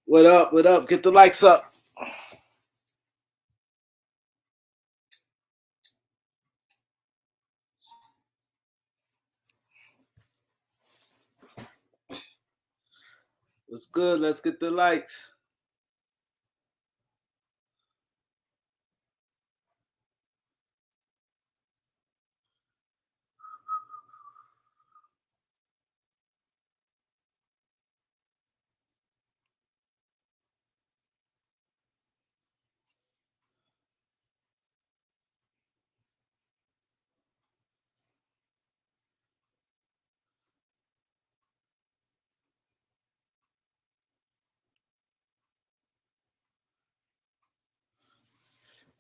What up? What up? Get the likes up. What's good? Let's get the likes.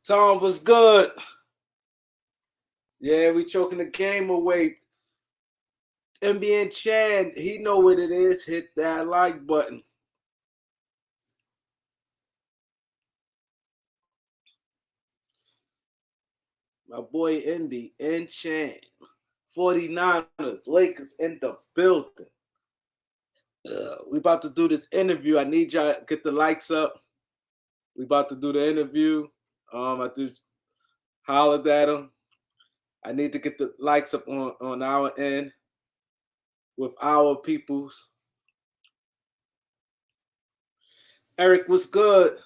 Tom was good. Yeah, we choking the game away. MBN Chan, he know what it is. Hit that like button. My boy Indy and Chan. 49ers, Lakers in the building. We about to do this interview. I need y'all to get the likes up. We about to do the interview. I just hollered at him. I need to get the likes up on our end with our peoples. Eric was good.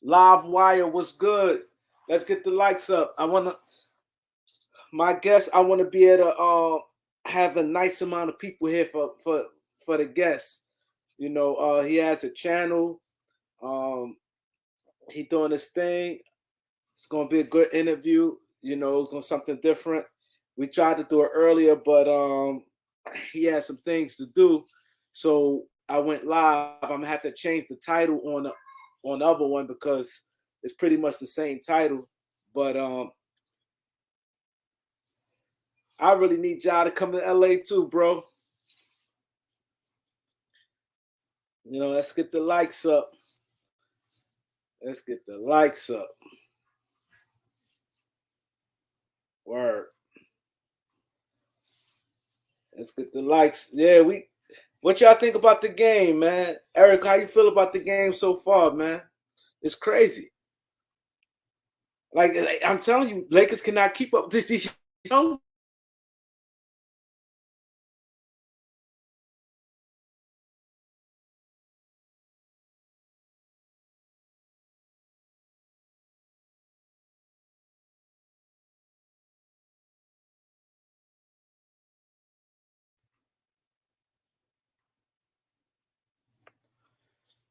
Live wire was good. Let's get the likes up. My guest, I want to be able to have a nice amount of people here for the guests. You know, he has a channel. He doing his thing. It's gonna be a good interview. You know, it's gonna something different. We tried to do it earlier, but he had some things to do, so I went live. I'm gonna have to change the title on the other one because it's pretty much the same title. But I really need y'all to come to LA too, bro. You know, let's get the likes up. Let's get the likes up. Word. Let's get the likes. Yeah, we. What y'all think about the game, man? Eric, how you feel about the game so far, man? It's crazy. Like I'm telling you, Lakers cannot keep up. These young.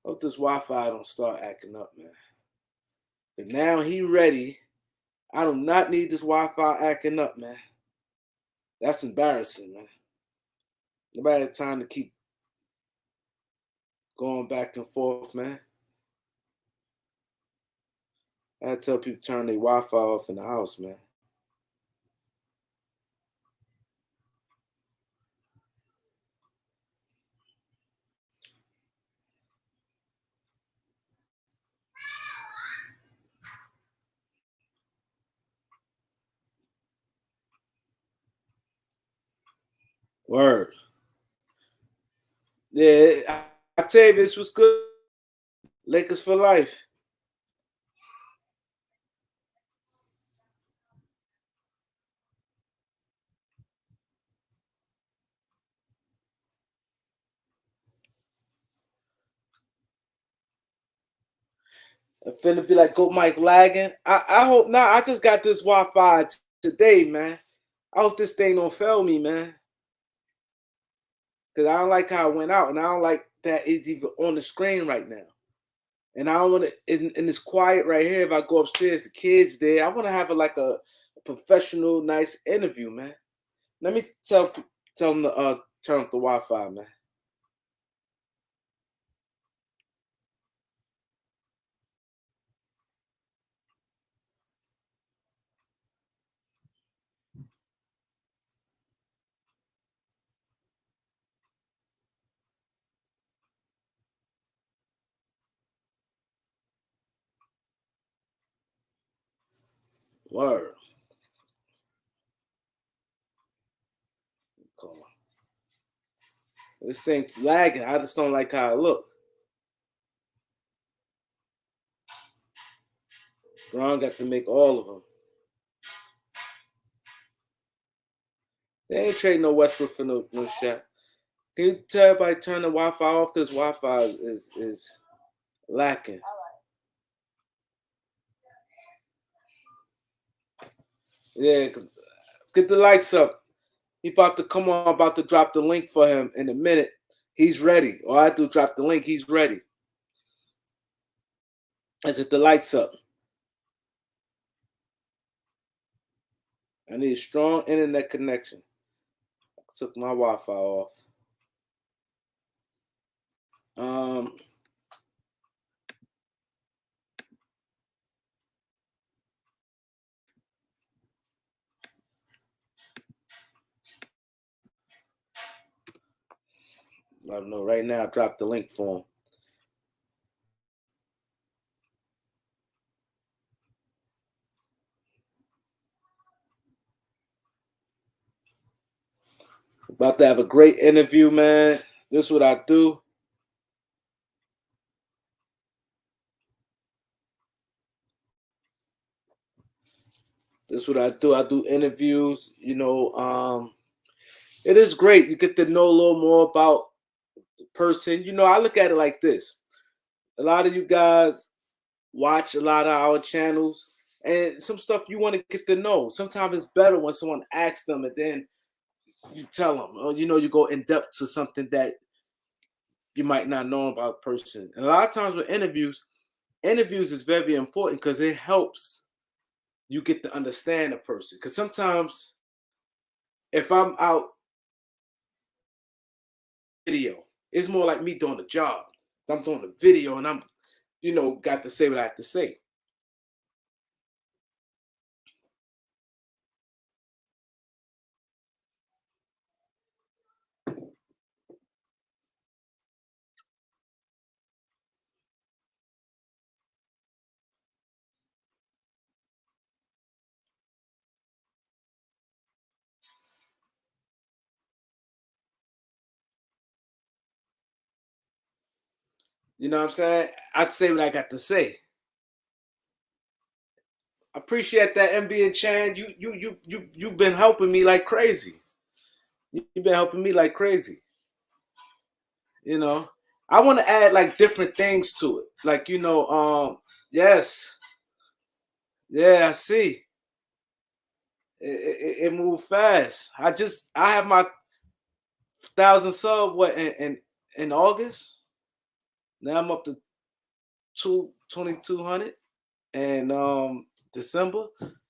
Hope this Wi-Fi don't start acting up, man. But now he ready. I do not need this Wi-Fi acting up, man. That's embarrassing, man. Nobody had time to keep going back and forth, man. I had to tell people to turn their Wi-Fi off in the house, man. Word. Yeah, I tell you, this was good. Lakers for life. I'm finna be like, go Mike lagging. I hope not. I just got this Wi-Fi today, man. I hope this thing don't fail me, man. Because I don't like how it went out, and I don't like that it's even on the screen right now. And I don't want to, and it's quiet right here. If I go upstairs, the kids there. I want to have a professional, nice interview, man. Let me tell them to turn off the Wi-Fi, man. Word. Come on. This thing's lagging. I just don't like how it look. Ron got to make all of them. They ain't trading no Westbrook for no shot. Can you tell everybody turn the Wi-Fi off because Wi-Fi is lacking. Yeah, get the lights up. He about to come on. About to drop the link for him in a minute. He's ready. All I do drop the link. He's ready. Let's get the lights up. I need a strong internet connection. I took my Wi-Fi off. I don't know. Right now, I dropped the link for him. About to have a great interview, man. This is what I do. This is what I do. I do interviews. You know, it is great. You get to know a little more about the person. You know, I look at it like this. A lot of you guys watch a lot of our channels, and some stuff you want to get to know. Sometimes it's better when someone asks them and then you tell them, or you know, you go in depth to something that you might not know about the person. And a lot of times with interviews is very important because it helps you get to understand a person. Because sometimes if I'm out video, it's more like me doing a job. I'm doing a video and I'm, you know, got to say what I have to say. You know what I'm saying? I'd say what I got to say. I appreciate that, MB and Chan. You've been helping me like crazy. You've been helping me like crazy. You know, I want to add like different things to it. Like, you know, yes, yeah, I see. It moved fast. I have my 1,000 sub in August. Now I'm up to 2,200 and December.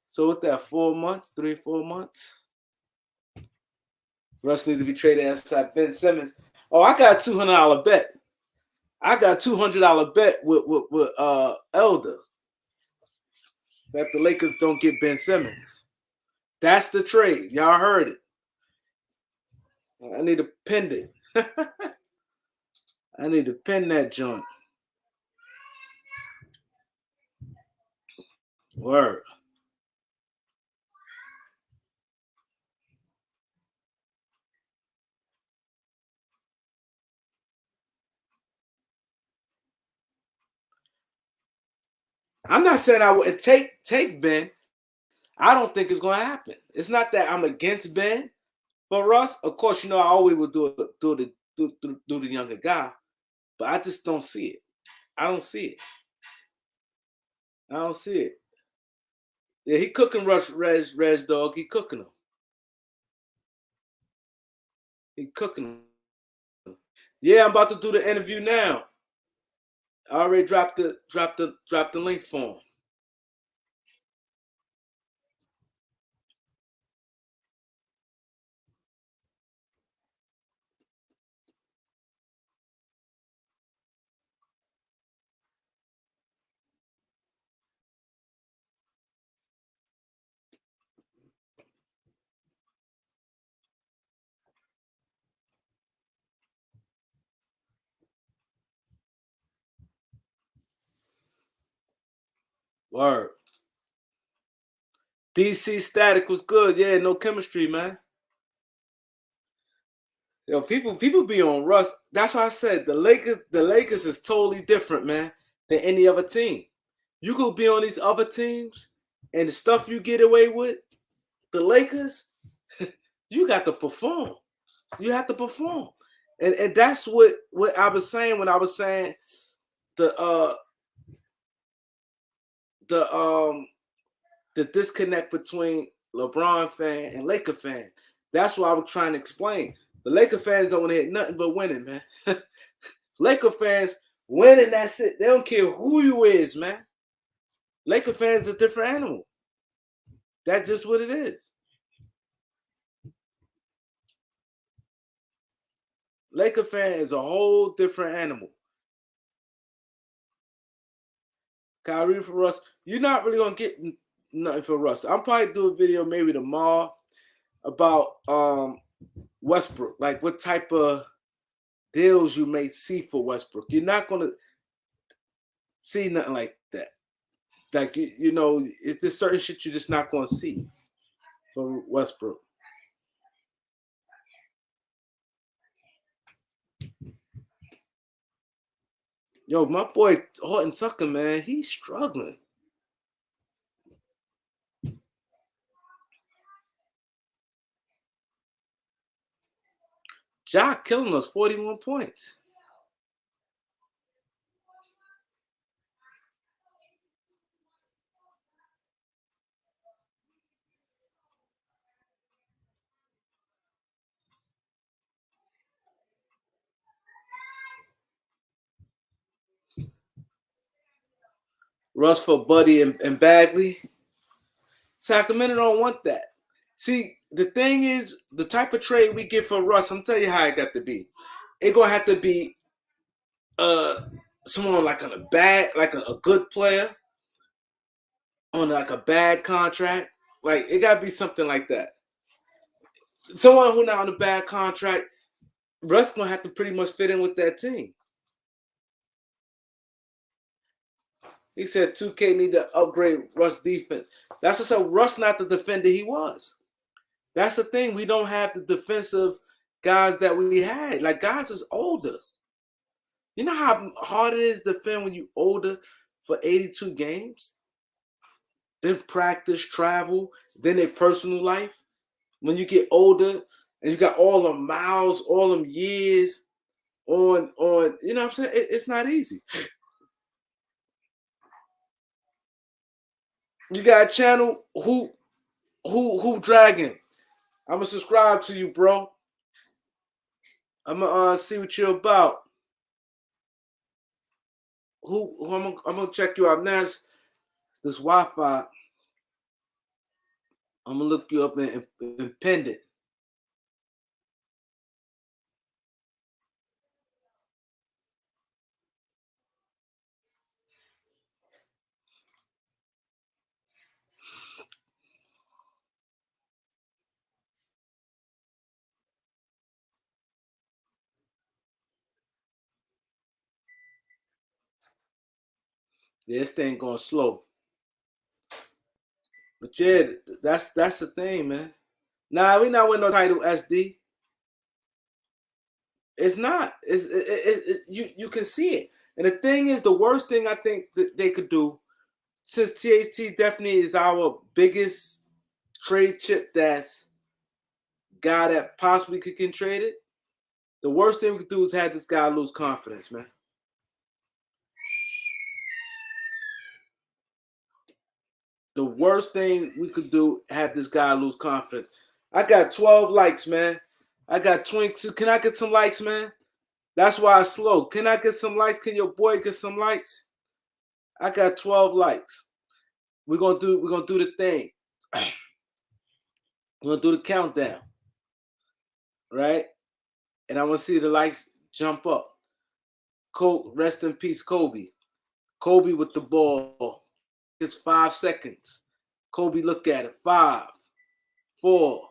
So with that 4 months, 3-4 months. Russ needs to be traded outside Ben Simmons. Oh, I got a $200 bet. I got a $200 bet with Elder that the Lakers don't get Ben Simmons. That's the trade. Y'all heard it. I need to pin it. I need to pin that joint. Word. I'm not saying I would take Ben. I don't think it's going to happen. It's not that I'm against Ben, but Russ, of course, you know I always would do the younger guy, but I just don't see it. I don't see it. I don't see it. Yeah, he cooking Reg dog. He cooking him. He cooking him. Yeah, I'm about to do the interview now. I already dropped the link for him. Word. DC Static was good. Yeah, no chemistry, man. Yo, people be on Russ. That's why I said the Lakers is totally different, man, than any other team. You could be on these other teams, and the stuff you get away with, the Lakers, you got to perform. You have to perform. And that's what I was saying when I was saying the the disconnect between LeBron fan and Laker fan. That's what I was trying to explain. The Laker fans don't want to hear nothing but winning, man. Laker fans winning, that's it. They don't care who you is, man. Laker fans are a different animal. That's just what it is. Laker fan is a whole different animal. Kyrie for Russ, you're not really gonna get nothing for Russ. I'll probably do a video maybe tomorrow about Westbrook, like what type of deals you may see for Westbrook. You're not gonna see nothing like that. Like you know, it's just certain shit you're just not gonna see for Westbrook. Yo, my boy Horton Tucker, man, he's struggling. Ja killing us 41 points. Russ for Buddy and Bagley. Sacramento don't want that. See, the thing is, the type of trade we get for Russ, I'm telling you how it got to be. It gonna have to be someone like on a bad, like a good player on like a bad contract. Like it gotta be something like that. Someone who not on a bad contract, Russ gonna have to pretty much fit in with that team. He said 2K need to upgrade Russ defense. That's just so Russ not the defender he was. That's the thing. We don't have the defensive guys that we had. Like guys is older. You know how hard it is to defend when you older for 82 games? Then practice, travel, then their personal life. When you get older and you got all them miles, all them years on, you know what I'm saying? It's not easy. You got a channel who Dragon. I'm gonna subscribe to you, bro. I'm gonna see what you're about. I'm gonna check you out now. This Wi-Fi. I'm gonna look you up and pin it. Yeah, this thing going slow. But yeah, that's the thing, man. Nah, we not with no title SD. It's not. You can see it. And the thing is, the worst thing I think that they could do, since THT definitely is our biggest trade chip that's guy that possibly can trade it, the worst thing we could do is have this guy lose confidence, man. The worst thing we could do, have this guy lose confidence. I got 12 likes, man. I got 22. Can I get some likes, man? That's why it's slow. Can I get some likes? Can your boy get some likes? I got 12 likes. We're gonna do the thing. We're gonna do the countdown. Right? And I want to see the likes jump up. Rest in peace, Kobe. Kobe with the ball. It's 5 seconds. Kobe, look at it. 5, 4,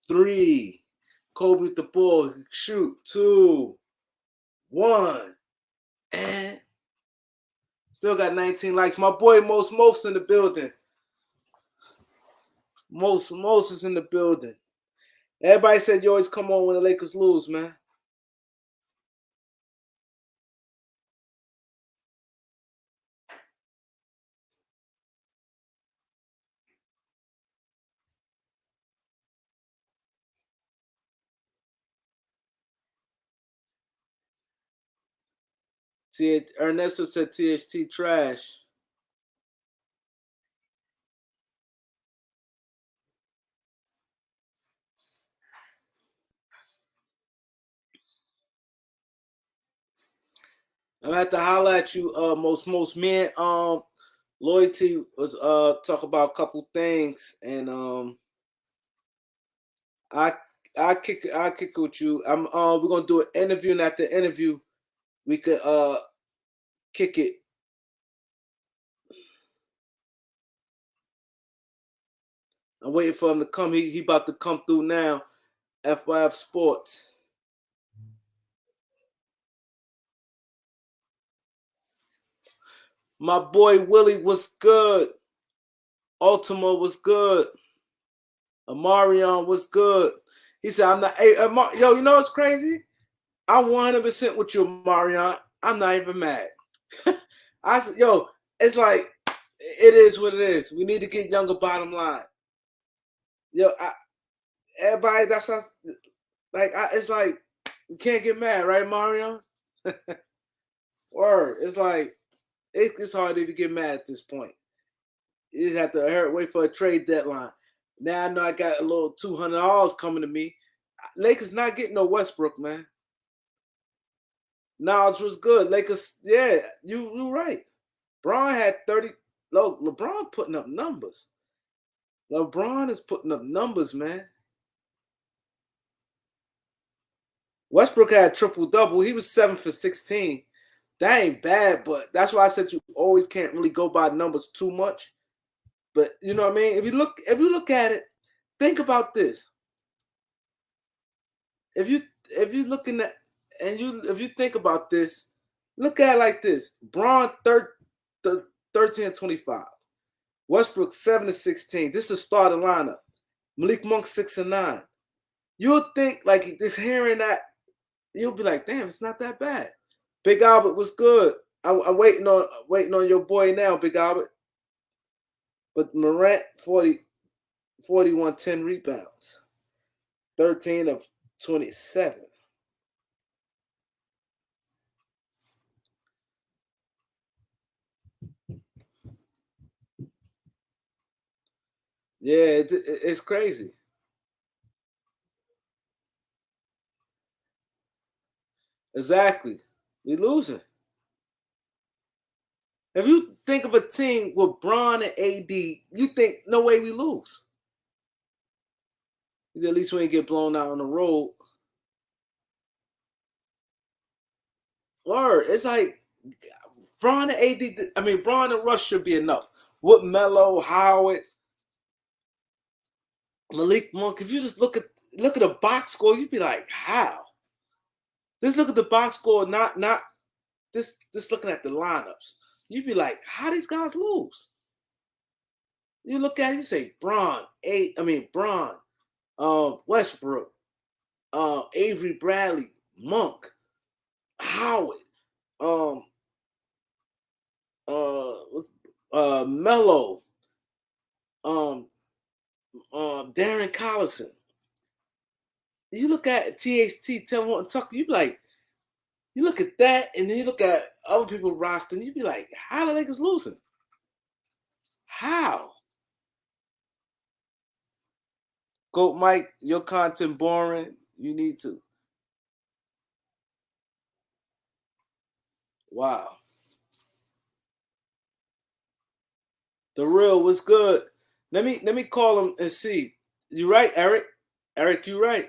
3. Kobe with the ball. Shoot. 2, 1. And still got 19 likes. My boy Most in the building. Most is in the building. Everybody said you always come on when the Lakers lose, man. Ernesto said THT trash. I'm gonna have to holler at you, most men. Loyalty was talk about a couple things, and I I kick with you. We're gonna do an interview, and after the interview, we could kick it. I'm waiting for him to come. He about to come through now. FYF Sports. My boy Willie was good. Ultima was good. Amarion was good. He said, "I'm not." Hey, yo, you know what's crazy? I'm 100% with you, Amarion. I'm not even mad. I said, yo, it's like it is what it is. We need to get younger. Bottom line, yo, everybody. That's us. Like, it's like you can't get mad, right, Marion? Word. It's like it's hard to even get mad at this point. You just have to wait for a trade deadline. Now I know I got a little $200 coming to me. Lakers not getting no Westbrook, man. Knowledge was good. Lakers, yeah, you right. Braun had 30. Look, LeBron putting up numbers. LeBron is putting up numbers, man. Westbrook had triple-double. He was 7 for 16. That ain't bad, but that's why I said you always can't really go by numbers too much. But you know what I mean? If you look at it, think about this. If you looking at if you think about this, look at it like this. Braun 13-25. Westbrook 7-16. This is the starting lineup. Malik Monk 6-9. You'll think like this hearing that, you'll be like, damn, it's not that bad. Big Albert was good. I'm waiting on your boy now, Big Albert. But Morant 41, 10 rebounds. 13 of 27. Yeah, it's crazy. Exactly. We losing. If you think of a team with Braun and AD, you think no way we lose. At least we ain't get blown out on the road. Word. It's like Braun and AD. I mean, Braun and Russ should be enough. With Melo, Howard, Malik Monk. If you just look at the box score, you'd be like, how? Just look at the box score, not this looking at the lineups. You'd be like, how these guys lose? You look at it, you say Braun, Westbrook, Avery Bradley, Monk, Howard, Melo, Darren Collison. You look at THT, Tell Tucker, you be like, you look at that, and then you look at other people's roster, and you be like, how the Lakers losing? How? Go, Mike, your content boring. You need to. Wow. The real was good. Let me call him and see. You right, Eric? Eric, you right.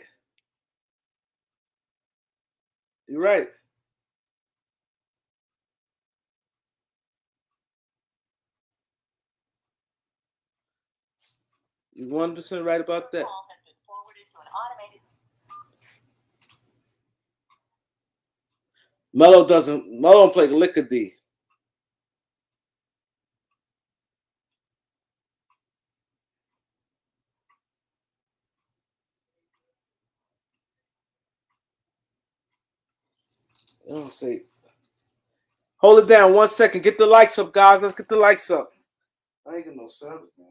You right. You 100% right about that. Melo don't play liquor D. I don't say. Hold it down 1 second. Get the lights up, guys. Let's get the lights up. I ain't got no service, man.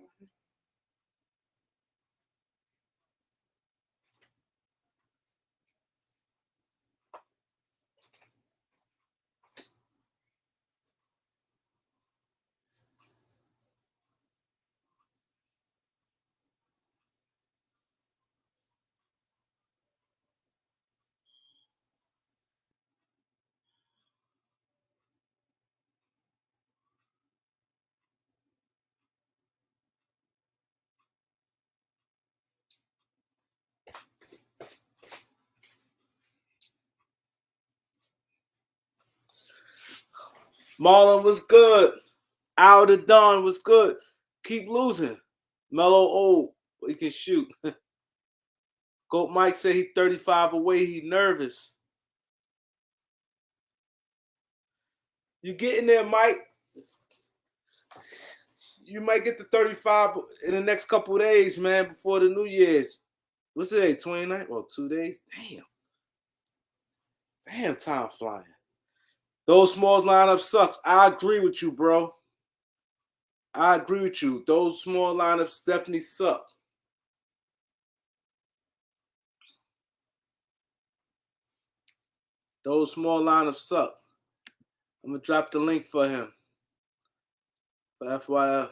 Marlon was good. Out of Dawn was good. Keep losing. Mellow old. He can shoot. Goat Mike said he 35 away. He nervous. You get in there, Mike. You might get to 35 in the next couple of days, man, before the New Year's. What's today? 29? Well, 2 days? Damn. Damn, time flying. Those small lineups suck. I agree with you, bro. I agree with you. Those small lineups definitely suck. Those small lineups suck. I'm going to drop the link for him. For FYF.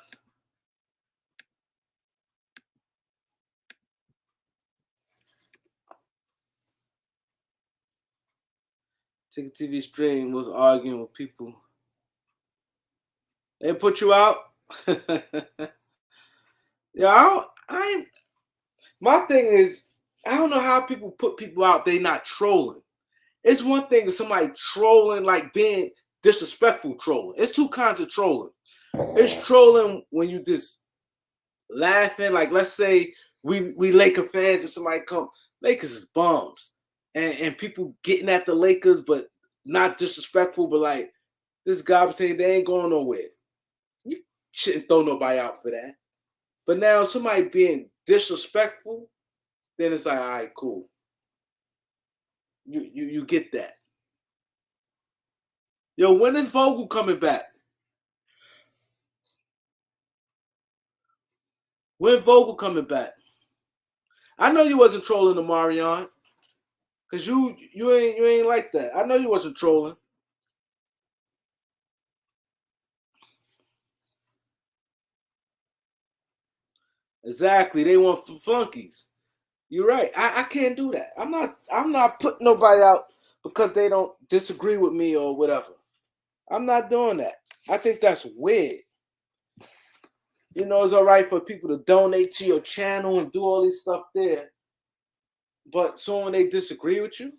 Ticket TV stream was arguing with people. They put you out? Yeah, my thing is, I don't know how people put people out. They not trolling. It's one thing if somebody trolling, like being disrespectful trolling. It's two kinds of trolling. It's trolling when you just laughing. Like, let's say we Laker fans and somebody come, Lakers is bums. And people getting at the Lakers, but not disrespectful, but like, this garbage thing, they ain't going nowhere. You shouldn't throw nobody out for that. But now somebody being disrespectful, then it's like, all right, cool. You get that. Yo, when is Vogel coming back? When Vogel coming back? I know you wasn't trolling the Marion, cause you ain't like that. I know you wasn't trolling. Exactly, they want flunkies. You're right. I can't do that. I'm not putting nobody out because they don't disagree with me or whatever. I'm not doing that. I think that's weird. You know, it's all right for people to donate to your channel and do all this stuff there. But so when they disagree with you,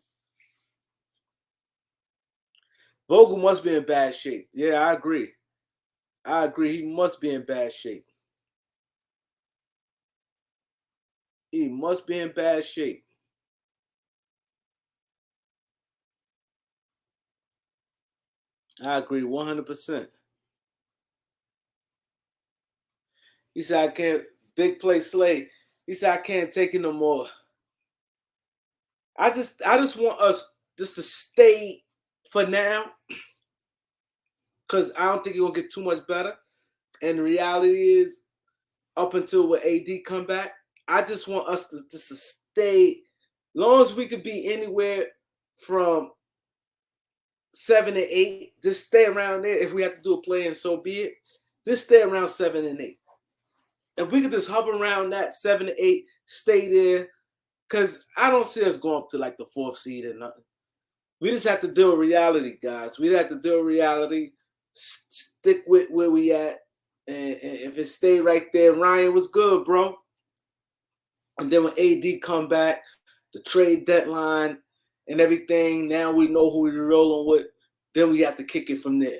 Vogel must be in bad shape. Yeah, I agree. I agree. He must be in bad shape. He must be in bad shape. I agree 100%. He said, I can't, big play Slay. He said, I can't take it no more. I just want us just to stay for now, because I don't think it's going to get too much better. And the reality is, up until when AD come back, I just want us to just to stay, long as we could be anywhere from 7 and 8, just stay around there. If we have to do a play, and so be it, just stay around 7 and 8. If we could just hover around that 7 to 8, stay there, because I don't see us going up to like the 4th seed or nothing. We just have to deal with reality, guys. We have to deal with reality, stick with where we at, and if it stay right there, Ryan was good, bro. And then when AD come back, the trade deadline and everything, now we know who we're rolling with. Then we have to kick it from there.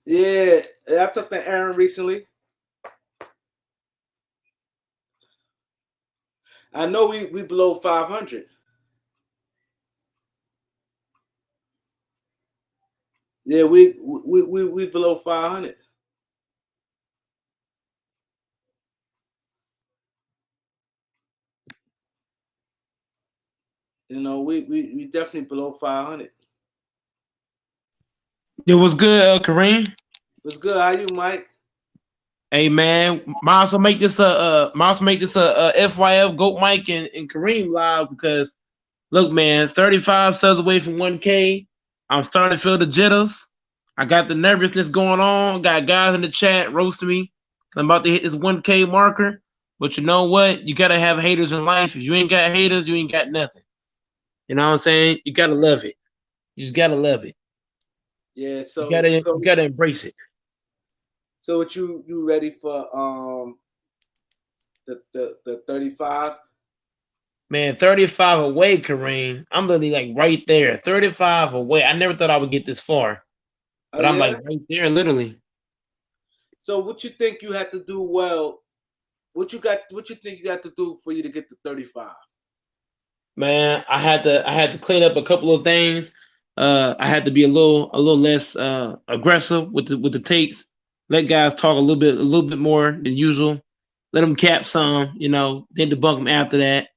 Yeah, I took that Aaron recently. I know we below 500. Yeah, we below 500. You know, we definitely below 500. It was good, Kareem. What's good? How you, Mike? Hey man, might also make this a FYF Goat Mike and Kareem live because look man, 35 subs away from 1K. I'm starting to feel the jitters. I got the nervousness going on. Got guys in the chat roasting me. I'm about to hit this 1K marker. But you know what? You gotta have haters in life. If you ain't got haters, you ain't got nothing. You know what I'm saying? You gotta love it. You just gotta love it. Yeah, You gotta embrace it. So what you ready for the 35? Man, 35 away, Kareem. I'm literally like right there. 35 away. I never thought I would get this far, Oh but I'm yeah. like right there, literally. So what you think you had to do well? What you got? What you think you got to do for you to get to 35? Man, I had to clean up a couple of things. I had to be a little less aggressive with the takes. Let guys talk a little bit more than usual. Let them cap some, then debunk them after that.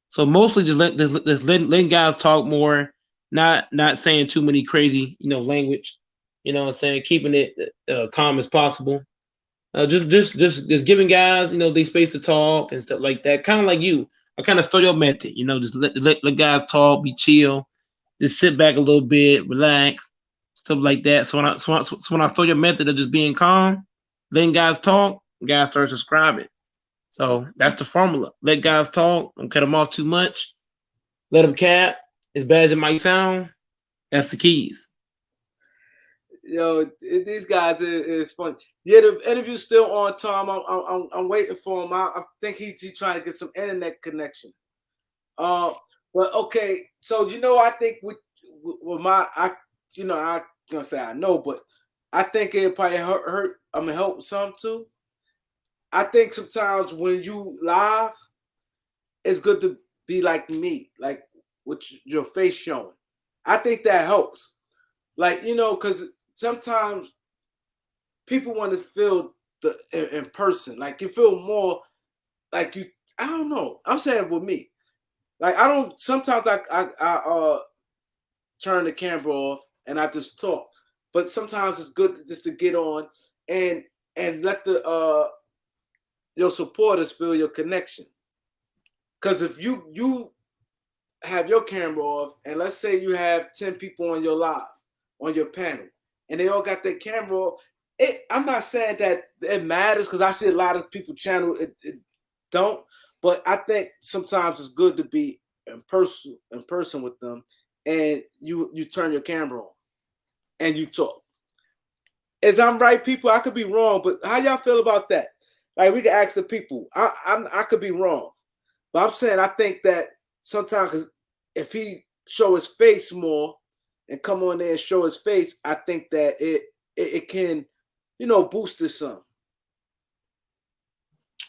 So mostly just letting guys talk more, not saying too many crazy, language. You know what I'm saying? Keeping it calm as possible. Just giving guys, they space to talk and stuff like that. Kind of like you. I kind of stole your method, just let guys talk, be chill, just sit back a little bit, relax, stuff like that. So when I stole your method of just being calm, letting guys talk, guys start subscribing. So that's the formula. Let guys talk, don't cut them off too much. Let them cap. As bad as it might sound, that's the keys. These guys is funny. Yeah, the interview's still on time. I'm waiting for him. I think he's trying to get some internet connection. Uh, but okay, so I think with my I gonna say I know, but I think it probably hurt. I'm gonna help some too. I think sometimes when you live, it's good to be like me, like with your face showing. I think that helps. Like because sometimes people want to feel the in person, like you feel more like you. I don't know. I'm saying with me, like I don't. Sometimes I turn the camera off and I just talk, but sometimes it's good just to get on and let the your supporters feel your connection. Because if you have your camera off, and let's say you have 10 people on your live, on your panel, and they all got their camera off. I'm not saying that it matters because I see a lot of people channel it don't, but I think sometimes it's good to be in person with them, and you turn your camera on and you talk. As I'm right, people, I could be wrong, but how y'all feel about that? Like we can ask the people. I could be wrong, but I'm saying I think that sometimes if he show his face more and come on there and show his face, I think that it can, boost this some.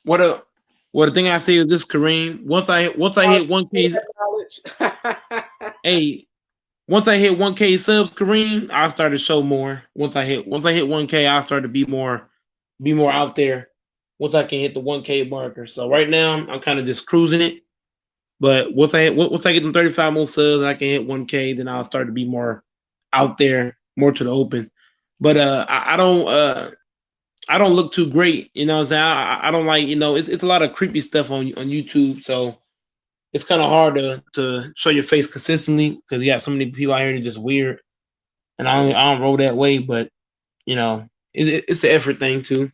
What a what the thing I say is this, Kareem. Once I hit 1K, hey, once I hit 1K subs, Kareem, I started to show more. Once I hit 1K, I started to be more out there. Once I can hit the 1K marker. So right now I'm kind of just cruising it. But once I get them 35 more subs and I can hit 1K, then I'll start to be more out there, more to the open. But I don't look too great, you know what I'm saying? I don't like, it's a lot of creepy stuff on YouTube, so it's kind of hard to show your face consistently because you got so many people out here that are just weird, and I don't roll that way, but it's an effort thing too.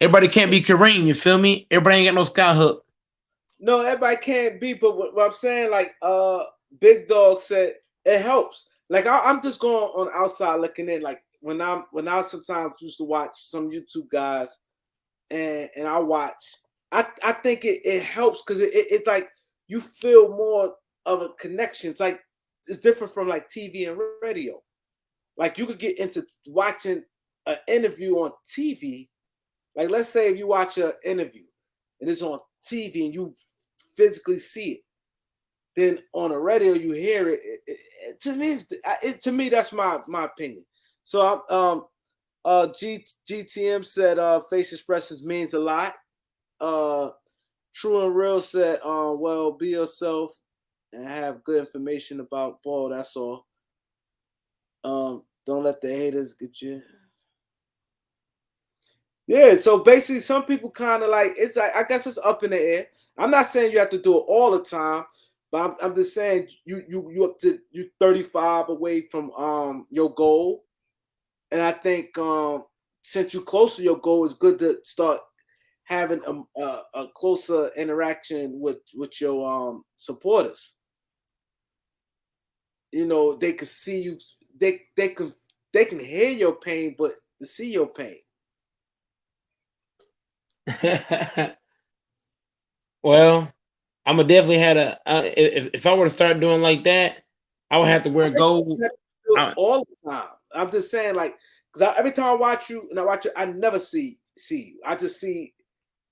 Everybody can't be Kareem, you feel me? Everybody ain't got no sky hook. No, everybody can't be, but what I'm saying, like Big Dog said, it helps. Like I'm just going on outside looking in. Like when I sometimes used to watch some YouTube guys and I watch, I think it helps because it's like you feel more of a connection. It's different from like TV and radio. Like you could get into watching an interview on TV. Like let's say if you watch an interview and it's on TV and you physically see it, then on the radio you hear it. To me that's my opinion. So GTM said face expressions means a lot. Uh, True and Real said, well, be yourself and have good information about ball. That's all. Don't let the haters get you. Yeah, so basically, some people kind of like it's like I guess it's up in the air. I'm not saying you have to do it all the time, but I'm just saying you up to you 35 away from your goal, and I think since you're close to your goal, it's good to start having a closer interaction with your supporters. They can see you. They can hear your pain, but to see your pain. Well, I'm gonna definitely had a if I were to start doing like that, I would have to I wear think gold. you have to do it I, all the time. I'm just saying, like, because every time I watch you and I watch you, I never see you. I just see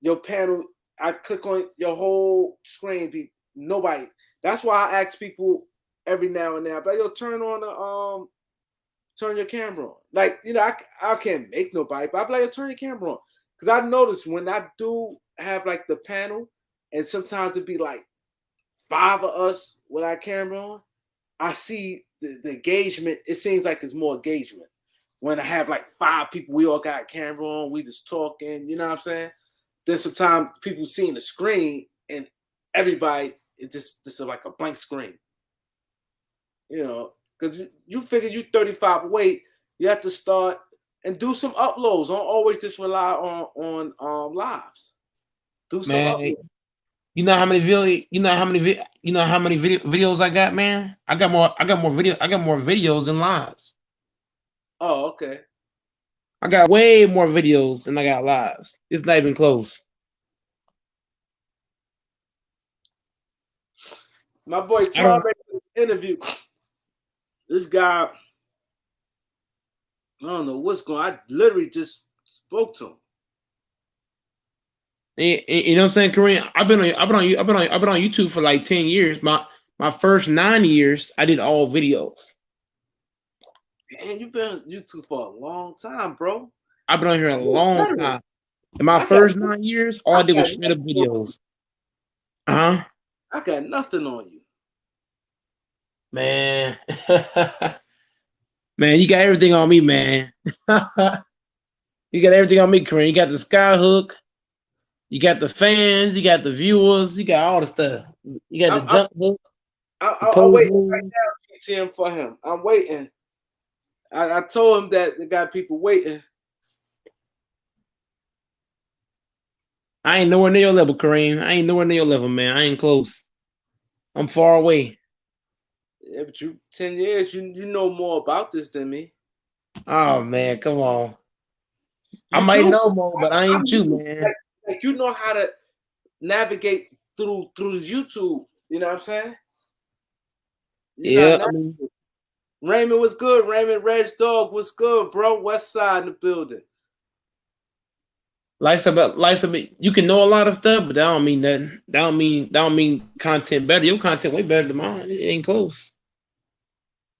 your panel. I click on your whole screen. Be nobody. That's why I ask people every now and then. But yo, turn your camera on. Like, I can't make nobody, but I'm like, yo, turn your camera on. Because I notice when I do have like the panel, and sometimes it'd be like 5 of us with our camera on, I see the engagement. It seems like it's more engagement. When I have like 5 people, we all got a camera on, we just talking, you know what I'm saying? Then sometimes people seeing the screen and everybody, this is like a blank screen. Because you figure you 35 away, you have to start and do some uploads. Don't always just rely on lives. Do some man, uploads. you know how many video, you know how many videos I got, man. I got more videos than lives. Oh, okay. I got way more videos than I got lives. It's not even close. My boy I Tom don't. interview. This guy, I don't know what's going on. I literally just spoke to him. You know what I'm saying, Kareem? I've been on YouTube for like 10 years. My first 9 years, I did all videos. Man, you've been on YouTube for a long time, bro. I've been on here a You're a long veteran. time. In my I got first 9 years, all I I did got was straight up nothing on you. videos. Uh huh. I got nothing on you. Man, man, you got everything on me, man. You got everything on me, Kareem. You got the sky hook. You got the fans. You got the viewers. You got all the stuff. You got the I'm I'm jump hook, the I'm pose waiting right move. now, GTM, for him. I'm waiting. I told him that they got people waiting. I ain't nowhere near your level, Kareem. I ain't nowhere near your level, man. I ain't close. I'm far away. Yeah, but you 10 years, you know more about this than me. Oh man, come on. I You might do. know more, but I I'm ain't you, new. man. Like you know how to navigate through YouTube. You know what I'm saying? You know, Yeah, now I mean, Raymond was good. Raymond Reg Dog was good, bro. West Side in the building. life's about you can know a lot of stuff, but that don't mean nothing. That don't mean content better. Your content way better than mine. It ain't close.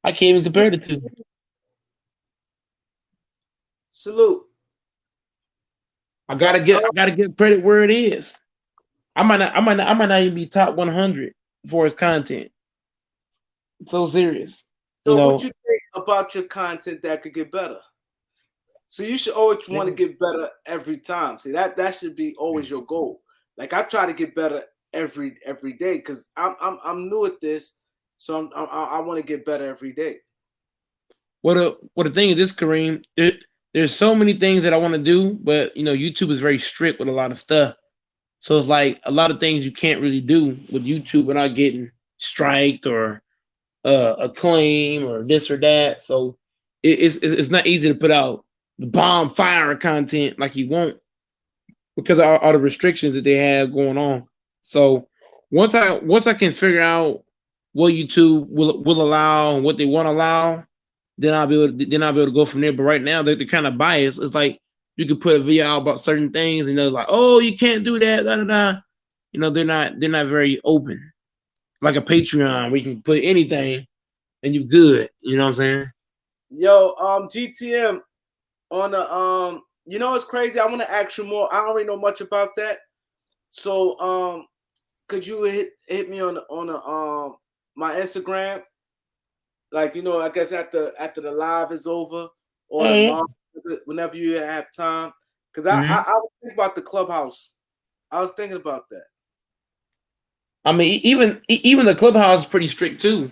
I can't even compare the two. Salute. But I gotta give credit where it is. I might not even be top 100 for his content. It's so serious. You so what know, you think about your content that could get better? So you should always want to man, get better every time. See that should be always your goal. Like I try to get better every day because I'm new at this, so I want to get better every day. what the thing is this, Kareem, there's so many things that I want to do, but you know, YouTube is very strict with a lot of stuff. So it's like a lot of things you can't really do with YouTube without getting striked or a claim or this or that. So it's not easy to put out the bomb fire content like you want because of all the restrictions that they have going on. So once I can figure out what YouTube will allow and what they want to allow, then I'll be able to go from there. But right now they're kind of biased. It's like you could put a video out about certain things and they're like, oh, you can't do that, da da da. You know, they're not very open. Like a Patreon where you can put anything and you good. You know what I'm saying? Yo, GTM on the it's crazy. I want to ask you more. I don't really know much about that. So could you hit me on my Instagram? Like I guess after the live is over or Oh yeah. tomorrow, whenever you have time. Because Mm-hmm. I was thinking about the clubhouse. I was thinking about that. I mean, even the clubhouse is pretty strict too.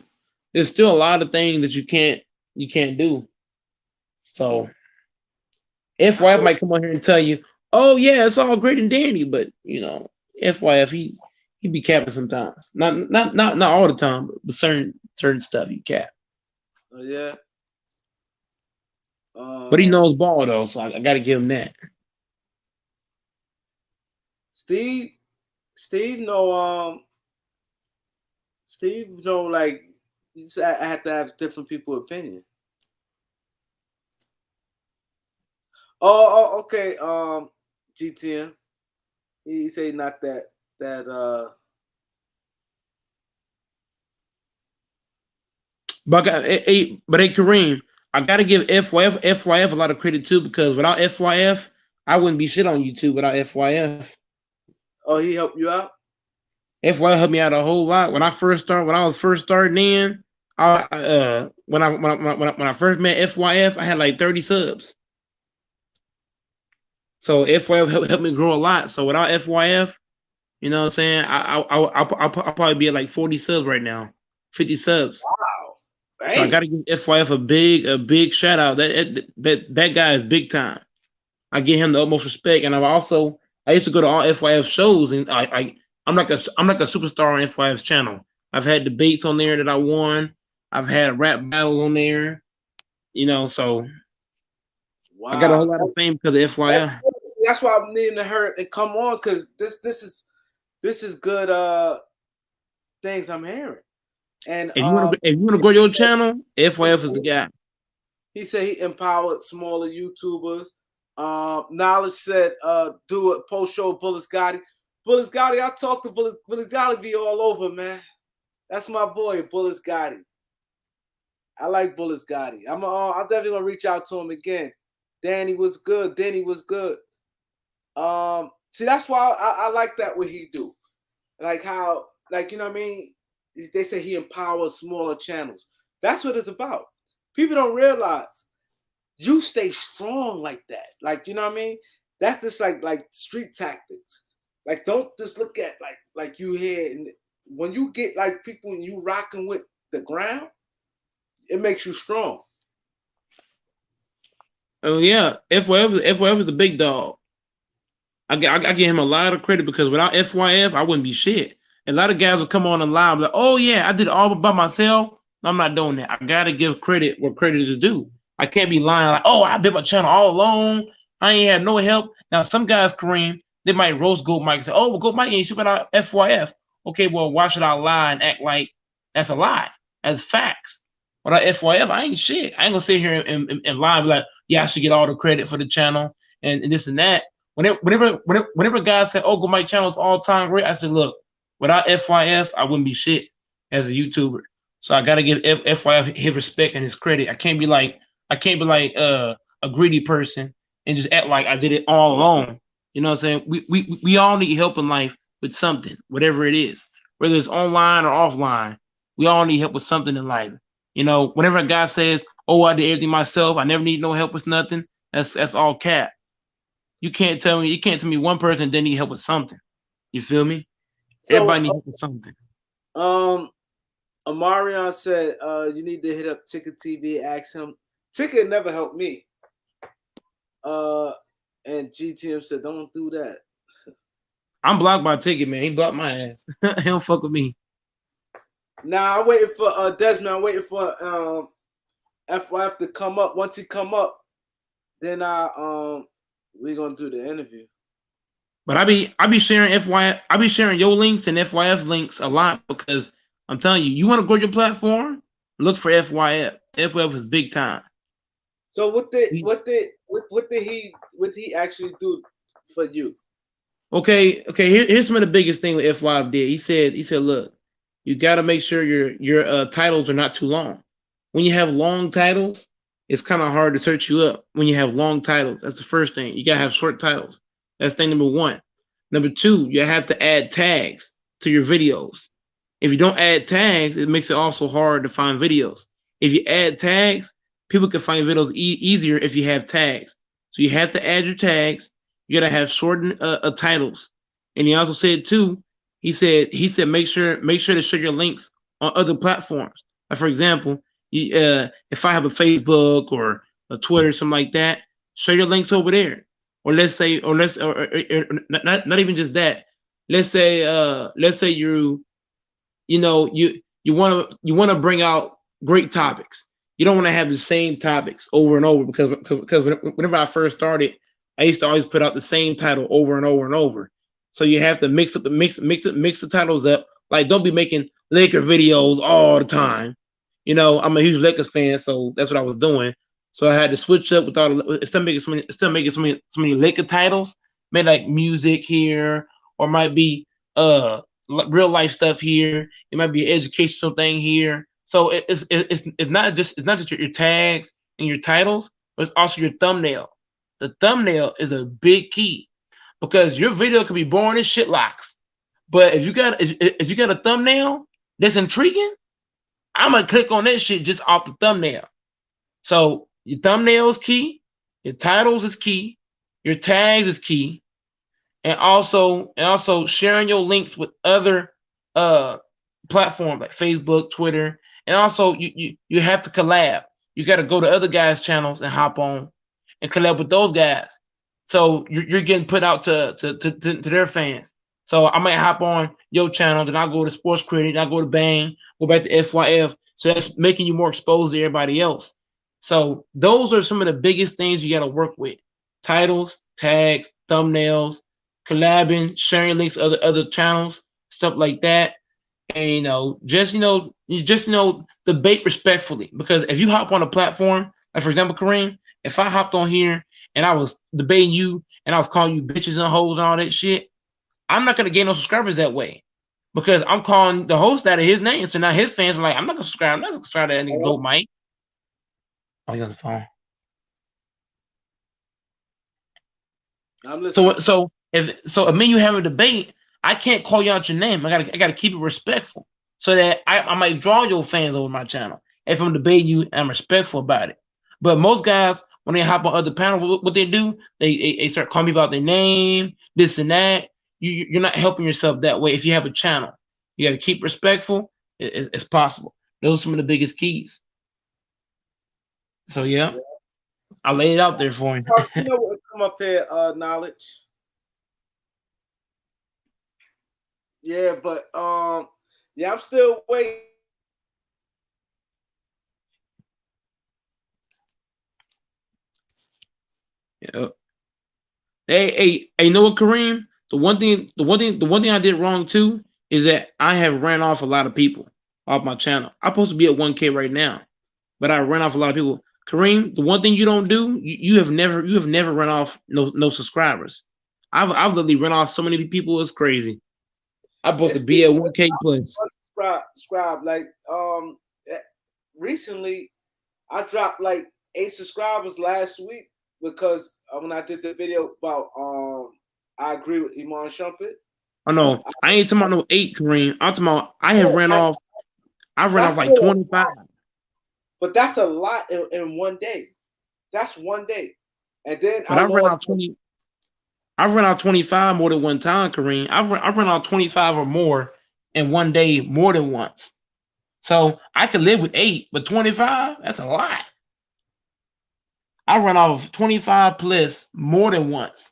There's still a lot of things that you can't do. So I FYF thought, might come on here and tell you, oh yeah, it's all great and dandy, but you know, FYF he be capping sometimes. Not all the time, but certain stuff he cap. oh, yeah. But he Um, knows ball though, so I got to give him that. Steve, Steve, no. Steve, you know, like you just, I have to have different people opinion. Oh, okay. GTM. He say not that But Kareem, I gotta give FYF a lot of credit too, because without FYF, I wouldn't be shit on YouTube without FYF. Oh, he helped you out? FYF helped me out a whole lot. When I was first starting in, when I first met FYF, I had like 30 subs. So FYF helped me grow a lot. So without FYF, you know what I'm saying, I'll probably be at like 40 subs right now, 50 subs. Wow. Dang. So I got to give FYF a big shout out. That guy is big time. I give him the utmost respect, and I used to go to all FYF shows, and I'm like a superstar on FYF's channel. I've had debates on there that I won. I've had rap battles on there. You know, so wow. I got a whole lot of fame because of FYF. That's why I'm needing to hurry and come on, because this is good things I'm hearing. And if you want to grow your channel, FYF is the guy. He said he empowered smaller YouTubers. Knowledge said, do a post show Bullis Gotti. Bullis Gotti, I talked to Bullis Gotti be all over, man. That's my boy, Bullis Gotti. I like Bullis Gotti. I'm definitely gonna reach out to him again. Danny was good. See, that's why I like that what he do. Like how, like, you know what I mean? They say he empowers smaller channels. That's what it's about. People don't realize you stay strong like that. Like, you know what I mean? That's just like street tactics. Like, don't just look at like you here. And when you get like people and you rocking with the ground, it makes you strong. Oh yeah, FYF is a big dog. I give him a lot of credit, because without FYF, I wouldn't be shit. A lot of guys will come on the live like, oh yeah, I did it all by myself. I'm not doing that. I gotta give credit where credit is due. I can't be lying like, oh, I built my channel all alone. I ain't had no help. Now some guys, Kareem, they might roast Gold Mike and say, oh, well, Gold Mike ain't shit without FYF. Okay, well, why should I lie and act like that's a lie? That's facts. Without FYF, I ain't shit. I ain't gonna sit here and lie and be like, yeah, I should get all the credit for the channel and this and that. Whenever guys say, oh, Gold Mike channel is all time great, I said, look, without FYF, I wouldn't be shit as a YouTuber. So I gotta give FYF his respect and his credit. I can't be like a greedy person and just act like I did it all alone. You know what I'm saying? We all need help in life with something, whatever it is, whether it's online or offline. We all need help with something in life. You know, whenever a guy says, "Oh, I did everything myself. I never need no help with nothing," that's all cap. You can't tell me one person didn't need help with something. You feel me? So, everybody needs help with something. Amarion said, you need to hit up Ticket TV, ask him. Ticket never helped me. And GTM said, don't do that. I'm blocked by Ticket, man. He blocked my ass. He don't fuck with me. Now I'm waiting for Desmond. I'm waiting for FYF to come up. Once he come up, then we're gonna do the interview. But I be sharing FYF. I be sharing your links and FYF links a lot, because I'm telling you, you want to grow your platform, look for FYF. FYF is big time. So what did he actually do for you? Okay. Here's some of the biggest thing what FYF did. He said, look, you got to make sure your titles are not too long. When you have long titles, it's kind of hard to search you up. When you have long titles, that's the first thing. You gotta have short titles. That's thing number one. Number two, you have to add tags to your videos. If you don't add tags, it makes it also hard to find videos. If you add tags, people can find videos easier if you have tags. So you have to add your tags. You gotta have shortened titles. And he also said too, he said make sure to share your links on other platforms. Like for example, if I have a Facebook or a Twitter or something like that, share your links over there. Or not even just that. Let's say you want to bring out great topics. You don't want to have the same topics over and over, because whenever I first started, I used to always put out the same title over and over and over. So you have to mix the titles up. Like don't be making Laker videos all the time. You know, I'm a huge Lakers fan, so that's what I was doing. So I had to switch up with all the still making so many Laker titles. Made like music here, or might be real life stuff here. It might be an educational thing here. So it's not just your tags and your titles, but it's also your thumbnail. The thumbnail is a big key because your video could be boring as shit locks. But if you got a thumbnail that's intriguing, I'm gonna click on that shit just off the thumbnail. So your thumbnail is key, your titles is key, your tags is key, and also sharing your links with other uh platforms like Facebook, Twitter, and also you have to collab. You got to go to other guys' channels and hop on and collab with those guys. So you're getting put out to their fans. So I might hop on your channel, then I'll go to Sports Critic, I'll go to Bang, go back to FYF. So that's making you more exposed to everybody else. So those are some of the biggest things you got to work with: titles, tags, thumbnails, collabing, sharing links to other channels, stuff like that. And you just debate respectfully. Because if you hop on a platform, like for example, Kareem, if I hopped on here and I was debating you and I was calling you bitches and hoes and all that shit, I'm not gonna gain no subscribers that way. Because I'm calling the host out of his name. So now his fans are like, I'm not gonna subscribe, I'm not gonna subscribe to that nigga Goat Mike. Oh, he's on the phone. I'm listening. So if me and you have a debate, I can't call you out your name. I gotta keep it respectful so that I might draw your fans over my channel. If I'm debating you, I'm respectful about it. But most guys, when they hop on other panels, what they do, they start calling me about their name, this and that. You're not helping yourself that way. If you have a channel, you got to keep respectful as possible. Those are some of the biggest keys. So yeah, I laid it out there for you. You know what come up here, knowledge. Yeah, but yeah, I'm still waiting. Yeah. Hey, you know what, Kareem? The one thing I did wrong too is that I have ran off a lot of people off my channel. I'm supposed to be at 1K right now, but I ran off a lot of people. Kareem, the one thing you don't do, you have never run off no subscribers. I've literally run off so many people. It's crazy. I'm supposed to It's be been at 1K plus. subscribe. Like eh, recently, I dropped like 8 subscribers last week because when I did the video about I agree with Iman Shumpert. Oh no, I ain't talking about no 8, Kareem. I'm talking about I have ran I, off. I ran off that's like still, 25. but that's a lot in one day. That's one day, and then But I I ran off lost. 20. I've run out 25 more than one time, Kareem. I've run out 25 or more in one day more than once. So I could live with 8, but 25, that's a lot. I run off 25 plus more than once.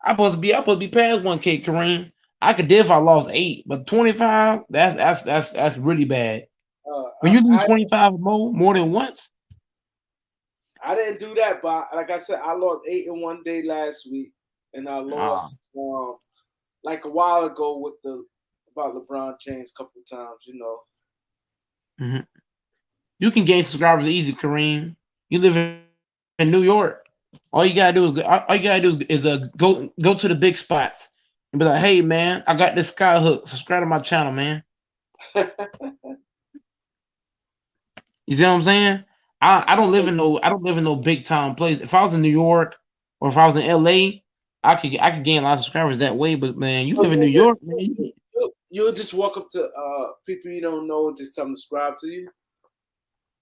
I'm supposed to be past 1K, Kareem. I could live if I lost 8, but 25, that's really bad. Uh, When you lose I 25 or more than once, I didn't do that, but like I said, I lost 8 in one day last week, and I nah. lost like a while ago with the about LeBron James a couple of times. You know, Mhm. You can gain subscribers easy, Kareem. You live in New York. All you gotta do is go to the big spots and be like, hey man, I got this sky hook. Subscribe to my channel, man. You see what I'm saying? I don't live in no big town place. If I was in New York or if I was in LA, I could gain a lot of subscribers that way. But man, you so live in New York, man. you'll just walk up to people you don't know and just tell them to subscribe to you.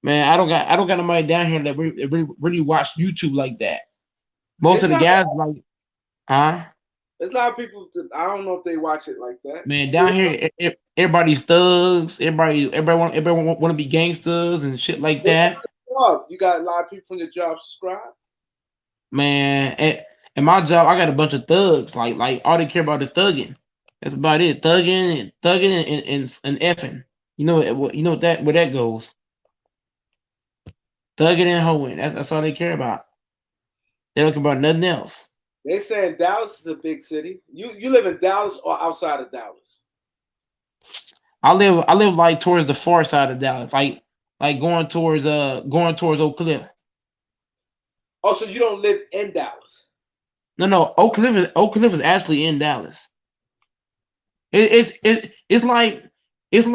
Man, I don't got nobody down here that really watch YouTube like that. Most It's of the not. guys like, huh? There's a lot of people. I don't know if they watch it like that. Man, See, down here, everybody's thugs. Everybody want to be gangsters and shit like that. you got a lot of people from your job subscribe. Man, at my job, I got a bunch of thugs. Like all they care about is thugging. That's about it. Thugging and effing. You know where that goes. Thugging and hoeing. That's all they care about. They don't care about nothing else. They saying Dallas is a big city. You live in Dallas or outside of Dallas? I live like towards the far side of Dallas, like going towards Oak Cliff. Oh, so you don't live in Dallas? No, Oak Cliff is actually in Dallas. It's like it's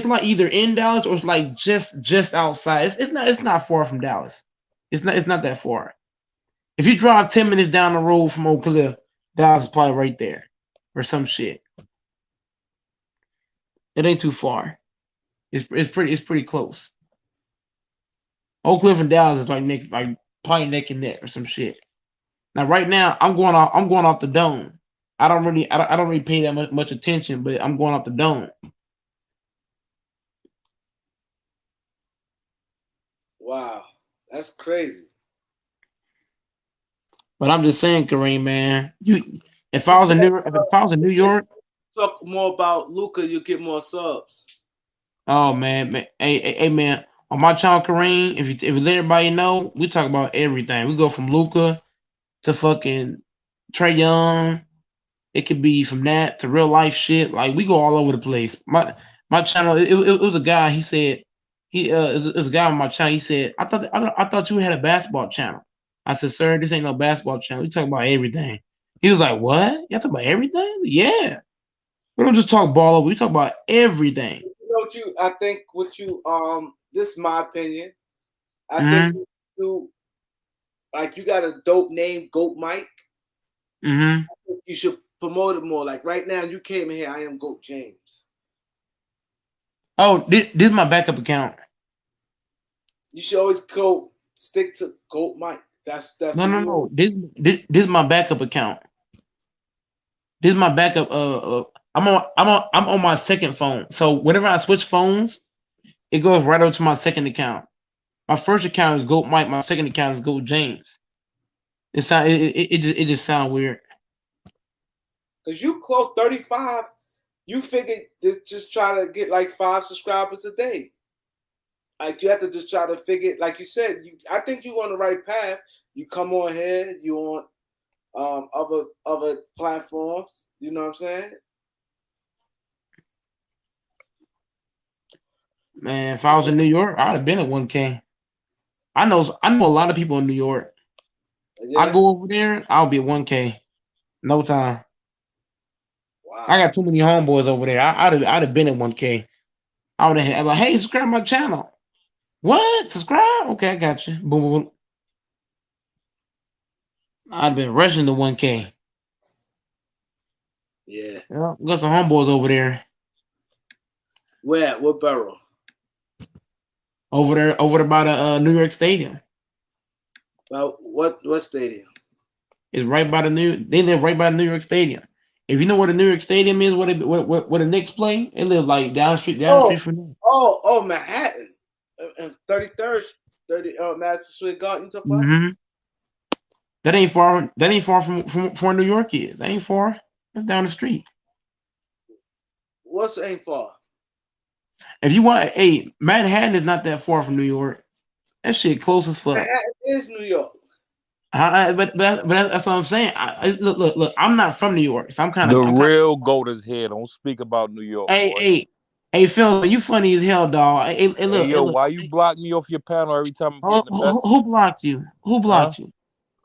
like either in Dallas or it's like just outside. It's not far from Dallas. It's not that far. If you drive 10 minutes down the road from Oak Cliff, Dallas is probably right there or some shit. It ain't too far. It's pretty close. Oak Cliff and Dallas is like probably neck and neck or some shit. Now right now I'm going off the dome. I don't really pay that much attention, but I'm going off the dome. Wow, that's crazy. But I'm just saying, Kareem, man, if You I was said in New York, talk more about Luca, you get more subs. oh man, hey man, on my channel, Kareem, if you let everybody know, we talk about everything. We go from Luca to fucking Trey Young. It could be from that to real life shit. Like we go all over the place. My channel, it was a guy. He said it was a guy on my channel. He said I thought you had a basketball channel. I said, sir, this ain't no basketball channel. We talk about everything. He was like, what? You talk about everything? Yeah. We don't just talk ball over. We talk about everything. You know what you? I think what you this is my opinion. I think Mm-hmm. you like you got a dope name, Goat Mike. Mm-hmm. You should promote it more. Like right now, you came in here. I am Goat James. Oh, this is my backup account. You should always go stick to Goat Mike. That's No, who no, you. no. This is my backup account. This is my backup. I'm on my second phone. So whenever I switch phones, it goes right over to my second account. My first account is Goat Mike. My second account is Goat James. It just sound weird. Cause you close 35. You figured just try to get like 5 subscribers a day. Like you have to just try to figure, like you said, I think you're on the right path. You come on here, you on other platforms. You know what I'm saying? Man, if I was in New York, I'd have been at 1K. I know a lot of people in New York. I Yeah. go over there, I'll be at 1K. No time. I Wow. got too many homeboys over there. I'd have been at 1K. I would have like, hey, subscribe my channel. What? Subscribe? Okay, I got you. Boom, boom, boom. I'd have been rushing to 1K. Yeah. Yeah, got some homeboys over there. Where? What borough? Over there by the New York Stadium. Well, what stadium? It's right by the They live right by the New York Stadium. If you know where the New York Stadium is, where the Knicks play, they live like down the street from there. Oh, Manhattan, and 33rd, 30 Madison Square Garden. You talk about? Mm-hmm. That ain't far. That ain't far from where New York is. That ain't far. That's down the street. What's ain't far? If you want, hey, Manhattan is not that far from New York. That shit close as fuck. Manhattan is New York. But that's what I'm saying. Look. I'm not from New York, so The I'm kind real goat is here. Don't speak about New York, of. boy. Hey, Phil, you funny as hell, dog. Hey, yo, Look. why you block me off your panel every time I'm getting the best? Who blocked you? Who Huh? blocked you?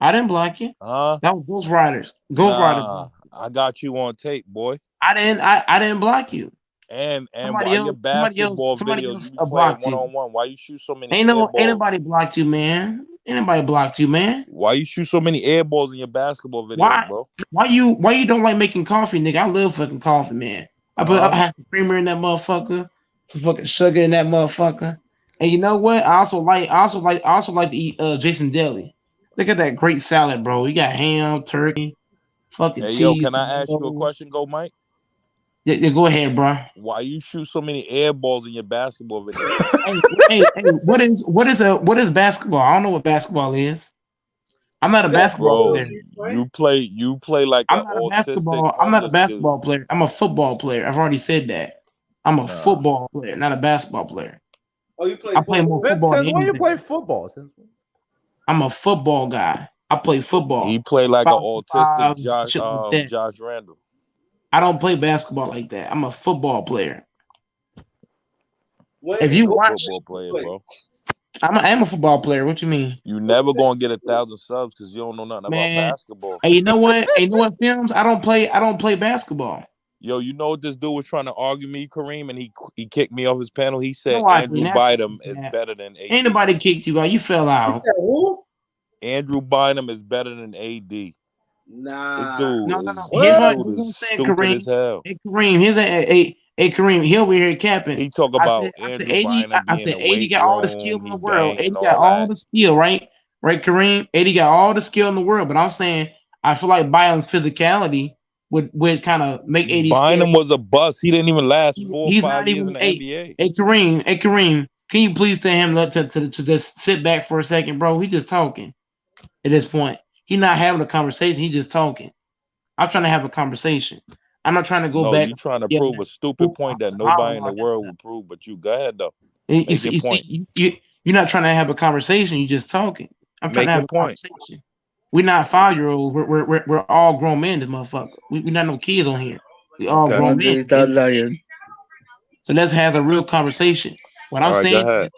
I didn't block you. Huh? That was Ghost Riders. Ghost Riders. Nah, I got you on tape, boy. I didn't block you. And why your basketball Somebody videos you else be playing blocked one you. on one? Why you shoot so many air Ain't balls? nobody blocked you, man. Ain't nobody blocked you, man. Why you shoot so many air balls in your basketball videos, Why bro? why you don't like making coffee, nigga? I love fucking coffee, man. I Huh? had some creamer in that motherfucker, some fucking sugar in that motherfucker. And you know what? I also like to eat Jason Deli. Look at that great salad, bro. You got ham, turkey, fucking Hey, yo, cheese, can I ask you a tomato. question, Go Mike? Yeah, go ahead, bro. Why you shoot so many air balls in your basketball videos? Hey, what is basketball? I don't know what basketball is. I'm not a You got basketball Bro, player. videos, right? you play like an autistic I'm not a homeless dude. basketball player. I'm a football player. I've already said that. I'm a Nah. football player, not a basketball player. Oh, you play I play more football? football than Since when you play anything. football? Since when? I'm a football guy. I play He football. play like an autistic 5-on-5s, shit like that. Josh Randall. I don't play basketball like that. I'm a football player. When If he you You're a watch, football player, play. bro. I am a football player. What you mean, You never gonna get 1,000 subs because you don't know nothing about man? basketball. Hey, you know what? Hey, you know what? Films. I don't play. I don't play basketball. Yo, you know what this dude was trying to argue me, Kareem, and he kicked me off his panel. He said No, I Andrew didn't. That's Bynum is that. better than Ain't AD. nobody kicked you out. You fell He out. said who? Andrew Bynum is better than AD. This Nah. dude No. is Here's this What? what, dude here's what is I'm saying, stupid as Kareem. hell. Hey, Kareem. Here's a Kareem. He over here capping. He talk about I said Andrew 80. Bynum I being in said the 80 weight got all the skill room, in he the world. bang 80 and got all all that. the skill, right? Right, Kareem. 80 got all the skill in the world. But I'm saying I feel like Bion's physicality would kind of make 80 scared. Bynum was a bust. He didn't even last 4 or He's 5 not years in even the a NBA. Kareem. Hey Kareem, can you please tell him to just sit back for a second, bro? He just talking at this point. He's not having a conversation. He's just talking. I'm trying to have a conversation. I'm not trying to go No, back. you trying to Yeah, prove a stupid point that hollering nobody in the all that world stuff. would prove but you. Go ahead though. You Make see, your you point. see, you're not trying to have a conversation. You're just talking. I'm trying to Make have your a point. conversation. We're not 5-year-olds. We're all grown men. This motherfucker. We're not no kids on here. We all Okay. grown men. Andre, stop lying. So let's have a real conversation. What All I'm right, go saying ahead.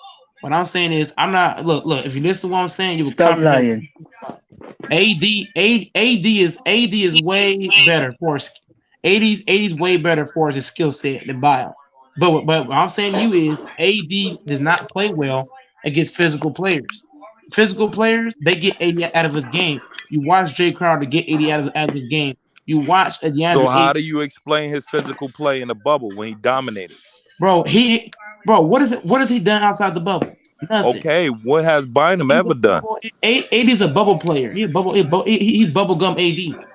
is, I'm not. Look. If you listen to what I'm saying, you will Stop comprehend. lying. AD is way better for us. 80's way better for his skill set than Bio. But what I'm saying to you is AD does not play well against physical players. Physical players, they get 80 out of his game. You watch Jay Crowder get 80 out of his game. You watch a So DeAndre how 80. do you explain his physical play in the bubble when he dominated? Bro, what has he done outside the bubble? Nothing. Okay, what has Bynum He's a ever done? bubble. AD's a bubble player. He's bubblegum AD.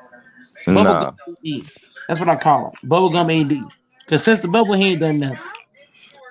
Bubblegum Nah. AD. That's what I call him. Bubblegum AD. Because since the bubble, he ain't done nothing.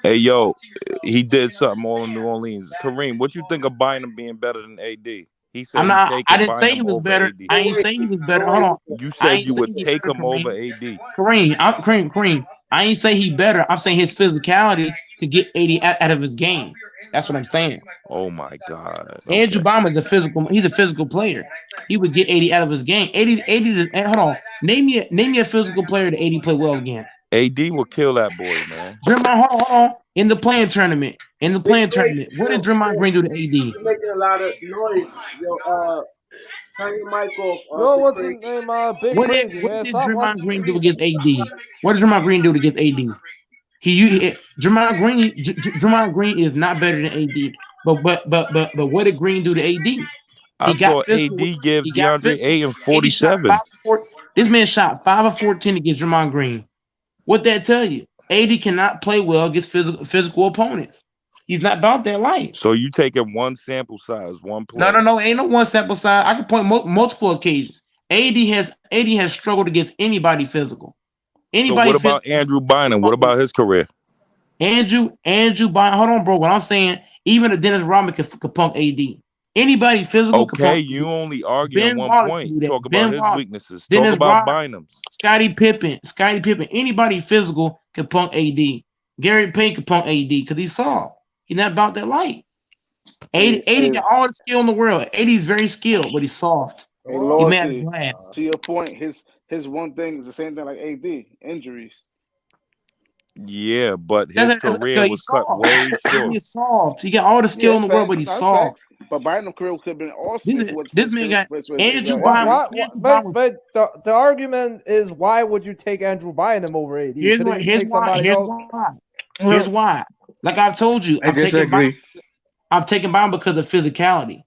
Hey yo, he did something all in New Orleans. Kareem, what you think of Bynum being better than AD? He said he I taking didn't say he Bynum was over better. AD. I No ain't way. say he was better. No Hold way. on. You I said ain't you say would he take better, him over Kareem. AD. Kareem. I ain't say he better. I'm saying his physicality could get 80 out of his game. That's what I'm saying. Oh my God. Andrew Okay. Bauman's he's a physical player. He would get 80 out of his game. 80 hold on. Name me a physical player that 80 play well against. AD will kill that boy, man. Draymond, hold on. In the playing tournament. Big Ray, What did Draymond Green do to AD? you're making a lot of noise. Yo, turn your mic off, Yo, Big what's his Ray. name? Big Crazy, What man. did Stop Draymond watching Green do TV. against AD? What did Draymond Green do against AD? Draymond Green is not better than AD. But what did Green do to AD? I He got saw physical. AD give He got DeAndre physical. 8 and 80 shot 5 47. of 4. This man shot 5 of 14 against Draymond Green. What that tell you? AD cannot play well against physical opponents. He's not about that life. So you taking one sample size, one No, play. Ain't no one sample size. I can point multiple occasions. AD has struggled against anybody physical. So Anybody what about physical. Andrew Bynum? What about his career? Andrew Bynum. Hold on, bro. What I'm saying, even a Dennis Rodman could punk AD. Anybody physical could Okay, punk you AD. only arguing Ben one Wallace can point. do that. Talk about Ben his Wallace, weaknesses. Talk Dennis about Rodman, Bynum's. Scottie Pippen. Anybody physical can punk AD. Gary Payne can punk AD because he's soft. He's not about that light. 80 got all the skill in the world. 80 is very skilled, but he's soft. He made of Loyalty. glass. To your point, his one thing is the same thing like AD injuries. Yeah, but his That's career because was he's cut soft. way short. He's soft. He got all the skill Yeah, in it's the world, facts. but he's No, it's soft. facts. But Bynum career could have been awesome if This it was this man got his Andrew What? Bynum. injuries. What? Andrew Bynum was, But the argument is why would you take Andrew Bynum over AD? here's Couldn't why. you take somebody Here's else? why. Here's Well, why. Like I've told you, I disagree. I'm taking Bynum because of physicality.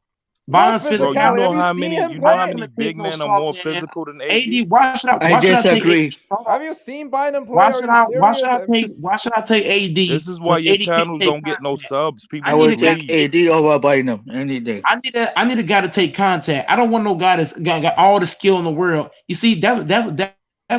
What Bynum's Bro, you physicality? physicality. Have know you how seen many him you know I'm how not play? many gonna take big no men are soft more man. physical than AD? AD. Why should I? I Why should I take AD? disagree. Hold on. Have you seen Bynum play? Are you Why serious? should I take? Why should I take AD This is why when your AD can't channels take don't get no contact? subs. I I People need will a just guy. take leave. AD over Bynum any day. I need a guy to take contact. I don't want no guy that's got all the skill in the world. You see, that's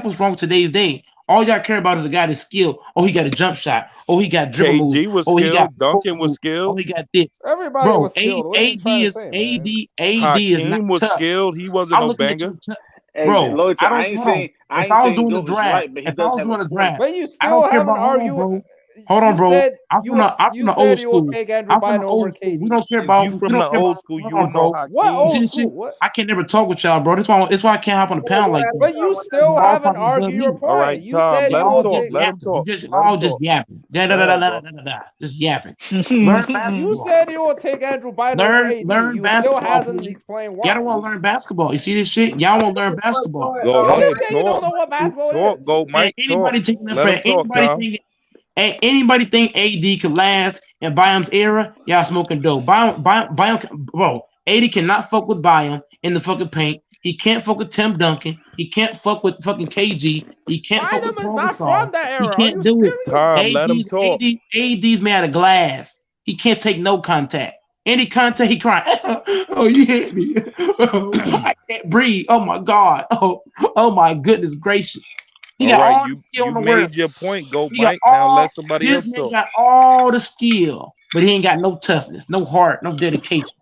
what's wrong with today's day. All y'all care about is a guy that's skilled. Oh, he got a jump shot. Oh, he got dribble moves. KG was Oh, he got skilled. post Duncan was moves. Oh, skilled. he got this. Everybody Bro, was skilled. What are you AD trying to is say, man? AD is not Hakeem was tough. skilled. He wasn't I'm no looking at banger. you, Hey, bro. loyalty. I don't hold on. I If ain't I was saying doing the Gil is draft, right, but he does have a point. But you I still don't care haven't about. Hold on, argued. bro. Hold on, bro. Said, I'm from the old you will school. take Andrew I'm from Bynum the over old school. KD. We don't care If about. you We from don't the care old about. school, Hold you on, will know bro. What Hakeem. old See this school? shit? What? I can never talk with y'all, bro. That's why I can't hop on the panel like that. But you still You all haven't talking above argued your me. All point. right, You Tom, said let you him will Y'all talk. just take. Let him yapping. talk. Just Let him all just talk. yapping. Go ahead, bro. Just yapping. Learn You basketball. said you will take Andrew Bynum over AD. Learn You still basketball, hasn't please. explained Y'all why. don't want to learn basketball. You see this shit? Y'all won't learn basketball. Go You ahead, say you talk. don't know what basketball Talk. is. Go, Man, Mike. Talk. anybody taking that Let for him talk, Tom. anybody think AD could last in Bynum's era? Y'all smoking dope. Bro, AD cannot fuck with Bynum in the fucking paint. He can't fuck with Tim Duncan. He can't fuck with fucking KG. He can't fuck with Bynum is Paul not Gasol. from that He era. Are can't you do it. serious? Tom, let him talk. AD's made out of glass. He can't take no contact. Any contact, he crying. Oh, you hit me. Oh, I can't breathe. Oh my God. Oh my goodness gracious. He All got right, all the skill you in the world. made your point. Go, He got Mike. Now all let somebody this else man talk. got all the skill, but he ain't got no toughness, no heart, no dedication.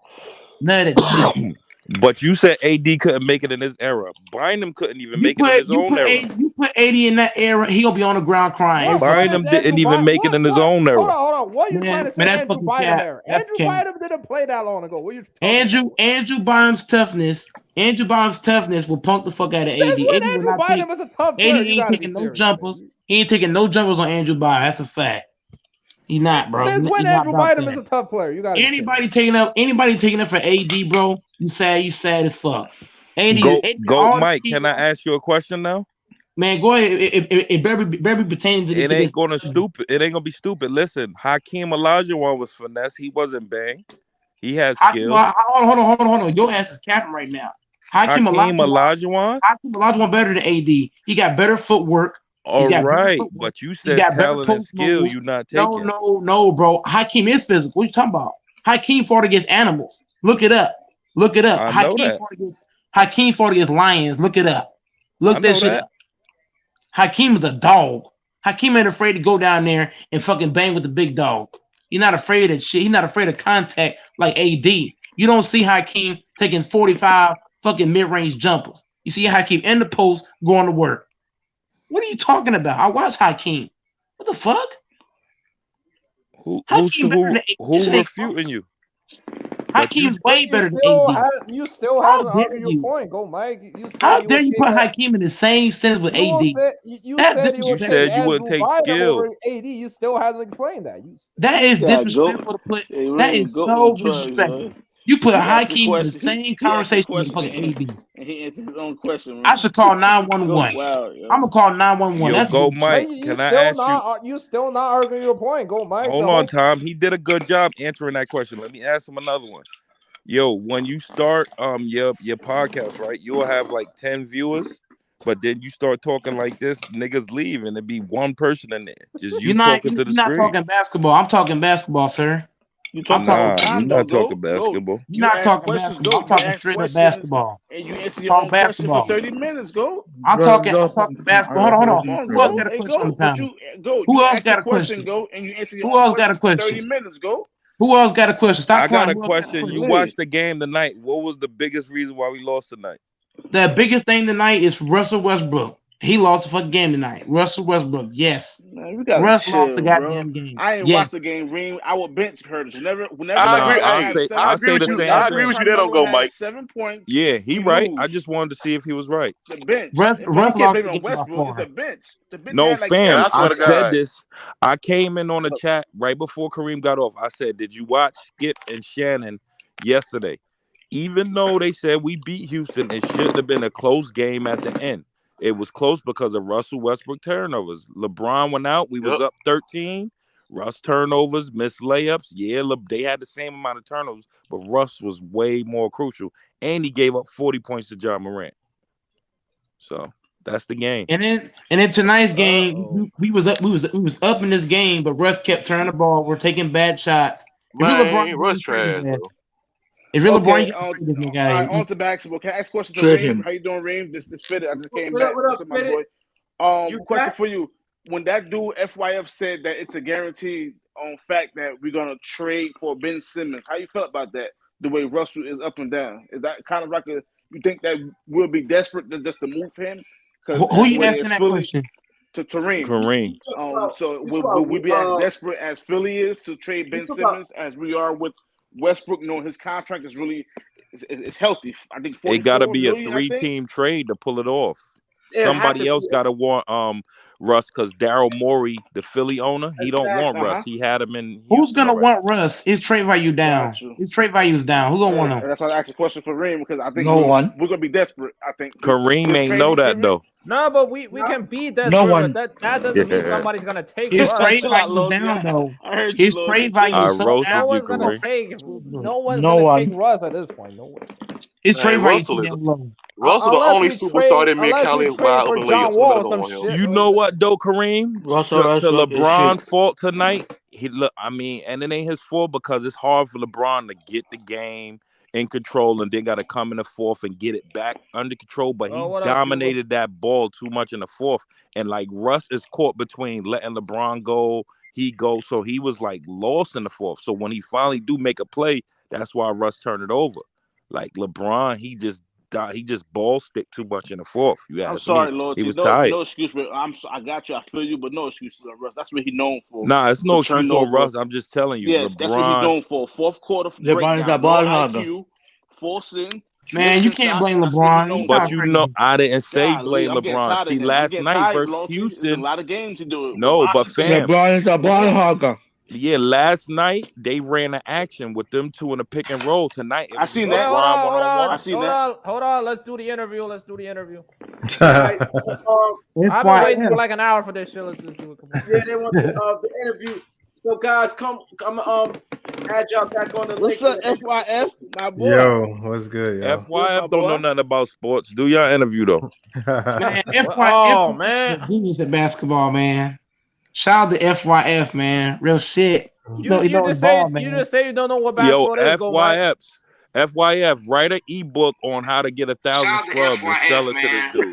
None of that shit. But you said AD couldn't make it in this era. Bynum couldn't even You make it in put his own era. you put 80 in that era, he'll be on the ground crying every fucking Bynum didn't even make it in his own era. Hold on. What are you trying to say? that's Andrew fucking Bynum cap. era. That's Andrew cap. Bynum didn't play that long ago. What are you talking about? Andrew Bynum's toughness will punk the fuck out of AD. Since when AD will Andrew not take. Bynum is a tough AD player? You ain't gotta be taking no serious, jumpers. man. He ain't taking no jumpers on Andrew Bynum. That's a fact. He not, bro. Since when He's not Andrew about Bynum is that. a tough player? You gotta be serious. Anybody taking up for AD, bro? You sad as fuck. AD Go, all the Mike. Can I skill. ask you a question now? Man, go ahead. It better be pertaining to It this. ain't gonna stupid. It ain't gonna be stupid. Listen, Hakeem Olajuwon was finesse. He wasn't bang. He had skill. Hold on. Your ass is capping right now. Hakeem Olajuwon. better than AD. He got better footwork. All right, but you He's said got better talent and post skill. moves. You not taking. No, bro. Hakeem is physical. What you talking about? Hakeem fought against animals. Look it up. I know that. Hakeem fought against lions. Look it up. Look that shit up. Hakeem is a dog. Hakeem ain't afraid to go down there and fucking bang with the big dog. He's not afraid of shit. He's not afraid of contact like AD. You don't see Hakeem taking 45 fucking mid-range jumpers. You see Hakeem in the post going to work. What are you talking about? I watch Hakeem. What the fuck? Who refuting you? Hakeem's way better than AD. You still haven't argued your point. Go, Mike. You said How dare you put Hakeem in the same sentence with AD? You said you wouldn't take skill. over AD. You still haven't explained that. That is disrespectful to put. That is so disrespectful. You put Hakeem in the same conversation with fucking AD. And he answered his own question, man. I should call 911. Wow, I'm gonna call 911. That's go, good. Mike. Can I ask you? You still not arguing your point. Go, Mike. Hold on, Tom. He did a good job answering that question. Let me ask him another one. Yo, when you start your podcast, right? You'll have like 10 viewers, but then you start talking like this, niggas leave, and it be one person in there, just you talking to the You're not screen. talking basketball. I'm talking basketball, sir. You're talking talking basketball. You're not talking basketball. I'm talking straight up basketball. And you answer your own question for 30 minutes. Go. I'm talking basketball. Hold on. Who else got a question on the panel? Who else got a question? Go, and you answer your Who else got a for question? 30 minutes. Go. Who else got a question? I got a question. You watched the game tonight. What was the biggest reason why we lost tonight? The biggest thing tonight is Russell Westbrook. He lost the fucking game tonight. Russell Westbrook, yes. Man, we gotta Russ chill, lost the goddamn bro. game. I ain't watched the game, Reem. I would bench Curtis. Whenever I agree with you. I agree with you. They don't go, Mike. 7 points. Yeah, he right. I just wanted to see if he was right. The bench. Russ lost the game Westbrook. It's the bench. The bench no, like fam. I said God. this. I came in on the chat right before Kareem got off. I said, "Did you watch Skip and Shannon yesterday? Even though they said we beat Houston, it shouldn't have been a close game at the end. It was close because of Russell Westbrook turnovers. LeBron went out. We was up 13. Russ turnovers, missed layups. Yeah, they had the same amount of turnovers, but Russ was way more crucial. And he gave up 40 points to John Morant. So that's the game. And then tonight's game, we was up in this game, but Russ kept turning the ball. We're taking bad shots. Man, Russ trash, bro. If you're LeBron, on to basketball. Can I ask a question to Reem? How you doing, Reem? This fitted. I just came back. What up, my boy? Question for you. When that dude FYF said that it's a guaranteed fact that we're gonna trade for Ben Simmons, how you feel about that? The way Russell is up and down, is that kind of like you think that we'll be desperate just to move him? Who you asking that question? To Kareem. Kareem. So will we be as desperate as Philly is to trade Ben Simmons as we are with Westbrook? Knowing his contract is really it's healthy. I think it got to be a million, 3-team trade to pull it off. Somebody else got to want Russ because Daryl Morey, the Philly owner, he don't want Russ. He had him in. Who's gonna want Russ? His trade value down. His trade value is down. Who's gonna want him? That's why I asked the question for Reem because I think No one. we're gonna be desperate. I think Kareem ain't know that though. No, but we can be desperate. No one. That doesn't mean somebody's gonna take His Russ. trade value is down though. His trade value is so No one's gonna take. No one's gonna take Russ at this point. No one. His trade value is too low. Russell, the only superstar that me and Callie wide open layups. You know what though, Kareem? To LeBron's fault tonight. And it ain't his fault because it's hard for LeBron to get the game in control and then got to come in the fourth and get it back under control. But he dominated that ball too much in the fourth. And like Russ is caught between letting LeBron go, so he was like lost in the fourth. So when he finally do make a play, that's why Russ turned it over. Like LeBron, he just ball stick too much in the fourth. I'm sorry, Lord. He was tired. No excuse, but I got you. I feel you, but no excuses on Russ. That's what he's known for. Nah, it's no excuse on Russ. I'm just telling you. Yes, that's what he's known for. Fourth quarter LeBron is a ball hogger. Forcing. Man, you can't blame LeBron. But you know, I didn't say blame LeBron. See, last night versus Houston, a lot of games to do it. No, but fam, LeBron is a ball hogger. Yeah, last night they ran an action with them two in the pick and roll. Tonight, I seen that. Hold on. Let's do the interview. I've been waiting for like an hour for this shit. Let's just do it. Yeah, they want the interview. So guys, come add y'all back on the link. What's up, FYF? My boy. Yo, what's good, yo? FYF don't know nothing about sports. Do y'all interview though? Man, FYF, man, genius at basketball, man. Shout out to FYF, man. Real shit. You just say you don't know what basketball is. FYF, write an ebook on how to get 1,000 scrubs and sell it to this dude.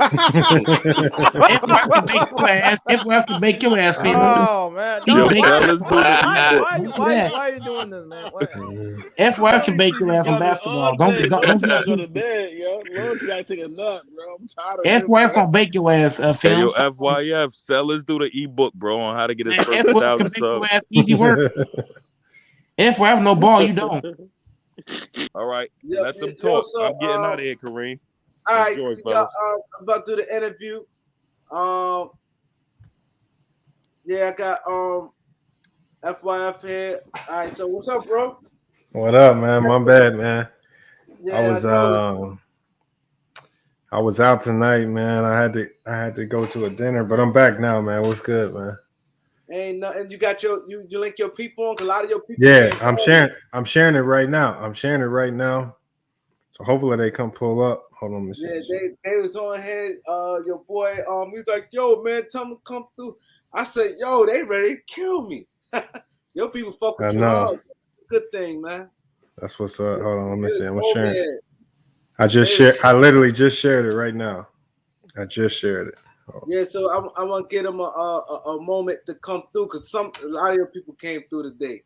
FYF can make your ass. Oh man! Why are you doing this, man? FYF can make your ass on basketball. Don't go to bed, yo. Lord, you gotta take a nap, bro. I'm tired of FYF gonna bake your ass. Hey, yo, FYF, sell us do the ebook, bro, on how to get his first 1,000 subs. Easy work. FYF no ball, you don't. All right, let them talk. I'm getting out of here, Kareem. All right, I'm about to do the interview. Yeah, I got FYF here. All right, so what's up, bro? What up, man? My bad, man. Yeah, I was out tonight, man. I had to go to a dinner, but I'm back now, man. What's good, man? Ain't nothing. You got you link your people on. A lot of your people. Yeah, I'm sharing it right now. So hopefully they come pull up. Hold on, yeah, they was on here. Your boy, he's like, yo, man, tell them to come through. I said, yo, they ready to kill me. Your people fuck with you hard. Good thing, man. That's what's up. Hold on, let me see. I'm sharing. I literally just shared it right now. I just shared it. Oh. Yeah, so I want to give them a moment to come through because a lot of your people came through today.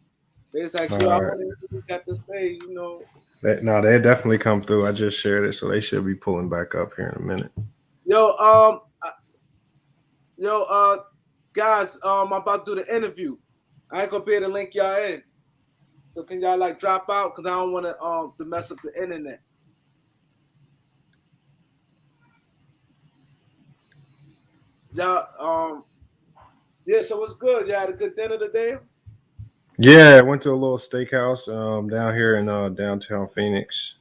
It's like, yo, I wonder what you got to say, you know. They definitely come through. I just shared it, so they should be pulling back up here in a minute. Guys, I'm about to do the interview. I ain't gonna be able to link y'all in. So can y'all like drop out because I don't want to mess up the internet. Y'all, yeah. So what's good? Y'all had a good dinner today? Yeah, I went to a little steakhouse down here in downtown Phoenix.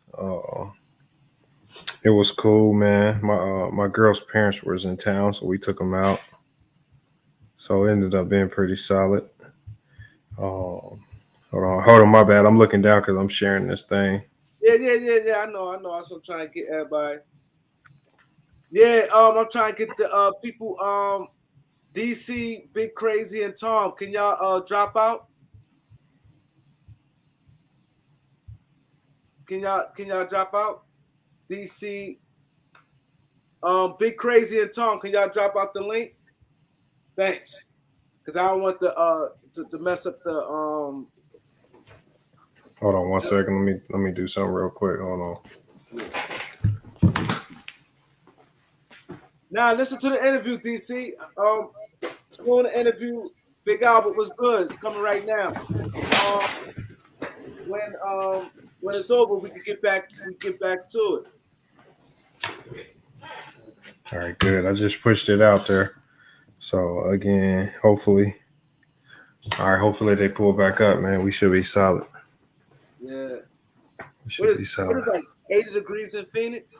It was cool, man. My girl's parents was in town, so we took them out. So it ended up being pretty solid. Hold on, my bad. I'm looking down because I'm sharing this thing. Yeah. I know. That's what I'm trying to get everybody. Yeah, I'm trying to get the people. DC, Big Crazy, and Tom. Can y'all drop out? Can y'all drop out? DC, Big Crazy, and Tom. Can y'all drop out the link? Thanks, because I don't want to mess up the Hold on 1 second. Let me do something real quick. Hold on. Now listen to the interview, DC. doing the interview. Big Albert was good. It's coming right now. When it's over, we can get back. We get back to it. All right, good. I just pushed it out there. So again, hopefully they pull back up, man. We should be solid. Yeah. We should be solid. What is like 80 degrees in Phoenix?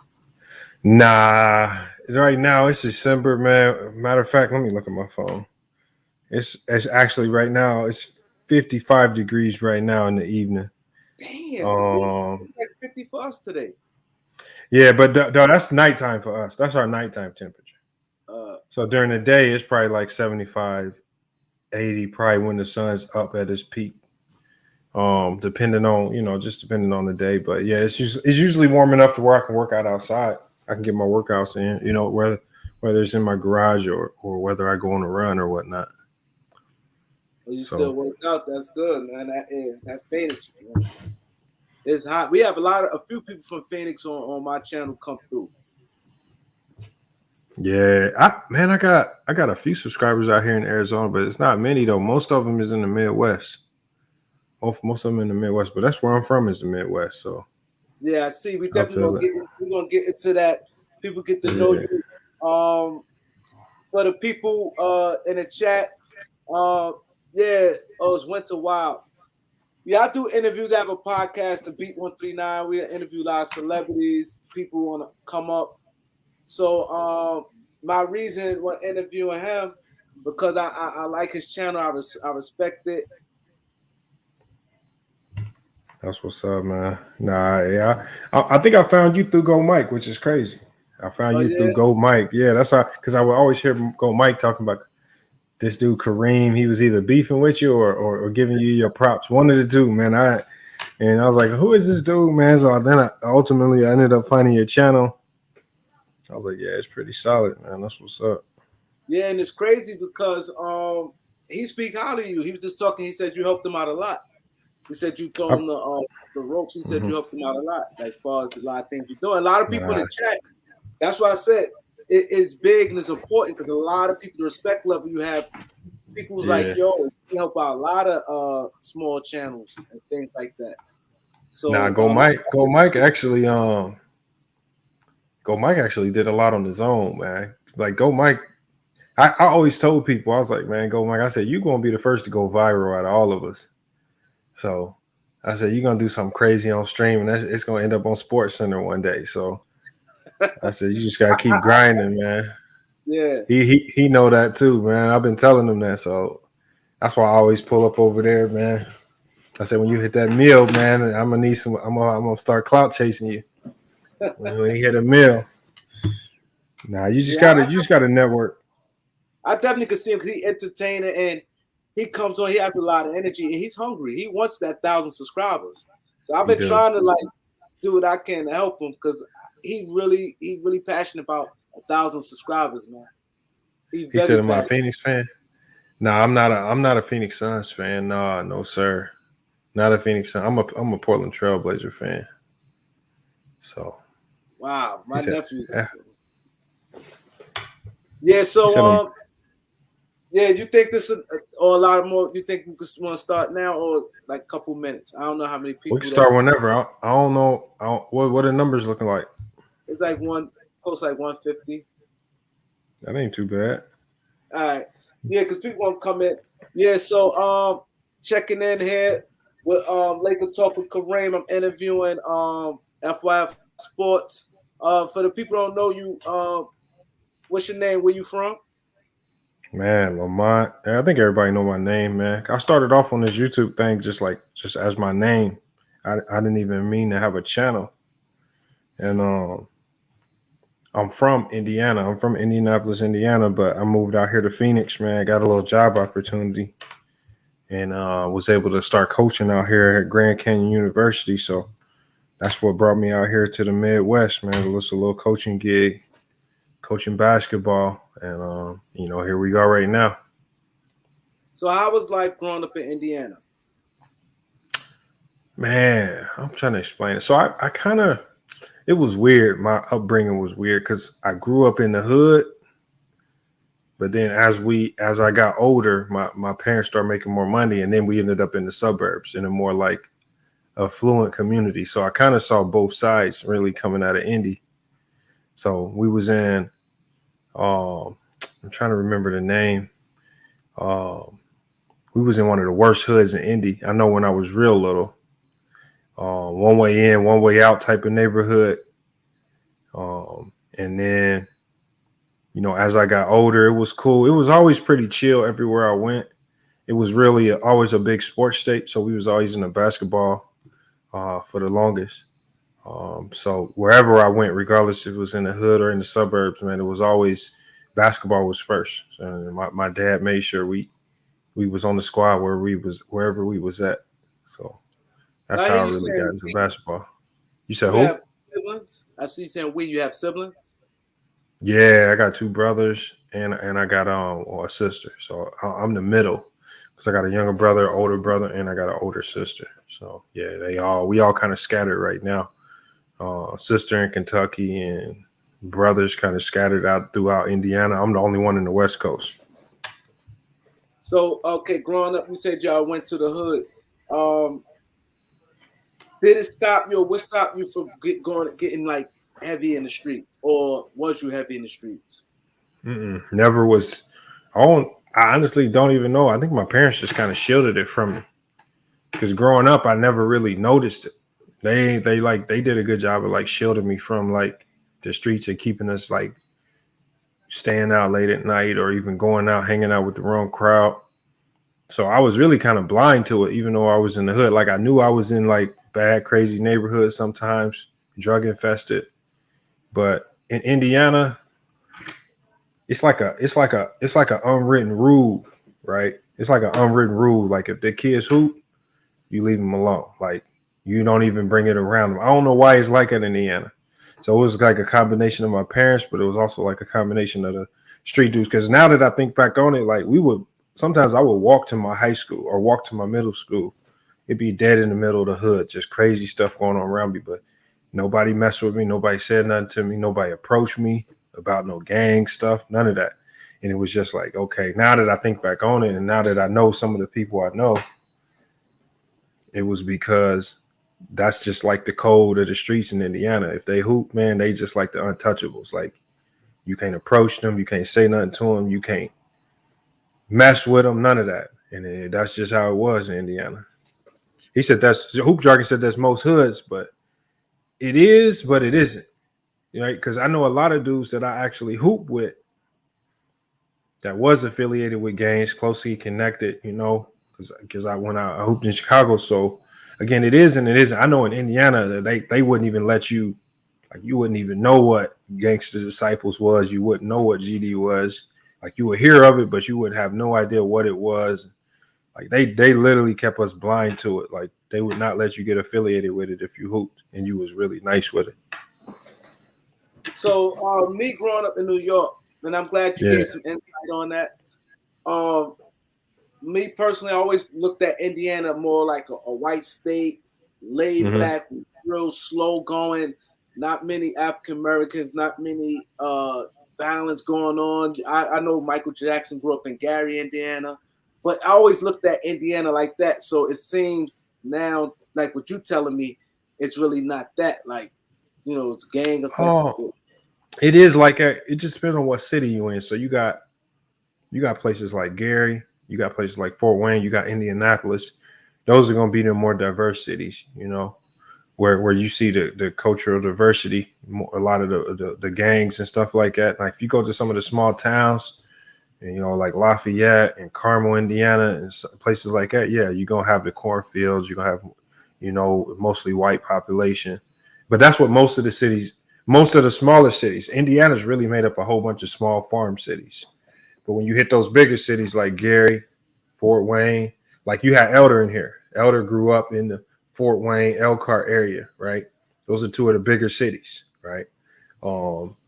Nah, right now it's December, man. Matter of fact, let me look at my phone. It's actually right now it's 55 degrees right now in the evening. Damn, it's like 50 for us today. Yeah, but that's nighttime for us. That's our nighttime temperature. So during the day, it's probably like 75, 80, probably when the sun's up at its peak. Depending on, just depending on the day. But yeah, it's usually warm enough to where I can work out outside. I can get my workouts in, whether it's in my garage or whether I go on a run or whatnot. Well, you still work out. That's good, man. That Phoenix, man. It's hot. We have a few people from Phoenix on my channel come through. Yeah, I got a few subscribers out here in Arizona, but it's not many though. Most of them is in the Midwest. Most of them in the Midwest, but that's where I'm from is the Midwest. So yeah, I see. We definitely gonna get into that. People get to know you. For the people in the chat, it's Winter Wild. Yeah, I do interviews. I have a podcast, The Beat 139. We interview a lot of celebrities. People want to come up. So my reason for interviewing him, because I like his channel. I respect it. That's what's up, man. Nah, yeah. I think I found you through Go Mike, which is crazy. I found you through Go Mike. Yeah, that's how, because I would always hear Go Mike talking about this dude Kareem. He was either beefing with you or giving you your props. One of the two, man. I was like, who is this dude, man? So then I ended up finding your channel. I was like, yeah, it's pretty solid, man. That's what's up. Yeah, and it's crazy because he speak highly of you. He was just talking. He said you helped him out a lot. He said you told him the ropes. He said you helped him out a lot. Like far as a lot of things you're doing. A lot of people in the chat. That's why I said it's big and it's important because a lot of people, the respect level you have, people was like, yo, you help out a lot of small channels and things like that. So Go Mike actually did a lot on his own, man. Like Go Mike, I always told people, I was like, man, Go Mike, I said, you're gonna be the first to go viral out of all of us. So I said, you're gonna do something crazy on stream, and it's gonna end up on Sports Center one day. So I said, you just gotta keep grinding, man. Yeah. He know that too, man. I've been telling him that, so that's why I always pull up over there, man. I said, when you hit that meal, man, I'm gonna need some. I'm gonna start clout chasing you when you hit a meal. Nah, you just gotta network. I definitely could see him because he's entertaining and he comes on. He has a lot of energy and he's hungry. He wants that 1,000 subscribers. So I've been trying to do what I can to help him because he really passionate about 1,000 subscribers, man. He said, "Am I a Phoenix fan?" No, I'm not a Phoenix Suns fan. No, sir. Not a Phoenix Sun. I'm a Portland Trailblazer fan. So. Wow, my nephew. Yeah. So you think this is or a lot more? You think we just want to start now or like a couple minutes? I don't know how many people. We can start whenever. I don't know. What are the numbers looking like? It's like close like 150. That ain't too bad. All right. Yeah, because people want to come in. Yeah. So checking in here with Laker Talk with Kareem. I'm interviewing FYF Sports. For the people who don't know you, what's your name? Where you from? Man, Lamont. I think everybody know my name, man. I started off on this YouTube thing just as my name. I didn't even mean to have a channel. And I'm from Indiana. I'm from Indianapolis, Indiana, but I moved out here to Phoenix, man. I got a little job opportunity and was able to start coaching out here at Grand Canyon University. So that's what brought me out here to the Midwest, man. It was a little coaching gig, coaching basketball. And, here we go right now. So how was life growing up in Indiana? Man, I'm trying to explain it. So I kind of, it was weird. My upbringing was weird because I grew up in the hood, But then as I got older, my parents started making more money, and then we ended up in the suburbs in a more like affluent community. So I kind of saw both sides really coming out of Indy. So we was in, I'm trying to remember the name. We was in one of the worst hoods in Indy. I know when I was real little, one way in, one way out type of neighborhood. And then, you know, as I got older, it was cool. It was always pretty chill everywhere I went. It was really always a big sports state. So we was always in the basketball for the longest. So wherever I went, regardless if it was in the hood or in the suburbs, man, it was always basketball was first. So my dad made sure we was on the squad wherever we was at. So that's how I really got into basketball. You said who? Have siblings? I see you saying you have siblings. Yeah, I got 2 brothers and I got a sister. So I'm the middle because I got a younger brother, older brother, and I got an older sister. So yeah, we all kind of scattered right now. Sister in Kentucky and brothers kind of scattered out throughout Indiana. I'm the only one in the West Coast. So okay, growing up, you said y'all went to the hood. Did it stop you, or what stopped you from getting like heavy in the streets, or was you heavy in the streets? Never was. I honestly don't even know. I think my parents just kind of shielded it from me because growing up, I never really noticed it. They did a good job of like shielding me from like the streets and keeping us like staying out late at night or even going out, hanging out with the wrong crowd. So I was really kind of blind to it, even though I was in the hood. Like I knew I was in like bad, crazy neighborhoods sometimes, drug infested. But in Indiana, it's like an unwritten rule, right? It's like an unwritten rule. Like if the kids hoop, you leave them alone. Like you don't even bring it around them. I don't know why it's like that in Indiana. So it was like a combination of my parents, but it was also like a combination of the street dudes. Because now that I think back on it, like sometimes I would walk to my high school or walk to my middle school. It'd be dead in the middle of the hood, just crazy stuff going on around me. But nobody messed with me. Nobody said nothing to me. Nobody approached me about no gang stuff, none of that. And it was just like, okay, now that I think back on it and now that I know some of the people I know, it was because that's just like the code of the streets in Indiana. If they hoop, man, they just like the untouchables. Like you can't approach them. You can't say nothing to them. You can't mess with them, none of that. And that's just how it was in Indiana. He said Hoop Jargon said that's most hoods, but it is, but it isn't. Right? Because I know a lot of dudes that I actually hoop with that was affiliated with gangs, closely connected, you know, because when I hooped in Chicago. So again, it is and it isn't. I know in Indiana they wouldn't even let you, like you wouldn't even know what Gangsta Disciples was. You wouldn't know what GD was. Like you would hear of it, but you would have no idea what it was. Like they literally kept us blind to it. Like they would not let you get affiliated with it if you hooped and you was really nice with it. So me growing up in New York, and I'm glad you gave some insight on that. Me personally, I always looked at Indiana more like a white state, laid back, real slow going, not many African Americans, not many violence going on. I know Michael Jackson grew up in Gary, Indiana, but I always looked at Indiana like that. So it seems now, like what you're telling me, it's really not that. Like, you know, it's gang affected. It is like it just depends on what city you in. So you got places like Gary, you got places like Fort Wayne, you got Indianapolis. Those are going to be the more diverse cities, you know, where you see the cultural diversity, a lot of the gangs and stuff like that. Like if you go to some of the small towns, and, you know, like Lafayette and Carmel, Indiana, and places like that, yeah, you're going to have the cornfields. You're going to have, you know, mostly white population. But that's what most of the smaller cities, Indiana's really made up a whole bunch of small farm cities. But when you hit those bigger cities like Gary, Fort Wayne, like you had Elder in here. Elder grew up in the Fort Wayne, Elkhart area, right? Those are two of the bigger cities, right?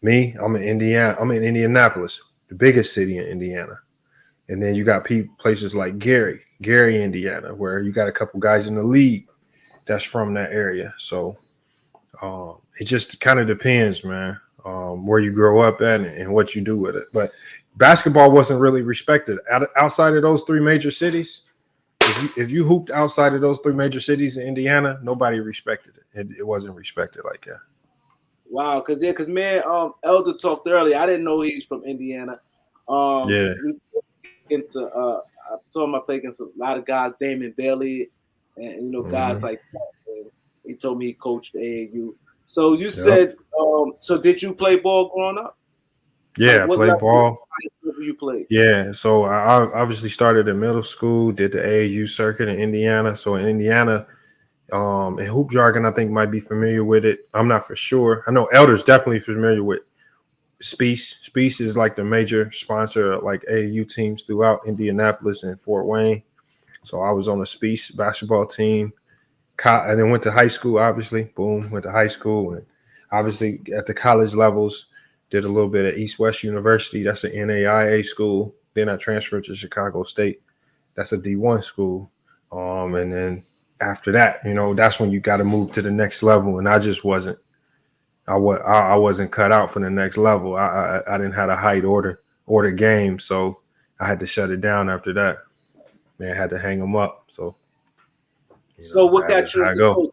Me, I'm in Indiana. I'm in Indianapolis, the biggest city in Indiana. And then you got places like Gary, Indiana, where you got a couple guys in the league that's from that area. So it just kind of depends, man, where you grow up at and what you do with it. But basketball wasn't really respected outside of those three major cities. If you hooped outside of those three major cities in Indiana, nobody respected it. It wasn't respected like that. Wow, because man, Elder talked earlier. I didn't know he's from Indiana. Yeah. I saw him play against a lot of guys, Damon Bailey, and guys like that. And he told me he coached the AAU. So you said, so did you play ball growing up? Yeah, like, I played ball. You played? Yeah, so I obviously started in middle school, did the AAU circuit in Indiana. So in Indiana, and hoop jargon, I think might be familiar with it. I'm not for sure. I know Elder's definitely familiar with Speece. Speece is like the major sponsor of like AAU teams throughout Indianapolis and Fort Wayne. So I was on a Speece basketball team. And then went to high school, obviously. Boom, went to high school. And obviously at the college levels, did a little bit at East West University. That's an NAIA school. Then I transferred to Chicago State. That's a D1 school. And then after that, that's when you got to move to the next level. And I just wasn't. I wasn't cut out for the next level. I didn't have a height order game, so I had to shut it down after that. Man, I had to hang them up. So what got you into coaching?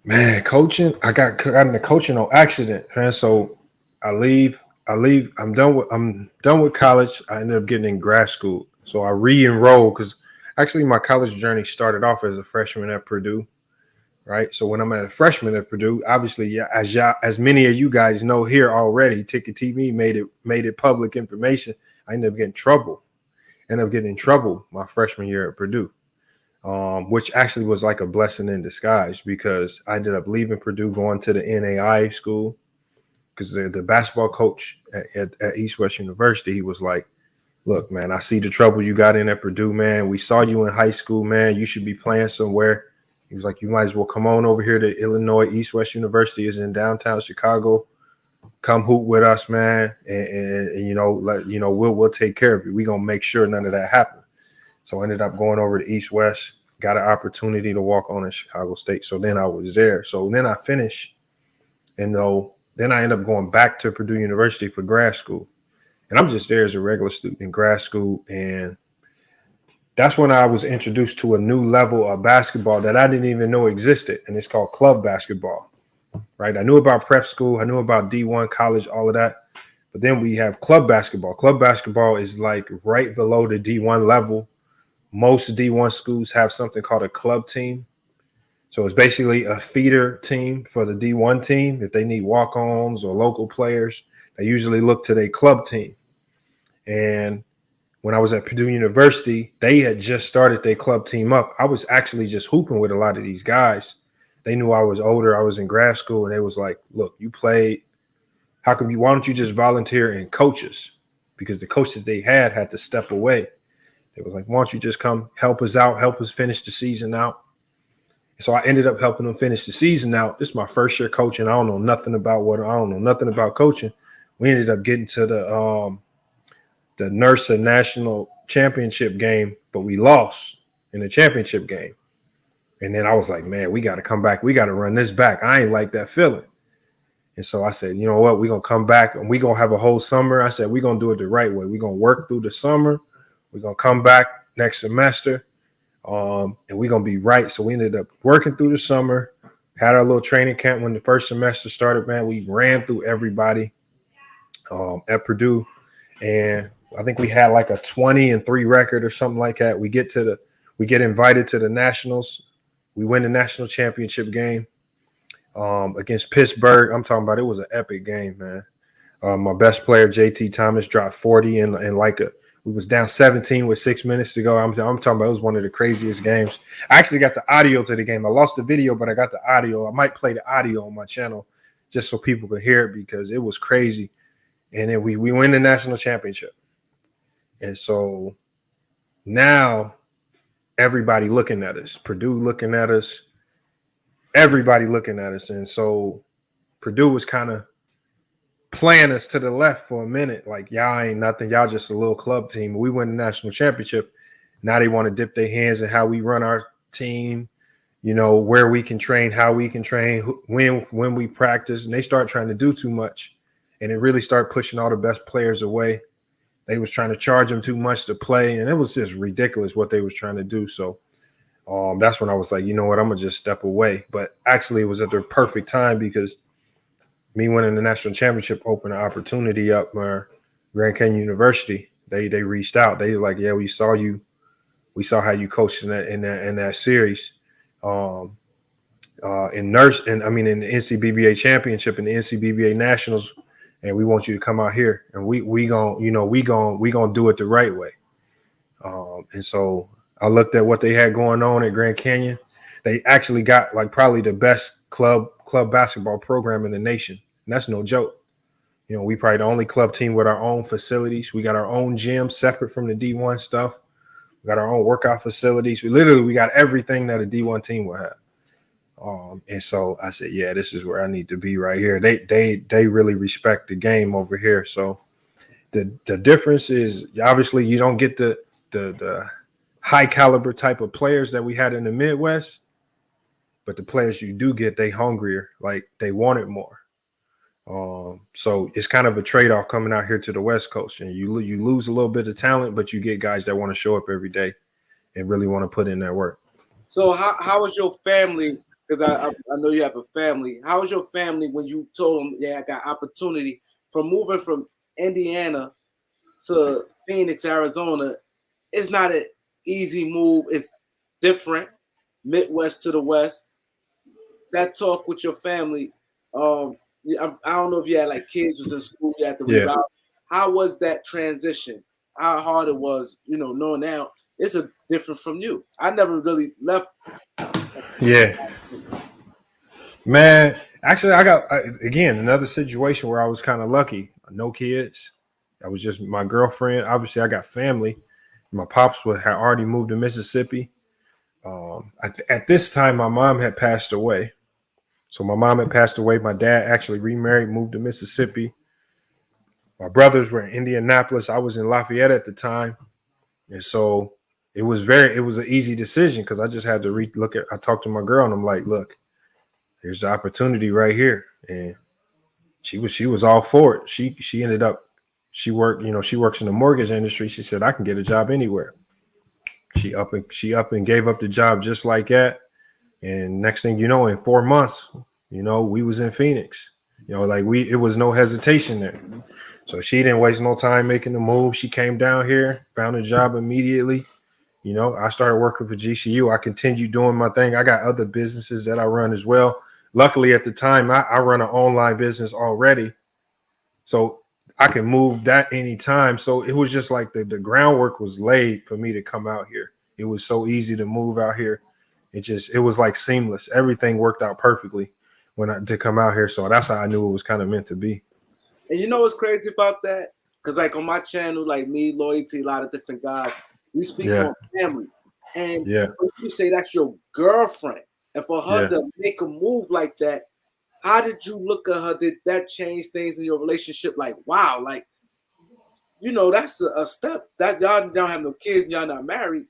Man, coaching. I got into coaching on accident, man. So I leave. I'm done with college. I ended up getting in grad school. So I re-enrolled because actually my college journey started off as a freshman at Purdue. Right. So when I'm a freshman at Purdue, obviously, as many of you guys know here already, Ticket TV made it public information. I ended up getting in trouble my freshman year at Purdue, which actually was like a blessing in disguise because I ended up leaving Purdue, going to the NAIA school because the basketball coach at East West University, he was like, look, man, I see the trouble you got in at Purdue, man. We saw you in high school, man. You should be playing somewhere. He was like, you might as well come on over here to Illinois. East West University is in downtown Chicago. Come hoop with us, man. And we'll take care of you. We're going to make sure none of that happened. So I ended up going over to East West, got an opportunity to walk on in Chicago State. So then I was there. So then I finished. And then I ended up going back to Purdue University for grad school. And I'm just there as a regular student in grad school. And that's when I was introduced to a new level of basketball that I didn't even know existed, and it's called club basketball, right? I knew about prep school. I knew about D1 college, all of that. But then we have club basketball. Club basketball is like right below the D1 level. Most D1 schools have something called a club team. So it's basically a feeder team for the D1 team. If they need walk-ons or local players, they usually look to their club team. And when I was at Purdue University, they had just started their club team up. I was actually just hooping with a lot of these guys. They knew I was older. I was in grad school, and they was like, look, you played. Why don't you just volunteer and coach us? Because the coaches they had to step away. They was like, why don't you just come help us out, help us finish the season out? So I ended up helping them finish the season out. This is my first year coaching. I don't know nothing about coaching. We ended up getting to the NERSA National Championship game, but we lost in the championship game. And then I was like, man, we got to come back. We got to run this back. I ain't like that feeling. And so I said, you know what? We're going to come back and we're going to have a whole summer. I said, we're going to do it the right way. We're going to work through the summer. We're going to come back next semester, and we're going to be right. So we ended up working through the summer, had our little training camp when the first semester started, man. We ran through everybody at Purdue. And I think we had like a 20-3 record or something like that. We get invited to the Nationals. We win the national championship game against Pittsburgh. I'm talking about it was an epic game, man. My best player, JT Thomas, dropped 40 and we was down 17 with 6 minutes to go. I'm talking about it was one of the craziest games. I actually got the audio to the game. I lost the video, but I got the audio. I might play the audio on my channel just so people could hear it because it was crazy. And then we win the national championship. And so now everybody looking at us, Purdue looking at us, everybody looking at us. And so Purdue was kind of playing us to the left for a minute. Like, y'all ain't nothing. Y'all just a little club team. We win the national championship. Now they want to dip their hands in how we run our team, where we can train, how we can train, when we practice. And they start trying to do too much. and it really started pushing all the best players away. They was trying to charge them too much to play, and it was just ridiculous what they was trying to do. So that's when I was like, you know what, I'm gonna just step away. But actually, it was at the perfect time because me winning the national championship opened an opportunity up where Grand Canyon University, they reached out. They were like, yeah, we saw how you coached in that series. In the NCBBA championship and the NCBBA nationals, and we want you to come out here and we gonna do it the right way. And so I looked at what they had going on at Grand Canyon. They actually got like probably the best club basketball program in the nation. And that's no joke. You know, we probably the only club team with our own facilities. We got our own gym separate from the D1 stuff. We got our own workout facilities. We got everything that a D1 team will have. And so I said, yeah, this is where I need to be right here. They really respect the game over here. So the difference is obviously you don't get the high caliber type of players that we had in the Midwest, but the players you do get, they hungrier, like they want it more. So it's kind of a trade-off coming out here to the West Coast, and you lose a little bit of talent, but you get guys that want to show up every day and really want to put in that work. So how was your family? Because I know you have a family. How was your family when you told them, yeah, I got opportunity from moving from Indiana to Phoenix, Arizona? It's not an easy move. It's different, Midwest to the West. That talk with your family. I don't know if you had like kids was in school, you had to reroute. Yeah. How was that transition? How hard it was, knowing now it's a different from you. I never really left. Yeah. Man, actually, I got, again, another situation where I was kind of lucky. No kids. I was just my girlfriend. Obviously, I got family. My pops had already moved to Mississippi. At this time, my mom had passed away. So my mom had passed away. My dad actually remarried, moved to Mississippi. My brothers were in Indianapolis. I was in Lafayette at the time. And so it was an easy decision because I just had to I talked to my girl and I'm like, look, here's the opportunity right here. And she was all for it. She ended up, she works in the mortgage industry. She said, I can get a job anywhere. She up and gave up the job just like that. And next thing you know, in 4 months, we was in Phoenix. It was no hesitation there. So she didn't waste no time making the move. She came down here, found a job immediately. I started working for GCU. I continued doing my thing. I got other businesses that I run as well. Luckily, at the time, I run an online business already. So I can move that anytime. So it was just like the groundwork was laid for me to come out here. It was so easy to move out here. It was like seamless. Everything worked out perfectly to come out here. So that's how I knew it was kind of meant to be. And you know what's crazy about that? Because like on my channel, like me, Loyalty, a lot of different guys, we speak on family. And you say that's your girlfriend. And for her to make a move like that, how did you look at her? Did that change things in your relationship? Like, wow, like, that's a step. That y'all don't have no kids and y'all not married.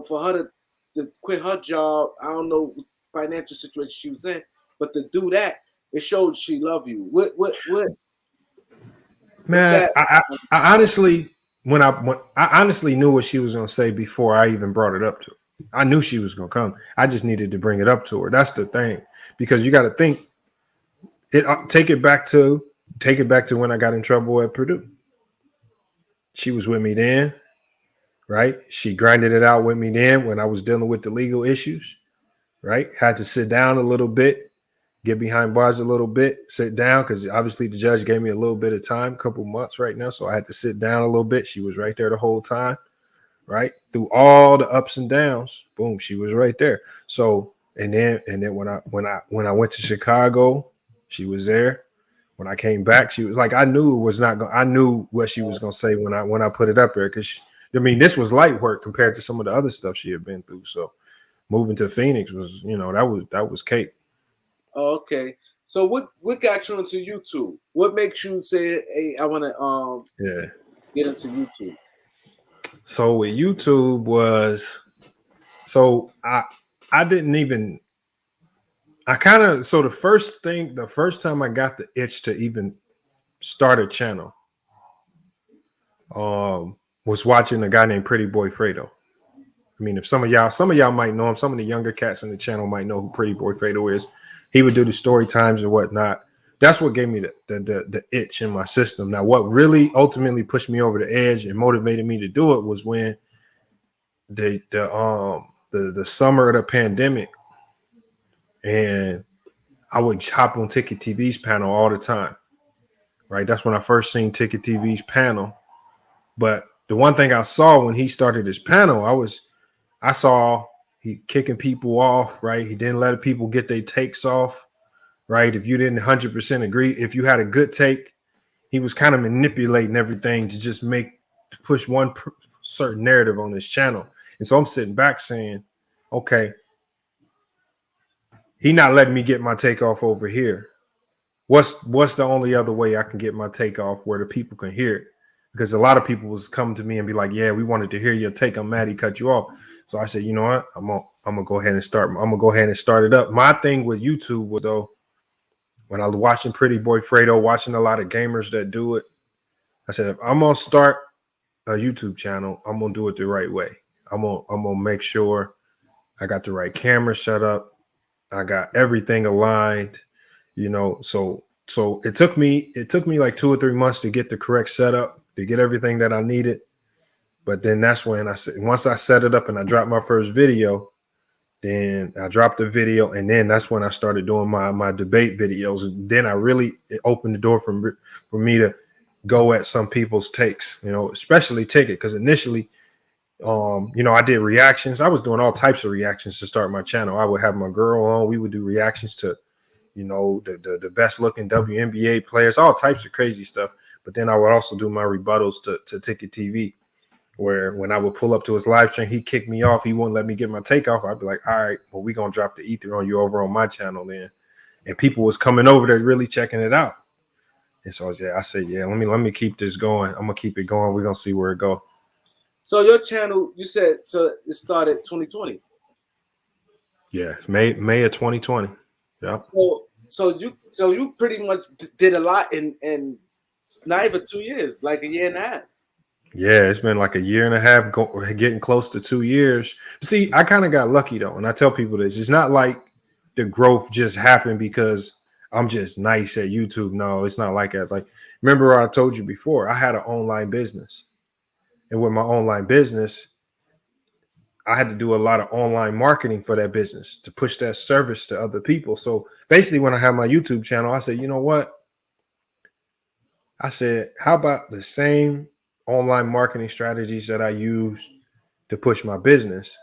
For her to quit her job, I don't know what financial situation she was in, but to do that, it showed she loved you. What Man, I honestly, I honestly knew what she was going to say before I even brought it up to her. I knew she was going to come. I just needed to bring it up to her. That's the thing, because you got to think it. Take it back to when I got in trouble at Purdue. She was with me then, right? She grinded it out with me then when I was dealing with the legal issues, right? Had to sit down a little bit. Get behind bars a little bit, sit down, because obviously the judge gave me a little bit of time, a couple months right now. So I had to sit down a little bit. She was right there the whole time, right? Through all the ups and downs, boom, she was right there. So and then when I went to Chicago, she was there. When I came back, she was like, I knew what she was gonna say when I put it up there, because this was light work compared to some of the other stuff she had been through. So moving to Phoenix was, that was cake. Oh, okay. So what got you into YouTube? What makes you say, hey, I want to get into YouTube? So with YouTube was, so I didn't even, the first time I got the itch to even start a channel was watching a guy named Pretty Boy Fredo. I mean, if some of y'all might know him, some of the younger cats in the channel might know who Pretty Boy Fredo is. He would do the story times and whatnot. That's what gave me the itch in my system. Now, what really ultimately pushed me over the edge and motivated me to do it was when the summer of the pandemic, and I would hop on Ticket TV's panel all the time. Right, that's when I first seen Ticket TV's panel. But the one thing I saw when he started his panel, I saw he kicking people off. Right, he didn't let people get their takes off. Right, if you didn't 100% agree, if you had a good take, he was kind of manipulating everything to just push one certain narrative on his channel. And so I'm sitting back saying, okay, he not letting me get my take off over here. What's the only other way I can get my take off where the people can hear it? Because a lot of people was coming to me and be like, yeah, we wanted to hear your take. I'm mad he cut you off. So I said, you know what? I'm gonna go ahead and start. I'm gonna go ahead and start it up. My thing with YouTube was, though, when I was watching Pretty Boy Fredo, watching a lot of gamers that do it, I said, if I'm gonna start a YouTube channel, I'm gonna do it the right way. I'm gonna make sure I got the right camera set up. I got everything aligned, you know. So it took me like 2 or 3 months to get the correct setup, to get everything that I needed. But then that's when once I set it up and I dropped my first video, then I dropped the video, and then that's when I started doing my debate videos. And then it opened the door for me to go at some people's takes, you know, especially Ticket, because initially, you know, I did reactions. I was doing all types of reactions to start my channel. I would have my girl on. We would do reactions to, you know, the best looking WNBA players, all types of crazy stuff. But then I would also do my rebuttals to Ticket TV, where when I would pull up to his live stream, he kicked me off. He wouldn't let me get my take off. I'd be like, all right, well, we're going to drop the ether on you over on my channel then. And people was coming over there really checking it out. And so, yeah, I said, yeah, let me keep this going. I'm going to keep it going. We're going to see where it goes. So your channel, you said, so it started 2020. Yeah, May of 2020. Yeah. So you pretty much did a lot in not even 2 years, like a year and a half. Yeah, it's been like a year and a half, getting close to 2 years. See, I kind of got lucky though, and I tell people this: it's not like the growth just happened because I'm just nice at YouTube. No, it's not like that. Like, remember I told you before, I had an online business, and with my online business, I had to do a lot of online marketing for that business to push that service to other people. So basically, when I had my YouTube channel, I said, you know what? I said, how about the same online marketing strategies that I use to push my business?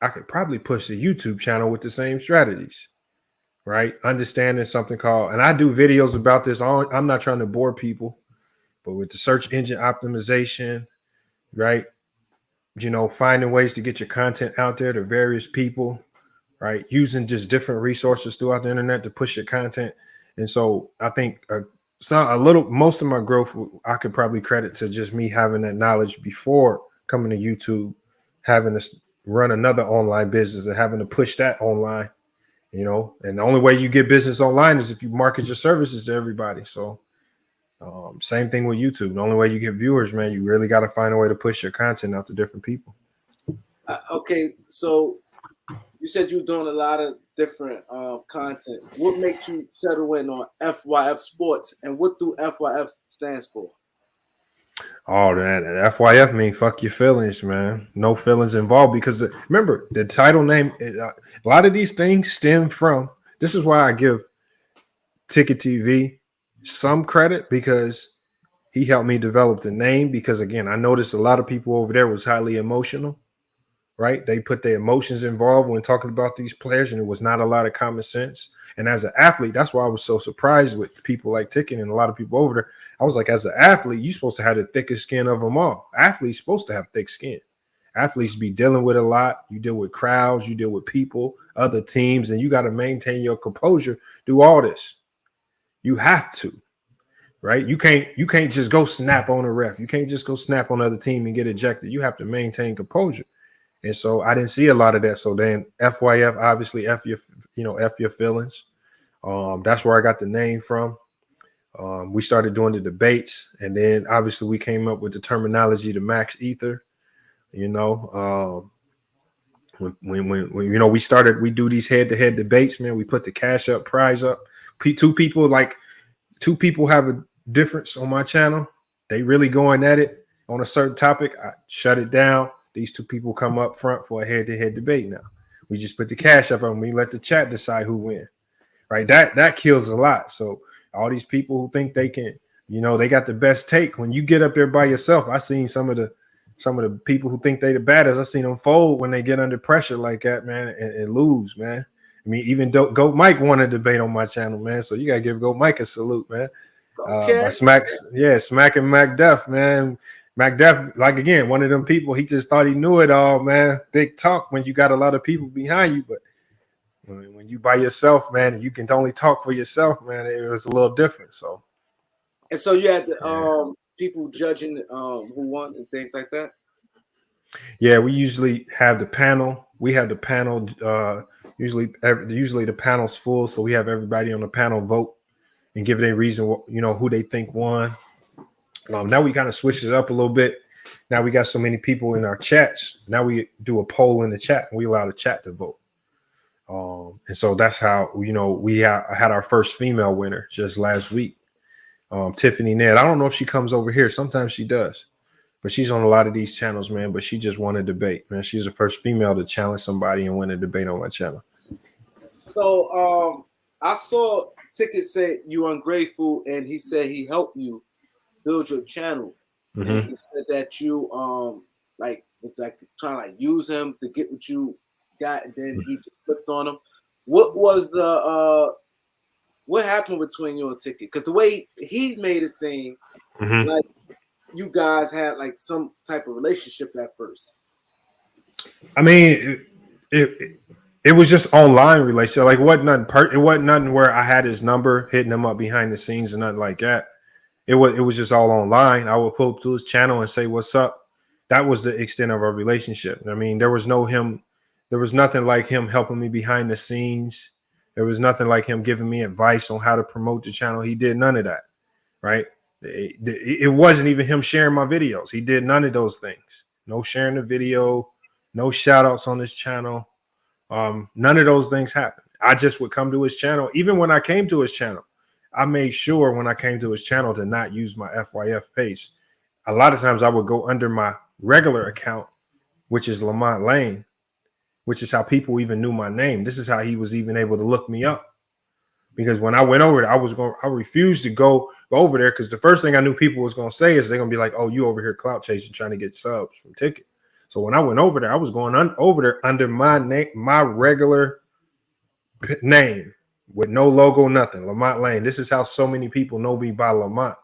I could probably push the YouTube channel with the same strategies, right? Understanding something called, and I do videos about this. I'm not trying to bore people, but with the search engine optimization, right? You know, finding ways to get your content out there to various people, right? Using just different resources throughout the internet to push your content. And so I think most of my growth I could probably credit to just me having that knowledge before coming to YouTube, having to run another online business and having to push that online, you know. And the only way you get business online is if you market your services to everybody. So same thing with YouTube. The only way you get viewers, man, you really got to find a way to push your content out to different people. Okay, so you said you're doing a lot of different content. What makes you settle in on FYF Sports, and what do FYF stands for? Oh, man, FYF mean fuck your feelings, man. No feelings involved, because remember the title name. A lot of these things stem from. This is why I give Ticket TV some credit, because he helped me develop the name. Because again, I noticed a lot of people over there was highly emotional. Right? They put their emotions involved when talking about these players, and it was not a lot of common sense. And as an athlete, that's why I was so surprised with people like Ticket and a lot of people over there. I was like, as an athlete, you're supposed to have the thickest skin of them all. Athletes supposed to have thick skin. Athletes be dealing with a lot. You deal with crowds, you deal with people, other teams, and you got to maintain your composure through all this. You have to, right? You can't just go snap on a ref. You can't just go snap on another team and get ejected. You have to maintain composure. And so I didn't see a lot of that. So then FYF, obviously F your feelings. That's where I got the name from. We started doing the debates, and then obviously we came up with the terminology, the max ether. You know, when you know we do these head-to-head debates, man. We put the cash up prize up. Two people have a difference on my channel. They really going at it on a certain topic. I shut it down. These two people come up front for a head-to-head debate. Now we just put the cash up and we let the chat decide who wins. Right? That kills a lot. So all these people who think they can, you know, they got the best take. When you get up there by yourself, I seen some of the people who think they the baddest. I seen them fold when they get under pressure like that, man, and lose, man. I mean, even Goat Mike won a debate on my channel, man. So you gotta give Goat Mike a salute, man. By smacking Mac Def, man. Mac Def, like again, one of them people. He just thought he knew it all, man. Big talk when you got a lot of people behind you, but when you by yourself, man, and you can only talk for yourself, man, it was a little different. So, and so you had the people judging who won and things like that. Yeah, we usually have the panel. We have the panel. Usually the panel's full, so we have everybody on the panel vote and give it a reason, you know, who they think won. Now we kind of switched it up a little bit. Now we got so many people in our chats. Now we do a poll in the chat, and we allow the chat to vote. And so that's how, you know, we had our first female winner just last week. Tiffany Ned. I don't know if she comes over here. Sometimes she does, but she's on a lot of these channels, man. But she just won a debate, man. She's the first female to challenge somebody and win a debate on my channel. So I saw Ticket say you ungrateful, and he said he helped you build your channel. Mm-hmm. And he said that you like it's like trying to like use him to get what you got, and then you just flipped on him. What was the what happened between you and Ticket? Because the way he made it seem like you guys had like some type of relationship at first. I mean, it was just online relationship. Like, it wasn't nothing where I had his number, hitting him up behind the scenes and nothing like that. It was just all online. I would pull up to his channel and say, "What's up?" That was the extent of our relationship. I mean, there was nothing like him helping me behind the scenes. There was nothing like him giving me advice on how to promote the channel. He did none of that, right? It wasn't even him sharing my videos. He did none of those things. No sharing the video, no shout outs on his channel. None of those things happened. I just would come to his channel. Even when I came to his channel, I made sure when I came to his channel to not use my FYF page. A lot of times I would go under my regular account, which is Lamont Lane, which is how people even knew my name. This is how he was even able to look me up. Because when I went over there, I refused to go over there, because the first thing I knew people was going to say is they're going to be like, "Oh, you over here clout chasing, trying to get subs from Ticket." So when I went over there, I was going over there under my name, my regular name, with no logo, nothing. Lamont Lane. This is how so many people know me by Lamont,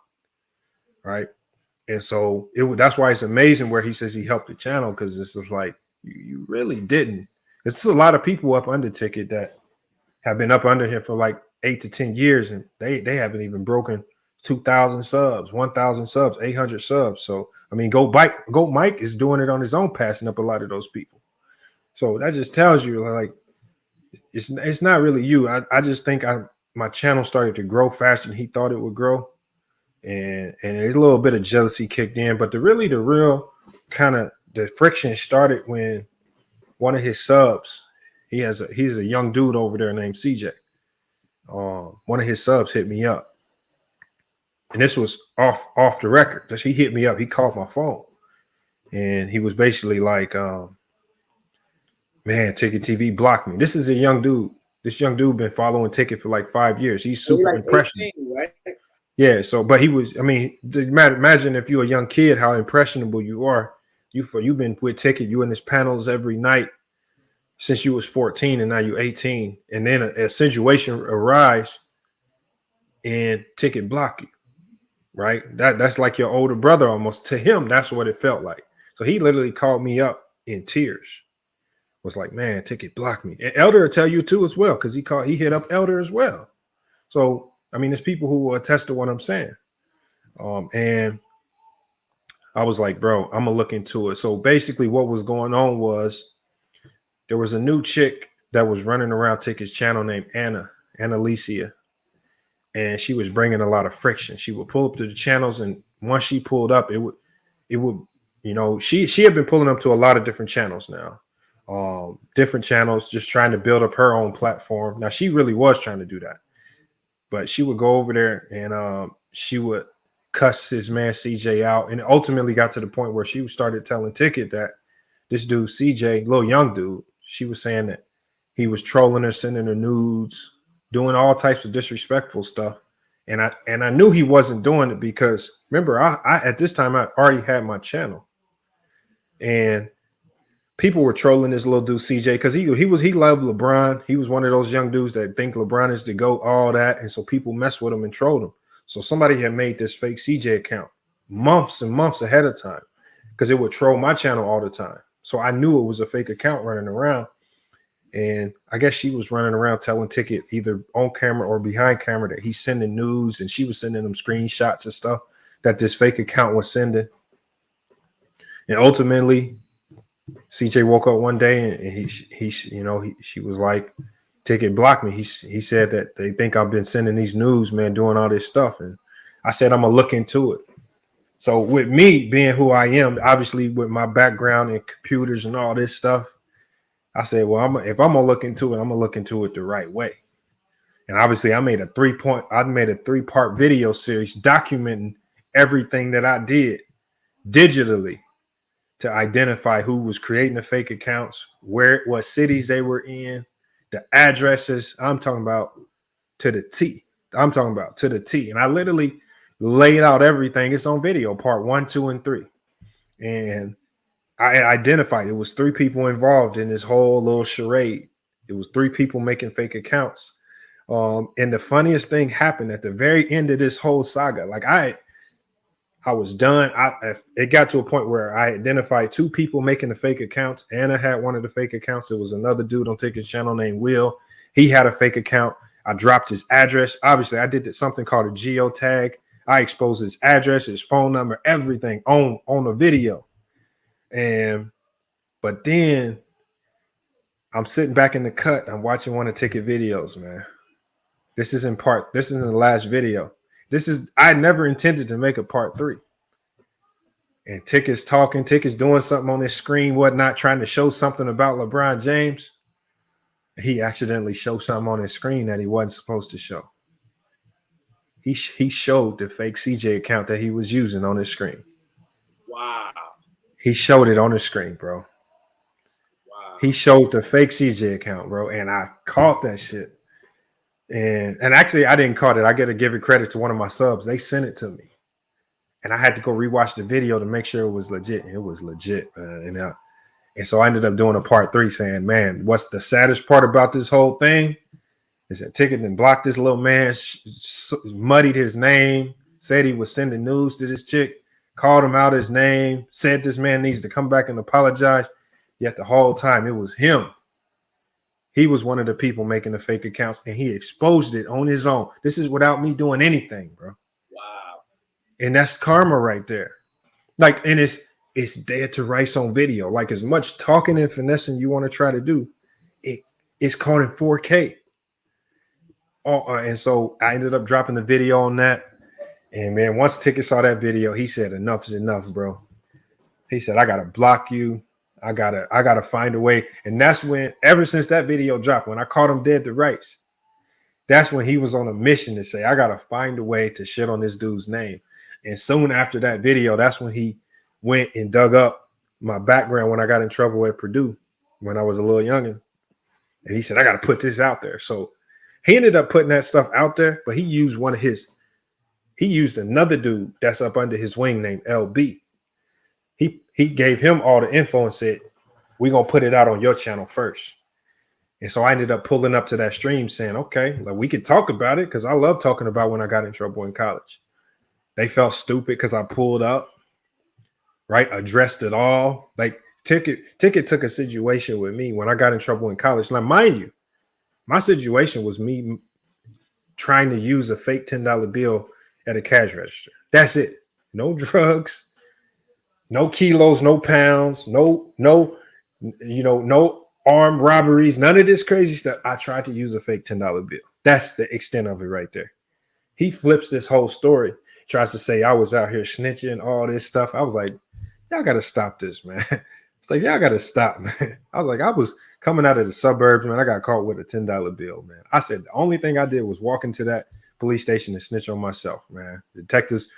right? And so that's why it's amazing where he says he helped the channel, because it's just like, you really didn't. It's a lot of people up under Ticket that have been up under him for like 8 to 10 years, and they haven't even broken 2,000 subs, 1,000 subs, 800 subs. So I mean, Goat Mike is doing it on his own, passing up a lot of those people. So that just tells you, like, it's not really you. I just think my channel started to grow faster than he thought it would grow, and a little bit of jealousy kicked in. But the real kind of the friction started when one of his subs, he's a young dude over there named CJ. One of his subs hit me up, and this was off the record. He hit me up. He called my phone, and he was basically like, "Man, Ticket TV blocked me." This is a young dude. This young dude been following Ticket for like 5 years. He's super impressionable. 18, right? Yeah. So, but he was. I mean, imagine if you're a young kid, how impressionable you are. You've been with Ticket. You in his panels every night since you was 14, and now you're 18, and then a situation arises and Ticket block you, right? That's like your older brother almost. To him, that's what it felt like. So he literally called me up in tears, was like, "Man, Ticket blocked me." And Elder will tell you too as well, because he hit up Elder as well. So I mean, there's people who will attest to what I'm saying. And I was like, "Bro, I'm gonna look into it." So basically what was going on was, there was a new chick that was running around Ticket's channel named Annalicia. and she was bringing a lot of friction. She would pull up to the channels, and once she pulled up, it would, you know, she had been pulling up to a lot of different channels now, different channels, just trying to build up her own platform. Now she really was trying to do that, but she would go over there and she would cuss his man CJ out, and it ultimately got to the point where she started telling Ticket that this dude CJ, little young dude, she was saying that he was trolling her, sending her nudes, doing all types of disrespectful stuff. And I knew he wasn't doing it because remember, I at this time I already had my channel, and people were trolling this little dude CJ because he loved LeBron. He was one of those young dudes that think LeBron is the GOAT, all that, and so people messed with him and trolled him. So somebody had made this fake CJ account months and months ahead of time because it would troll my channel all the time. So I knew it was a fake account running around. And I guess she was running around telling Ticket either on camera or behind camera that he's sending news, and she was sending them screenshots and stuff that this fake account was sending. And ultimately, CJ woke up one day and she was like, Ticket blocked me. He said that they think I've been sending these news, man, doing all this stuff. And I said, I'm going to look into it. So with me being who I am, obviously with my background in computers and all this stuff, I said, well, if I'm gonna look into it, I'm gonna look into it the right way. And obviously, I made a 3-part video series documenting everything that I did digitally to identify who was creating the fake accounts, what cities they were in, the addresses. I'm talking about to the T. And I literally laid out everything. It's on video, part 1, 2, and 3. And I identified it was 3 people involved in this whole little charade. It was 3 people making fake accounts. And the funniest thing happened at the very end of this whole saga. Like I was done. It got to a point where I identified 2 people making the fake accounts. Anna had one of the fake accounts. It was another dude on Ticket's channel named Will. He had a fake account. I dropped his address. Obviously, I did something called a geotag. I exposed his address, his phone number, everything on the video. But then I'm sitting back in the cut. I'm watching one of Ticket videos, man. This isn't the last video. I never intended to make a part 3. And Ticket's talking, Ticket's doing something on his screen, whatnot, trying to show something about LeBron James. He accidentally showed something on his screen that he wasn't supposed to show. He showed the fake CJ account that he was using on his screen. Wow. He showed it on his screen, bro. Wow. He showed the fake CJ account, bro, and I caught that shit. And actually, I didn't caught it. I got to give it credit to one of my subs. They sent it to me, and I had to go rewatch the video to make sure it was legit. And it was legit, man. And so I ended up doing a part 3, saying, "Man, what's the saddest part about this whole thing is that Ticket and blocked this little man, muddied his name, said he was sending news to this chick." Called him out his name, said this man needs to come back and apologize. Yet the whole time it was him. He was one of the people making the fake accounts, and he exposed it on his own. This is without me doing anything, bro. Wow. And that's karma right there. Like, and it's dead to rights on video. Like, as much talking and finessing you want to try to do, it's caught in 4K. And so I ended up dropping the video on that. And man, once Ticket saw that video, he said, "Enough is enough, bro." He said, "I gotta block you. I gotta find a way." And that's when, ever since that video dropped, when I caught him dead to rights, that's when he was on a mission to say, "I gotta find a way to shit on this dude's name." And soon after that video, that's when he went and dug up my background when I got in trouble at Purdue when I was a little youngin'. And he said, "I gotta put this out there." So he ended up putting that stuff out there, but he used another dude that's up under his wing named LB. He gave him all the info and said, "We're going to put it out on your channel first." And so I ended up pulling up to that stream saying, okay, like, we could talk about it, because I love talking about when I got in trouble in college. They felt stupid because I pulled up, right? Addressed it all. Like, Ticket took a situation with me when I got in trouble in college. Now, mind you, my situation was me trying to use a fake $10 bill at a cash register. That's it. No drugs, no kilos, no pounds, no armed robberies, none of this crazy stuff. I tried to use a fake $10 bill. That's the extent of it right there. He flips this whole story, tries to say I was out here snitching, all this stuff. I was like, y'all got to stop this, man. It's like, y'all got to stop, man. I was like, I was coming out of the suburbs, man. I got caught with a $10 bill, man. I said, the only thing I did was walk into that police station and snitch on myself, man. The detectives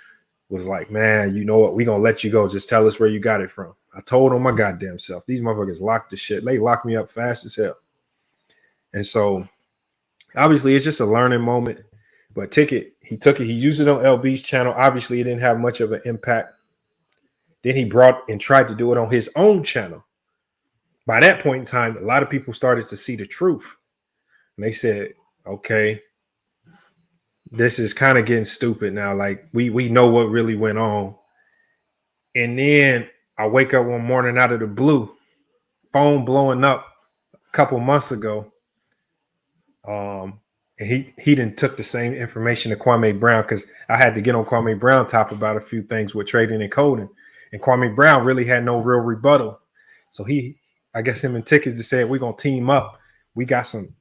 was like, man, you know what? We going to let you go. Just tell us where you got it from. I told on my goddamn self. These motherfuckers locked the shit. They locked me up fast as hell. And so, obviously, it's just a learning moment. But Ticket, he took it. He used it on LB's channel. Obviously, it didn't have much of an impact. Then he brought and tried to do it on his own channel. By that point in time, a lot of people started to see the truth. And they said, okay, this is kind of getting stupid now. Like, we know what really went on. And then I wake up one morning out of the blue, phone blowing up a couple months ago. And he didn't took the same information to Kwame Brown, because I had to get on Kwame Brown top about a few things with trading and coding. And Kwame Brown really had no real rebuttal. So I guess him and Tickets just said, we're going to team up. We got some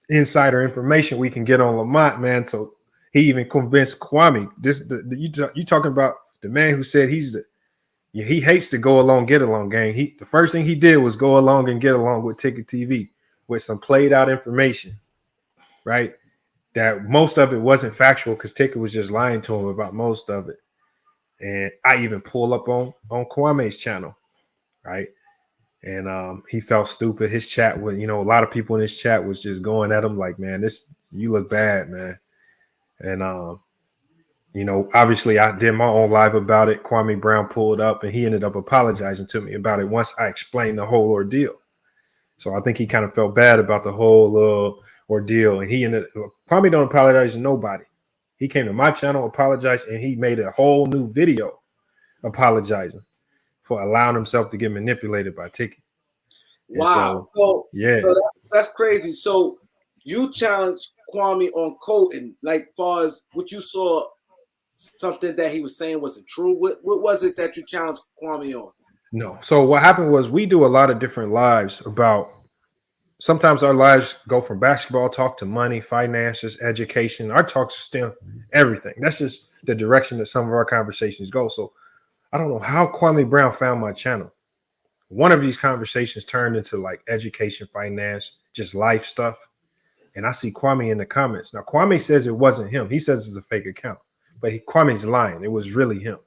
insider information we can get on Lamont, man. So he even convinced Kwame. You talking about the man who said he hates to go along, get along gang. The first thing he did was go along and get along with Ticket TV with some played out information, right? That most of it wasn't factual, because Ticket was just lying to him about most of it. And I even pull up on Kwame's channel, right? And he felt stupid. His chat was, a lot of people in his chat was just going at him like, man, you look bad, man. And obviously I did my own live about it. Kwame Brown pulled up and he ended up apologizing to me about it once I explained the whole ordeal. So I think he kind of felt bad about the whole ordeal. And Kwame don't apologize to nobody. He came to my channel, apologized, and he made a whole new video apologizing for allowing himself to get manipulated by Ticket. Wow. So that's crazy. So you challenged Kwame on coding, like far as what you saw, something that he was saying wasn't true. What was it that you challenged Kwame on? No. So what happened was, we do a lot of different lives about, sometimes our lives go from basketball talk to money, finances, education. Our talks stem everything. That's just the direction that some of our conversations go. So I don't know how Kwame Brown found my channel. One of these conversations turned into like education, finance, just life stuff. And I see Kwame in the comments. Now, Kwame says it wasn't him. He says it's a fake account, but Kwame's lying. It was really him.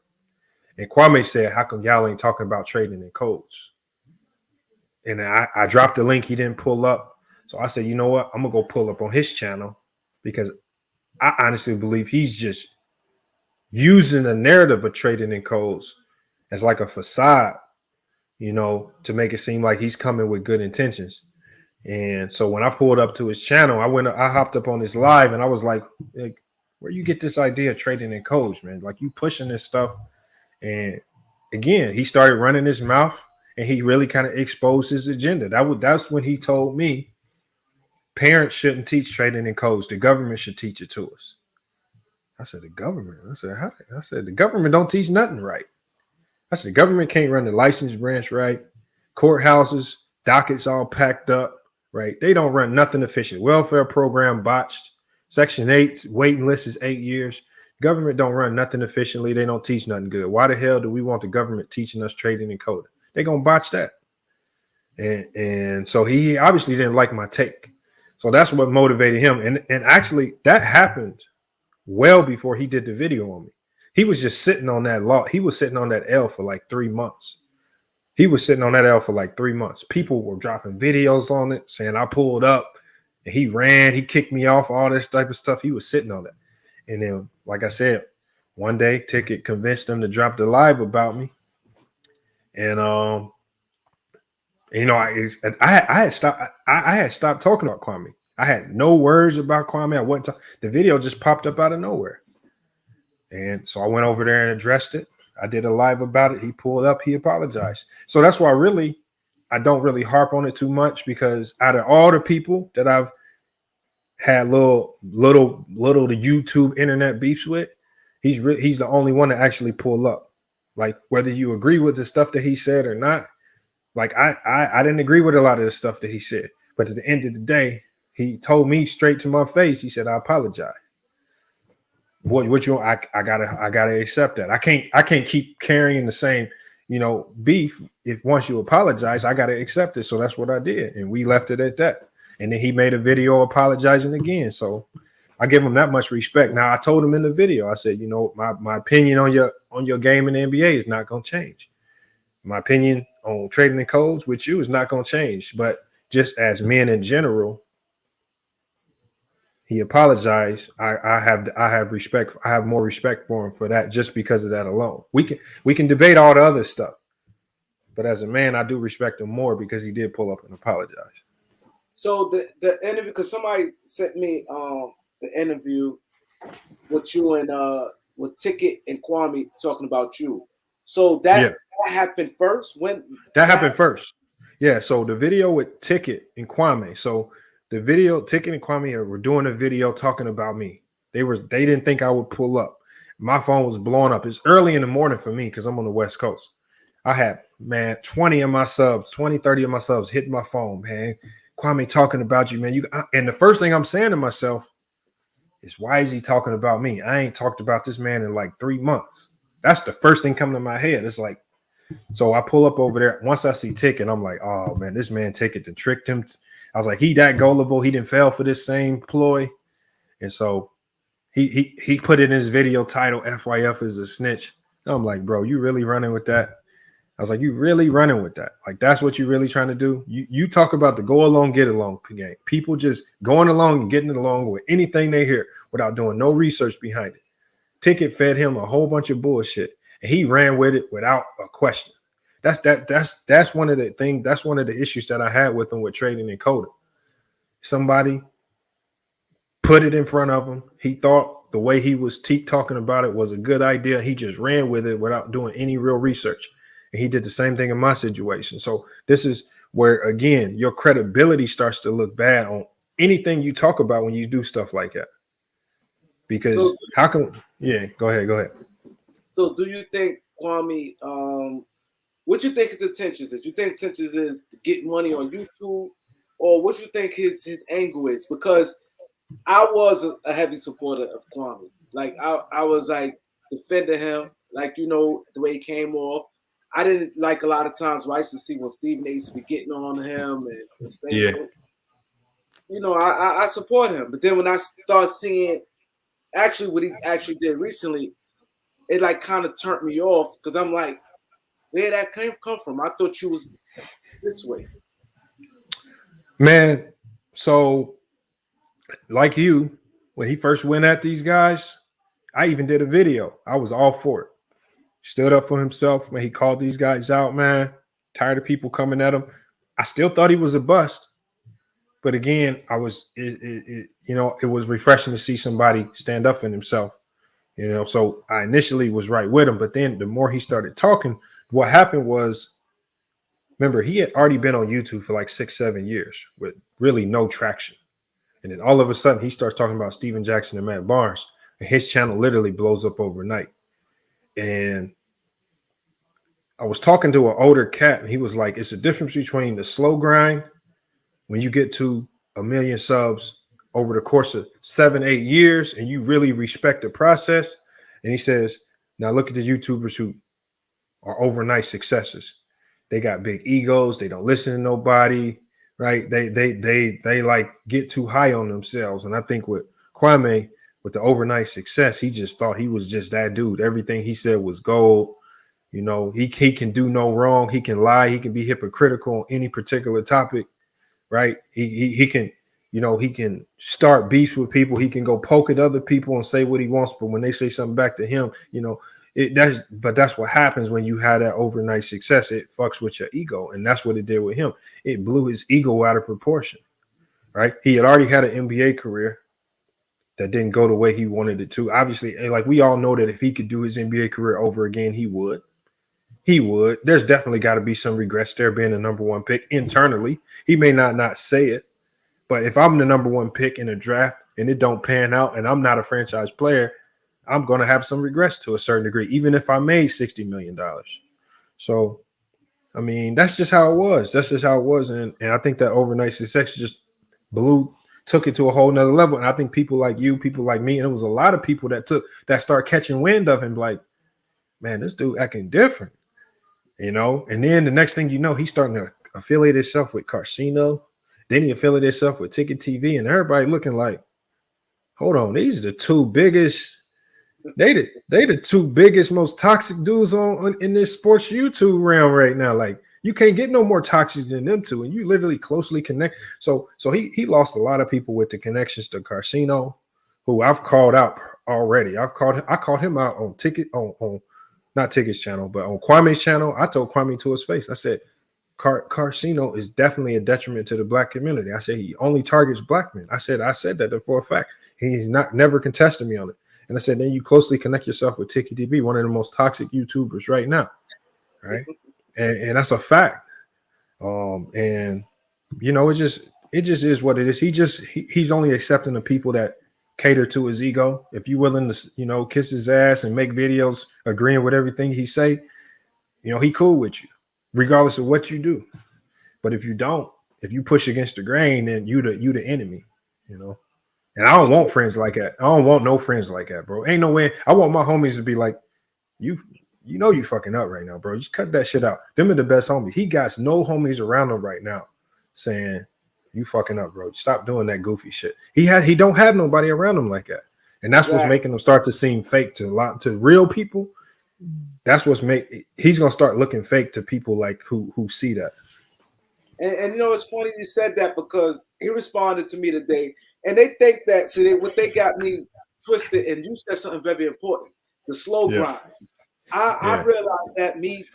And Kwame said, how come y'all ain't talking about trading in codes? And I dropped the link. He didn't pull up. So I said, you know what? I'm going to go pull up on his channel, because I honestly believe he's just using the narrative of trading in codes as like a facade, to make it seem like he's coming with good intentions. And so when I pulled up to his channel, I hopped up on his live and I was like, where you get this idea of trading in codes, man? Like, you pushing this stuff. And again, he started running his mouth and he really kind of exposed his agenda. That's when he told me parents shouldn't teach trading in codes. The government should teach it to us. I said, the government? I said, the government don't teach nothing right. I said, the government can't run the license branch right. Courthouses, dockets all packed up, right? They don't run nothing efficient. Welfare program botched. Section 8 waiting list is 8 years. Government don't run nothing efficiently. They don't teach nothing good. Why the hell do we want the government teaching us trading and coding? They're going to botch that. And so he obviously didn't like my take. So that's what motivated him. And actually that happened well before he did the video on me. He was just sitting on that law. He was sitting on that L for like 3 months. People were dropping videos on it saying I pulled up and he ran, he kicked me off, all this type of stuff. He was sitting on that. And then, like I said, one day Ticket convinced him to drop the live about me. And I had stopped talking about Kwame. I had no words about Kwame. The video just popped up out of nowhere. And so I went over there and addressed it. I did a live about it. He pulled up, he apologized. So that's why I don't really harp on it too much, because out of all the people that I've had little the YouTube internet beefs with, he's the only one to actually pull up. Like, whether you agree with the stuff that he said or not, like I didn't agree with a lot of the stuff that he said. But at the end of the day, he told me straight to my face, he said, I apologize. what you I gotta accept that. I can't keep carrying the same, beef. If once you apologize, I gotta accept it. So that's what I did, and we left it at that. And then he made a video apologizing again. So I give him that much respect. Now I told him in the video, I said, my opinion on your game in the NBA is not gonna change. My opinion on trading in codes with you is not gonna change. But just as men in general, he apologized. I have respect. I have more respect for him for that, just because of that alone. We can debate all the other stuff, but as a man, I do respect him more because he did pull up and apologize. So the interview, because somebody sent me the interview with you and with Ticket and Kwame talking about you. So that happened first. When that happened first? Yeah. So the video with Ticket and Kwame. So the video, Ticket and Kwame were doing a video talking about me. They didn't think I would pull up. My phone was blowing up. It's early in the morning for me because I'm on the West Coast. I had, 20 of my subs, 20, 30 of my subs hitting my phone, man. Kwame talking about you, man. And the first thing I'm saying to myself is, why is he talking about me? I ain't talked about this man in like 3 months. That's the first thing coming to my head. It's like, so I pull up over there. Once I see Ticket, I'm like, oh man, this man Ticket done tricked him. I was like, he that gullible. He didn't fail for this same ploy. And so he put it in his video title, FYF is a snitch. And I'm like, bro, you really running with that? I was like, you really running with that? Like, that's what you really trying to do? You talk about the go along, get along game. People just going along and getting along with anything they hear without doing no research behind it. Ticket fed him a whole bunch of bullshit, and he ran with it without a question. That's one of the things. That's one of the issues that I had with him with trading and coding. Somebody put it in front of him. He thought the way he was talking about it was a good idea. He just ran with it without doing any real research. And he did the same thing in my situation. So this is where, again, your credibility starts to look bad on anything you talk about when you do stuff like that. Because go ahead. So do you think, Kwame, what you think his intentions is? You think intentions is to get money on YouTube, or what you think his angle is? Because I was a heavy supporter of Kwame. Like I was like defending him, like, the way he came off. I didn't like a lot of times where I used to see when Stephen A used to be getting on him and stuff. Yeah. So, I support him. But then when I start seeing actually what he actually did recently, it like kind of turned me off, because I'm like, where that come from? I thought you was this way. Man, so like you, when he first went at these guys, I even did a video. I was all for it. Stood up for himself, man. He called these guys out, man. Tired of people coming at him. I still thought he was a bust. But again, it was refreshing to see somebody stand up for himself. So I initially was right with him, but then the more he started talking, what happened was, remember, he had already been on YouTube for like 6-7 years with really no traction. And then all of a sudden he starts talking about Steven Jackson and Matt Barnes, and his channel literally blows up overnight. And I was talking to an older cat, and he was like, it's a difference between the slow grind when you get to 1 million subs over the course of 7-8 years and you really respect the process. And he says, now look at the YouTubers who are overnight successes. They got big egos. They don't listen to nobody, right? They like get too high on themselves. And I think with Kwame, with the overnight success, he just thought he was just that dude. Everything he said was gold. He can do no wrong. He can lie. He can be hypocritical on any particular topic, right? He can, he can start beefs with people. He can go poke at other people and say what he wants. But when they say something back to him, that's what happens when you have that overnight success. It fucks with your ego. And that's what it did with him. It blew his ego out of proportion, right? He had already had an NBA career that didn't go the way he wanted it to. Obviously, like we all know that if he could do his NBA career over again, he would. He would. There's definitely got to be some regrets there being the number one pick internally. He may not say it, but if I'm the number one pick in a draft and it don't pan out and I'm not a franchise player, I'm going to have some regrets to a certain degree, even if I made $60 million. So, I mean, that's just how it was. That's just how it was. And I think that overnight success just blew took it to a whole nother level. And I think people like you, people like me, and it was a lot of people that start catching wind of him, like, man, this dude acting different, you know. And then the next thing you know, he's starting to affiliate himself with Casino. Then he affiliated himself with Ticket TV, and everybody looking like, hold on, these are the two biggest. They the two biggest, most toxic dudes on in this sports YouTube realm right now. Like, you can't get no more toxic than them two, and you literally closely connect. So he lost a lot of people with the connections to Casino, who I've called out already. I called him out on not Ticket's channel, but on Kwame's channel. I told Kwame to his face. I said, Casino is definitely a detriment to the black community. I said he only targets black men. I said that for a fact. He's never contested me on it. And I said, then you closely connect yourself with Tiki TV, one of the most toxic YouTubers right now, right? And that's a fact. And you know, it just is what it is. He's only accepting the people that cater to his ego. If you're willing to, you know, kiss his ass and make videos agreeing with everything he say, you know, he cool with you, regardless of what you do. But if you don't, if you push against the grain, then you the enemy, you know. And I don't want friends like that. I don't want no friends like that, bro. Ain't no way. I want my homies to be like, you know you fucking up right now, bro. Just cut that shit out. Them are the best homies. He got no homies around him right now saying, you fucking up, bro. Stop doing that goofy shit. He don't have nobody around him like that. And that's what's making him start to seem fake to real people. That's what's he's gonna start looking fake to people like who see that. And you know, it's funny you said that, because he responded to me today. And they think that, what they got me twisted, and you said something very important, the slow grind. I realized that me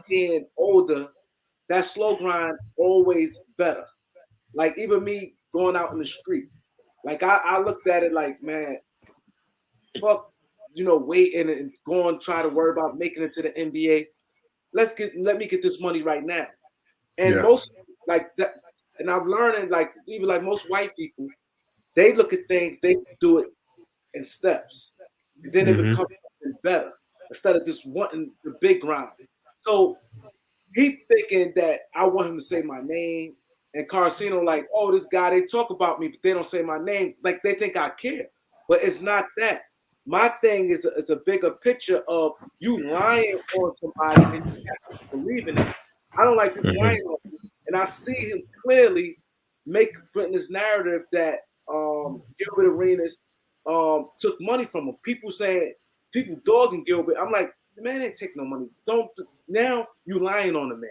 being older, that slow grind always better. Like, even me going out in the streets, like I looked at it like, man, fuck, you know, waiting and going, try to worry about making it to the NBA. Let me get this money right now. And most like that, and I'm learning, like, even like most white people, they look at things, they do it in steps. And then it becomes something better instead of just wanting the big grind. So he thinking that I want him to say my name, and Carcino like, oh, this guy, they talk about me, but they don't say my name. Like, they think I care. But it's not that. My thing is a bigger picture of you lying on somebody and you have to believe in it. I don't like people lying on me. And I see him clearly putting this narrative that Gilbert Arenas took money from him. People dogging Gilbert. I'm like, the man ain't take no money. Now you lying on the man.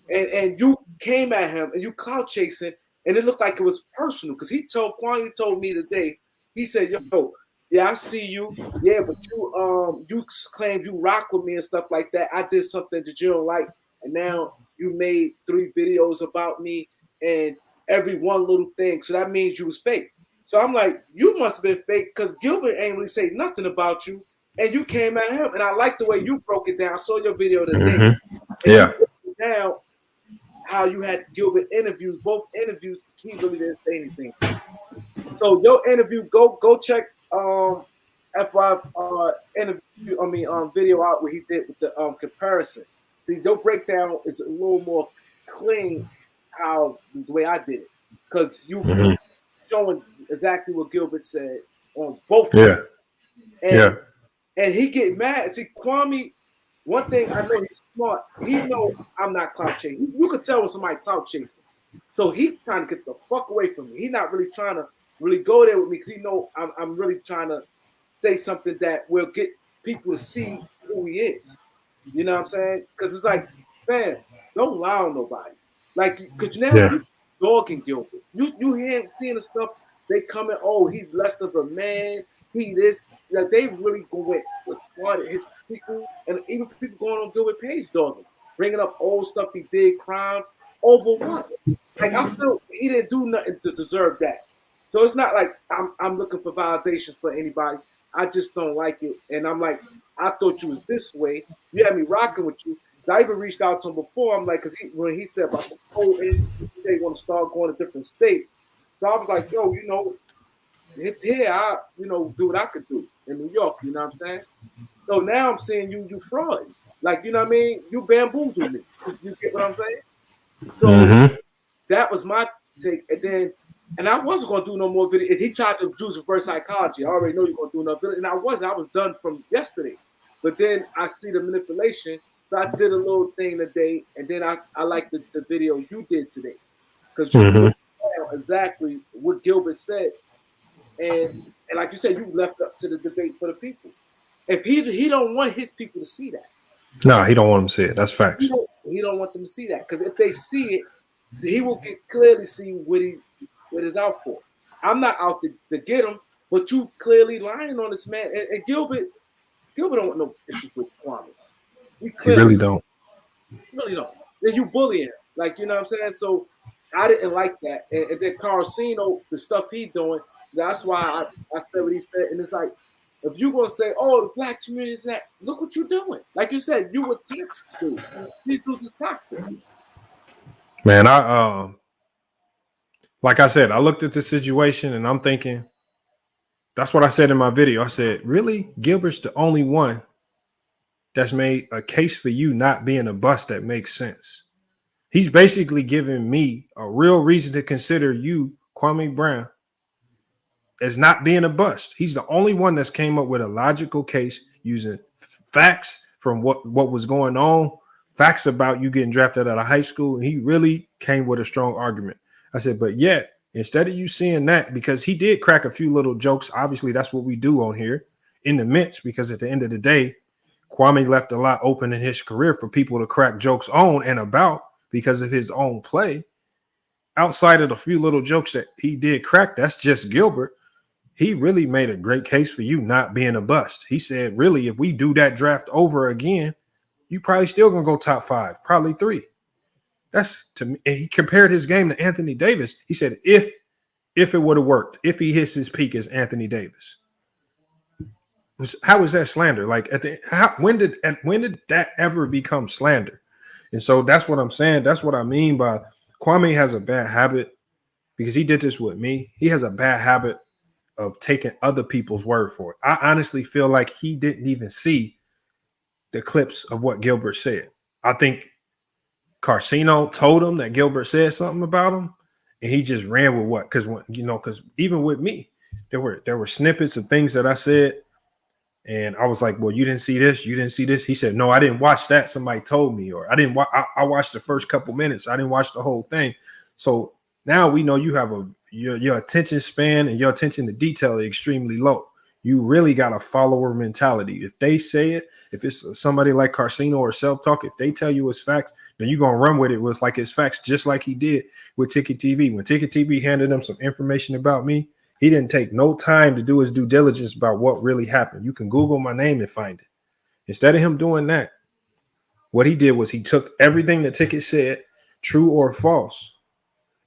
And you came at him and you clout chasing, and it looked like it was personal, because Kwame told me today, he said, yo, yeah, I see you. Yeah, but you claimed you rock with me and stuff like that. I did something that you don't like, and now you made 3 videos about me and every one little thing. So that means you was fake. So I'm like, you must have been fake, because Gilbert ain't really say nothing about you, and you came at him. And I like the way you broke it down. I saw your video today. You broke it down how you had Gilbert interviews, both interviews, he really didn't say anything to you. So your interview, go check FYF video out where he did with the comparison. See, your breakdown is a little more clean how the way I did it, because you showing exactly what Gilbert said on both sides. And he get mad. See, Kwame, one thing I know, he's smart. He know I'm not clout chasing. You could tell when somebody clout chasing. So he's trying to get the fuck away from me. He's not really trying to really go there with me, because he know I'm really trying to say something that will get people to see who he is. You know what I'm saying? Because it's like, man, don't lie on nobody. Like, because now you're dogging Gilbert. You seeing the stuff, they coming, oh, he's less of a man. He this. Like, they really going with his people, and even people going on Gilbert page dogging, bringing up old stuff he did, crimes, over what? Like, I feel he didn't do nothing to deserve that. So it's not like I'm looking for validations for anybody. I just don't like it. And I'm like, I thought you was this way. You had me rocking with you. I even reached out to him before. I'm like, because when he said about the whole he said he want to start going to different states. So I was like, yo, you know, here I, you know, do what I could do in New York. You know what I'm saying? So now I'm seeing you fraud. Like, you know what I mean? You bamboozled me. You get what I'm saying? So that was my take. And then And I wasn't gonna do no more video. If he tried to do reverse psychology, I already know you're gonna do another video. And I was done from yesterday. But then I see the manipulation. So I did a little thing today, and then I like the video you did today. Because you broke down exactly what Gilbert said. And like you said, you left it up to the debate for the people. If he don't want his people to see that. No, he don't want them to see it. That's facts. He don't want them to see that. Because if they see it, he will clearly see what he's out for. I'm not out to get him, but you clearly lying on this man. And Gilbert don't want no issues with Kwame. He really don't. Really don't. Then you bullying him. Like, you know what I'm saying? So I didn't like that. And then Carcino, the stuff he doing, that's why I said what he said. And it's like, if you're going to say, oh, the black community is that, look what you're doing. Like you said, you were toxic, dude. These dudes is toxic. Man, like I said, I looked at the situation and I'm thinking, that's what I said in my video. I said, really? Gilbert's the only one that's made a case for you not being a bust that makes sense. He's basically giving me a real reason to consider you, Kwame Brown, as not being a bust. He's the only one that's came up with a logical case using facts from what was going on, facts about you getting drafted out of high school. And he really came with a strong argument. I said, but yet, instead of you seeing that, because he did crack a few little jokes, obviously that's what we do on here in the midst, because at the end of the day, Kwame left a lot open in his career for people to crack jokes on and about because of his own play. Outside of the few little jokes that he did crack, that's just Gilbert. He really made a great case for you not being a bust. He said, really, if we do that draft over again, you probably still gonna go top 5, probably 3. That's to me. And he compared his game to Anthony Davis. He said, if it would have worked, if he hits his peak as Anthony Davis. How is that slander? Like when did that ever become slander? And so that's what I'm saying. That's what I mean by Kwame has a bad habit, because he did this with me. He has a bad habit of taking other people's word for it. I honestly feel like he didn't even see the clips of what Gilbert said. I think Carcino told him that Gilbert said something about him, and he just ran with what? Because even with me, there were snippets of things that I said, and I was like, well, you didn't see this, you didn't see this. He said, no, I didn't watch that. Somebody told me, or I didn't watch. I watched the first couple minutes. I didn't watch the whole thing. So now we know you have your attention span and your attention to detail are extremely low. You really got a follower mentality. If they say it, if it's somebody like Carcino or Self-Talk, if they tell you it's facts, then you're going to run with it with like it's facts, just like he did with Ticket TV. When Ticket TV handed him some information about me, he didn't take no time to do his due diligence about what really happened. You can Google my name and find it. Instead of him doing that, what he did was he took everything that Ticket said, true or false,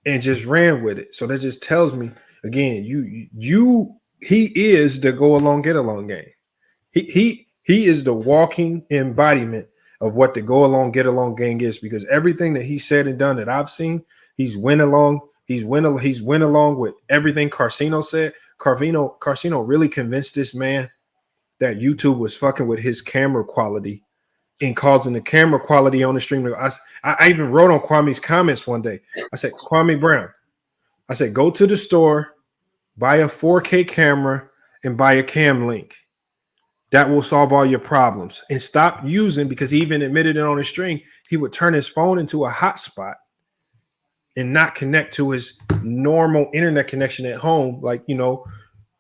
and just ran with it. So that just tells me, again, he is the go along, get along game. He is the walking embodiment of what the go along, get along gang is, because everything that he said and done that I've seen, he's went along with everything Carcino said. Carcino really convinced this man that YouTube was fucking with his camera quality and causing the camera quality on the stream. I even wrote on Kwame's comments one day. I said, Kwame Brown, I said, go to the store, buy a 4K camera and buy a cam link. That will solve all your problems. And stop using, because he even admitted it on his stream, he would turn his phone into a hotspot and not connect to his normal internet connection at home. Like,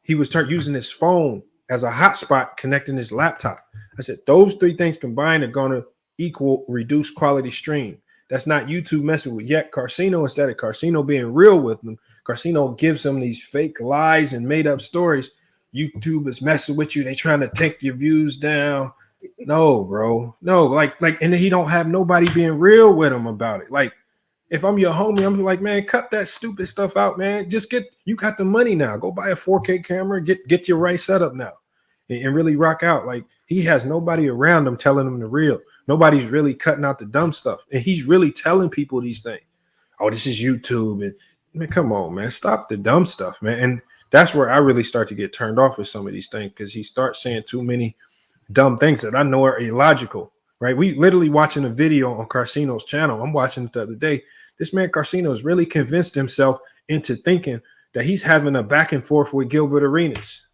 he was using his phone as a hotspot, connecting his laptop. I said, those 3 things combined are going to equal reduced quality stream. That's not YouTube messing with. Yet Carcino, instead of Carcino being real with them, Carcino gives him these fake lies and made up stories. YouTube is messing with you. They trying to take your views down. No, bro. No, like, and he don't have nobody being real with him about it. Like, if I'm your homie, I'm like, man, cut that stupid stuff out, man. Just you got the money now. Go buy a 4K camera, get your right setup now, and really rock out. Like, he has nobody around him telling him the real. Nobody's really cutting out the dumb stuff. And he's really telling people these things. Oh, this is YouTube. And man, come on, man. Stop the dumb stuff, man. And that's where I really start to get turned off with some of these things, because he starts saying too many dumb things that I know are illogical, right? We literally watching a video on Carcino's channel. I'm watching it the other day. this man Carcino has really convinced himself into thinking that he's having a back and forth with Gilbert Arenas.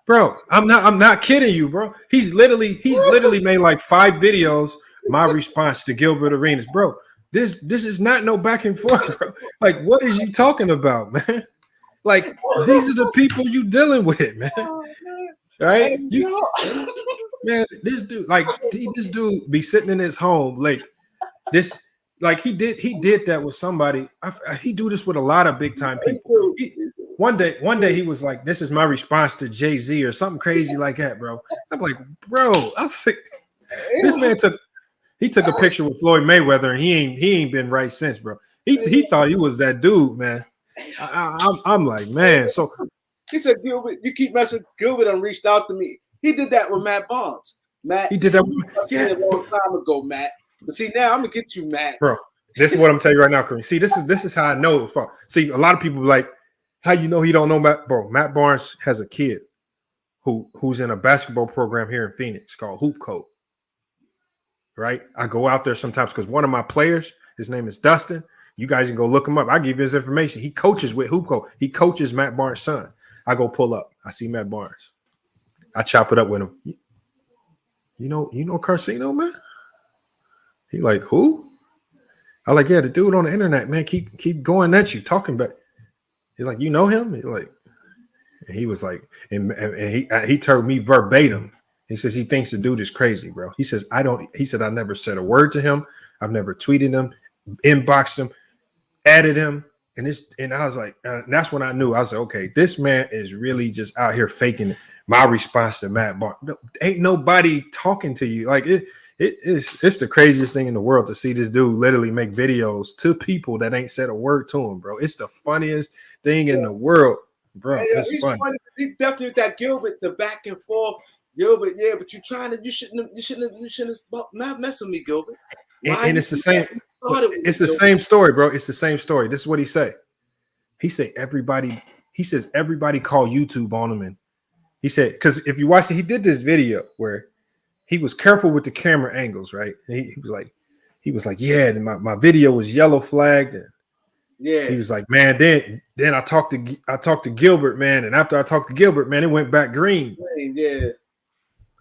Bro, I'm not kidding you, bro. He's literally made like 5 videos. My response to Gilbert Arenas, bro. This is not no back and forth, bro. Like, what is you talking about, man? Like, these are the people you dealing with, man. Right? Man, this dude be sitting in his home like this. Like he did that with somebody. He do this with a lot of big time people. One day he was like, "This is my response to Jay-Z" or something crazy like that, bro. I'm like, bro, I was like, this man took a picture with Floyd Mayweather and he ain't been right since, bro. He thought he was that dude, man. I'm like, man. So he said, Gilbert, you keep messing with Gilbert and reached out to me. He did that with Matt Barnes. Matt, he did that a long time ago, Matt. But see, now I'm gonna get you, Matt. Bro, this is what I'm telling you right now, Kareem. See, this is how I know it's false. See, a lot of people like, how you know he don't know Matt? Bro, Matt Barnes has a kid who's in a basketball program here in Phoenix called Hoop Code. Right? I go out there sometimes because one of my players, his name is Dustin. You guys can go look him up. I give you his information. He coaches with Hoop Code. He coaches Matt Barnes' son. I go pull up. I see Matt Barnes. I chop it up with him. You know Carcino, man? He like, who? I like, yeah, the dude on the internet, man, keep going at you, talking back. He's like, you know him? He's like, and he was like, and he told me verbatim. He says he thinks the dude is crazy, bro. He says, I never said a word to him. I've never tweeted him, inboxed him, added him. And I was like, that's when I knew. I was like, okay, this man is really just out here faking my response to Matt Barnes. No, ain't nobody talking to you. Like it's the craziest thing in the world to see this dude literally make videos to people that ain't said a word to him, bro. It's the funniest thing in the world, bro. Yeah, it's funny. He definitely was that Gilbert, the back and forth. Gilbert, yeah, but you shouldn't not mess with me, Gilbert. And it's the same. It's the same story, bro. It's the same story. This is what he say. He says everybody call YouTube on him. And he said, because if you watch it, he did this video where he was careful with the camera angles, right? And he was like, yeah, my video was yellow flagged. And yeah, he was like, man, then I talked to Gilbert, man. And after I talked to Gilbert, man, it went back green. Yeah.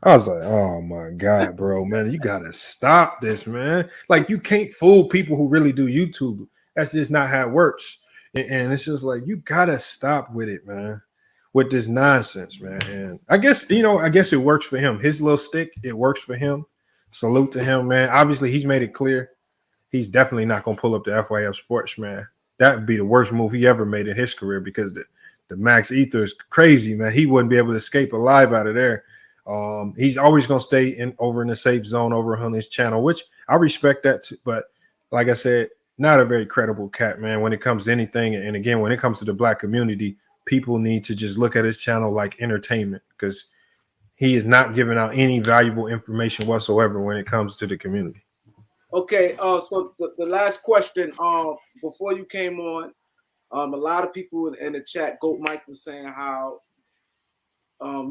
I was like, oh my God, bro, man, you gotta stop this, man. Like, you can't fool people who really do YouTube. That's just not how it works. And it's just like, you gotta stop with it, man, with this nonsense, man. And I guess it works for him. His little stick, it works for him. Salute to him, man. Obviously, he's made it clear he's definitely not gonna pull up the FYF Sports, man. That would be the worst move he ever made in his career, because the Max Ether is crazy, man. He wouldn't be able to escape alive out of there. He's always going to stay over in the safe zone over on his channel, which I respect that too. But like I said, not a very credible cat, man, when it comes to anything. And again, when it comes to the Black community, people need to just look at his channel like entertainment, because he is not giving out any valuable information whatsoever when it comes to the community. Okay, so the last question, before you came on, a lot of people in the chat, Goat Mike was saying how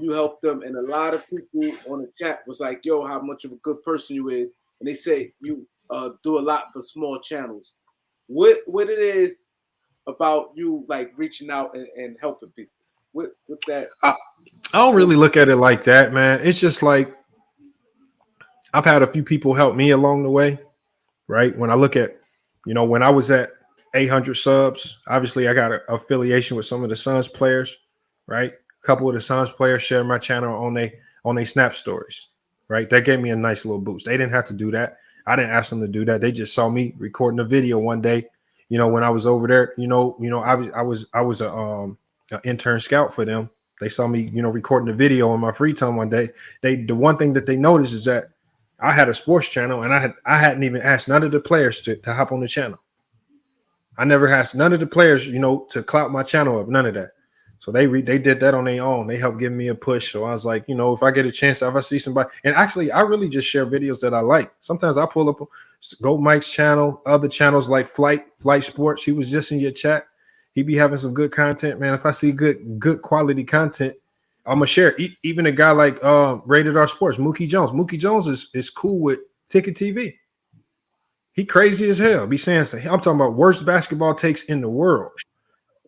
you helped them, and a lot of people on the chat was like, yo, how much of a good person you is, and they say you do a lot for small channels. What it is about you, like, reaching out and helping people with that? I don't really look at it like that, man. It's just like, I've had a few people help me along the way, right? When I look at, when I was at 800 subs, obviously I got an affiliation with some of the Suns players, right? A couple of the Suns players shared my channel on they Snap stories, right? That gave me a nice little boost. They didn't have to do that. I didn't ask them to do that. They just saw me recording a video one day, when I was over there. I was a intern scout for them. They saw me, recording a video in my free time one day. The one thing that they noticed is that I had a sports channel, and I hadn't even asked none of the players to hop on the channel. I never asked none of the players, to clout my channel up, none of that. So they did that on their own. They helped give me a push. So I was like, if I get a chance, if I see somebody, and actually I really just share videos that I like. Sometimes I pull up Goat Mike's channel, other channels like Flight Sports. He was just in your chat. He be having some good content, man. If I see good quality content, I'm gonna share it. Even a guy like Rated R Sports, Mookie Jones. Mookie Jones is cool with Ticket TV. He crazy as hell. Be saying something. I'm talking about worst basketball takes in the world,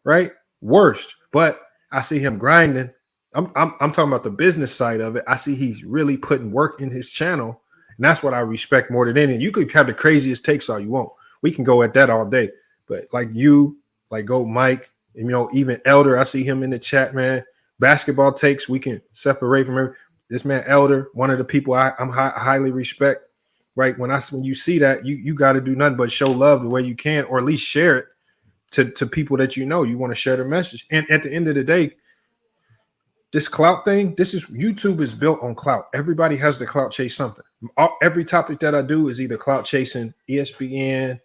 right? Worst. But I see him grinding. I'm talking about the business side of it. I see he's really putting work in his channel, and that's what I respect more than anything. You could have the craziest takes all you want. We can go at that all day. But like you, like go Mike, and, you know, even Elder, I see him in the chat, man. Basketball takes, we can separate from him. This man Elder, one of the people I'm highly respect. Right, when you see that, you got to do nothing but show love the way you can, or at least share it to people that you know. You want to share the message. And at the end of the day, this clout thing, YouTube is built on clout. Everybody has to clout chase something. Every topic that I do is either clout chasing, ESPN,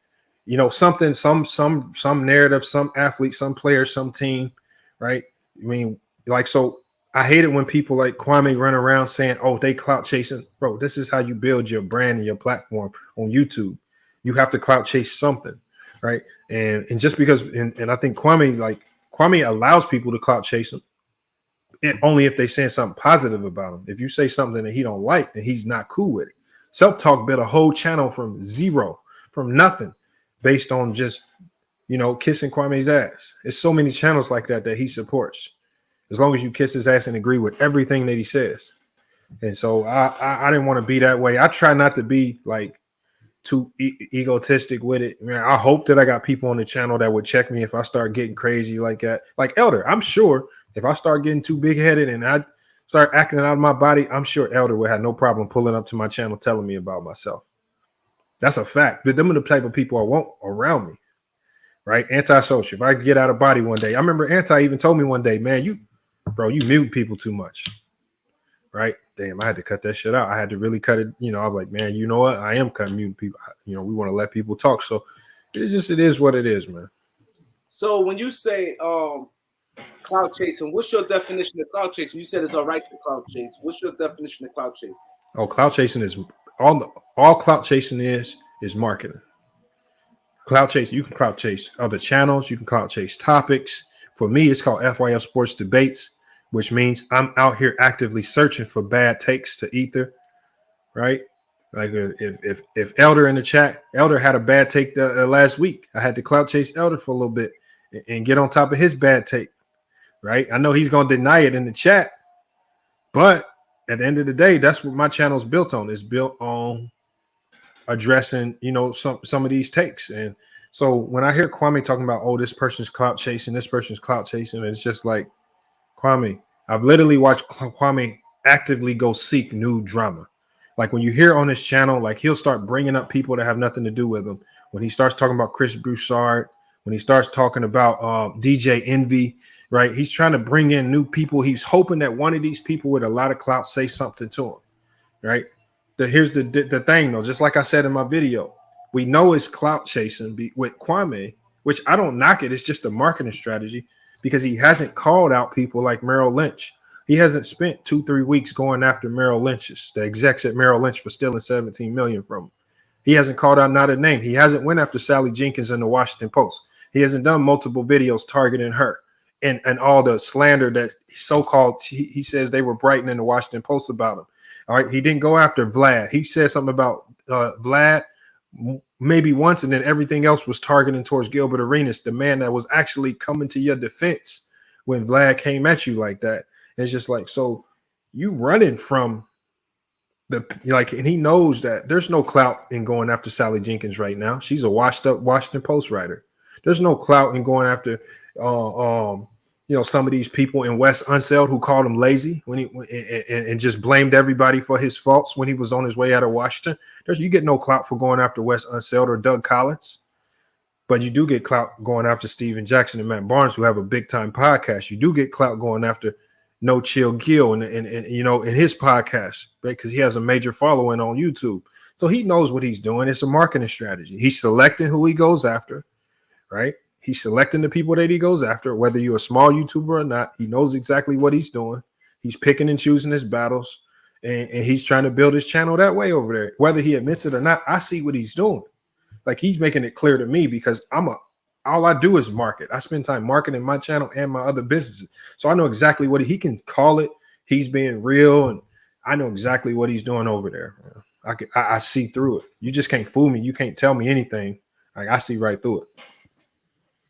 you know, something, some narrative, some athlete, some player, some team, right? I mean, like, so I hate it when people like Kwame run around saying, oh, they clout chasing. Bro, this is how you build your brand and your platform on YouTube. You have to clout chase something, right? And just because, and I think Kwame allows people to clout chase him, only if they saying something positive about him. If you say something that he don't like, then he's not cool with it. Self-Talk built a whole channel from zero, from nothing, based on just, you know, kissing Kwame's ass. There's so many channels like that he supports, as long as you kiss his ass and agree with everything that he says. And so I didn't want to be that way. I try not to be like too egotistic with it. Man, I hope that I got people on the channel that would check me if I start getting crazy like that. Like Elder, I'm sure if I start getting too big-headed and I start acting out of my body, I'm sure Elder would have no problem pulling up to my channel telling me about myself. That's a fact. But them are the type of people I want around me, right? Antisocial. If I get out of body one day, I remember Anti even told me one day, man, you mute people too much, right? Damn, I had to cut that shit out. I had to really cut it. You know, I'm like, man, you know what? I am cutting mute people. You know, we want to let people talk. So it is what it is, man. So when you say cloud chasing, what's your definition of cloud chasing? You said it's all right to cloud chase. What's your definition of cloud chasing? Oh, cloud chasing is all cloud chasing is marketing. Cloud chase, you can cloud chase other channels, you can cloud chase topics. For me, it's called FYF Sports Debates, which means I'm out here actively searching for bad takes to ether, right? Like if Elder in the chat, Elder had a bad take last week. I had to cloud chase Elder for a little bit and get on top of his bad take, right? I know he's going to deny it in the chat, but at the end of the day, that's what my channel is built on. It's built on addressing, you know, some of these takes. And so when I hear Kwame talking about, oh, this person's clout chasing, this person's clout chasing, it's just like, Kwame, I've literally watched Kwame actively go seek new drama. Like when you hear on his channel, like he'll start bringing up people that have nothing to do with him. When he starts talking about Chris Broussard, when he starts talking about DJ Envy, right? He's trying to bring in new people. He's hoping that one of these people with a lot of clout say something to him, right? Here's the thing, though. Just like I said in my video, we know it's clout chasing with Kwame, which I don't knock it. It's just a marketing strategy because he hasn't called out people like Merrill Lynch. He hasn't spent 2-3 weeks going after Merrill Lynch's, the execs at Merrill Lynch, for stealing $17 million from him. He hasn't called out not a name. He hasn't went after Sally Jenkins in the Washington Post. He hasn't done multiple videos targeting her and all the slander that so-called he says they were writing in the Washington Post about him. All right, he didn't go after Vlad. He said something about Vlad maybe once, and then everything else was targeting towards Gilbert Arenas, the man that was actually coming to your defense when Vlad came at you like that. And it's just like, so you running from and he knows that there's no clout in going after Sally Jenkins right now. She's a washed up Washington Post writer. There's no clout in going after some of these people in West Unseld who called him lazy and just blamed everybody for his faults when he was on his way out of Washington. You get no clout for going after West Unseld or Doug Collins, but you do get clout going after Steven Jackson and Matt Barnes, who have a big time podcast. You do get clout going after No Chill Gill and in his podcast, because he has a major following on YouTube. So he knows what he's doing. It's a marketing strategy. He's selecting who he goes after, right? He's selecting the people that he goes after, whether you're a small YouTuber or not. He knows exactly what he's doing. He's picking and choosing his battles, and he's trying to build his channel that way over there. Whether he admits it or not, I see what he's doing. Like, he's making it clear to me because all I do is market. I spend time marketing my channel and my other businesses. So I know exactly what he can call it. He's being real, and I know exactly what he's doing over there. I see through it. You just can't fool me. You can't tell me anything. Like I see right through it.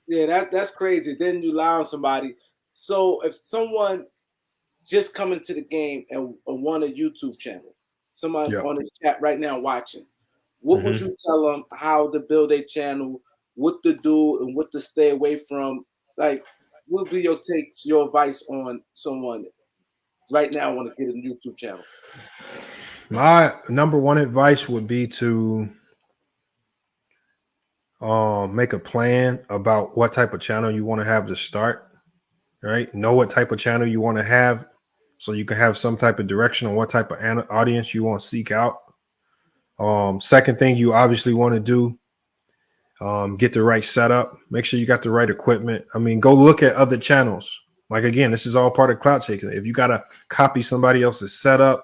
Yeah, that's crazy. Then you lie on somebody. So if someone just coming to the game and want a YouTube channel, someone on the chat right now watching, what would you tell them how to build a channel, what to do and what to stay away from? Like, what would be your takes, your advice on someone right now want to get a YouTube channel? My number one advice would be to make a plan about what type of channel you want to have to start, right? Know what type of channel you want to have so you can have some type of direction on what type of audience you want to seek out. Second thing you obviously want to do, get the right setup, make sure you got the right equipment. I mean, go look at other channels. Like, again, this is all part of clout chasing. If you got to copy somebody else's setup,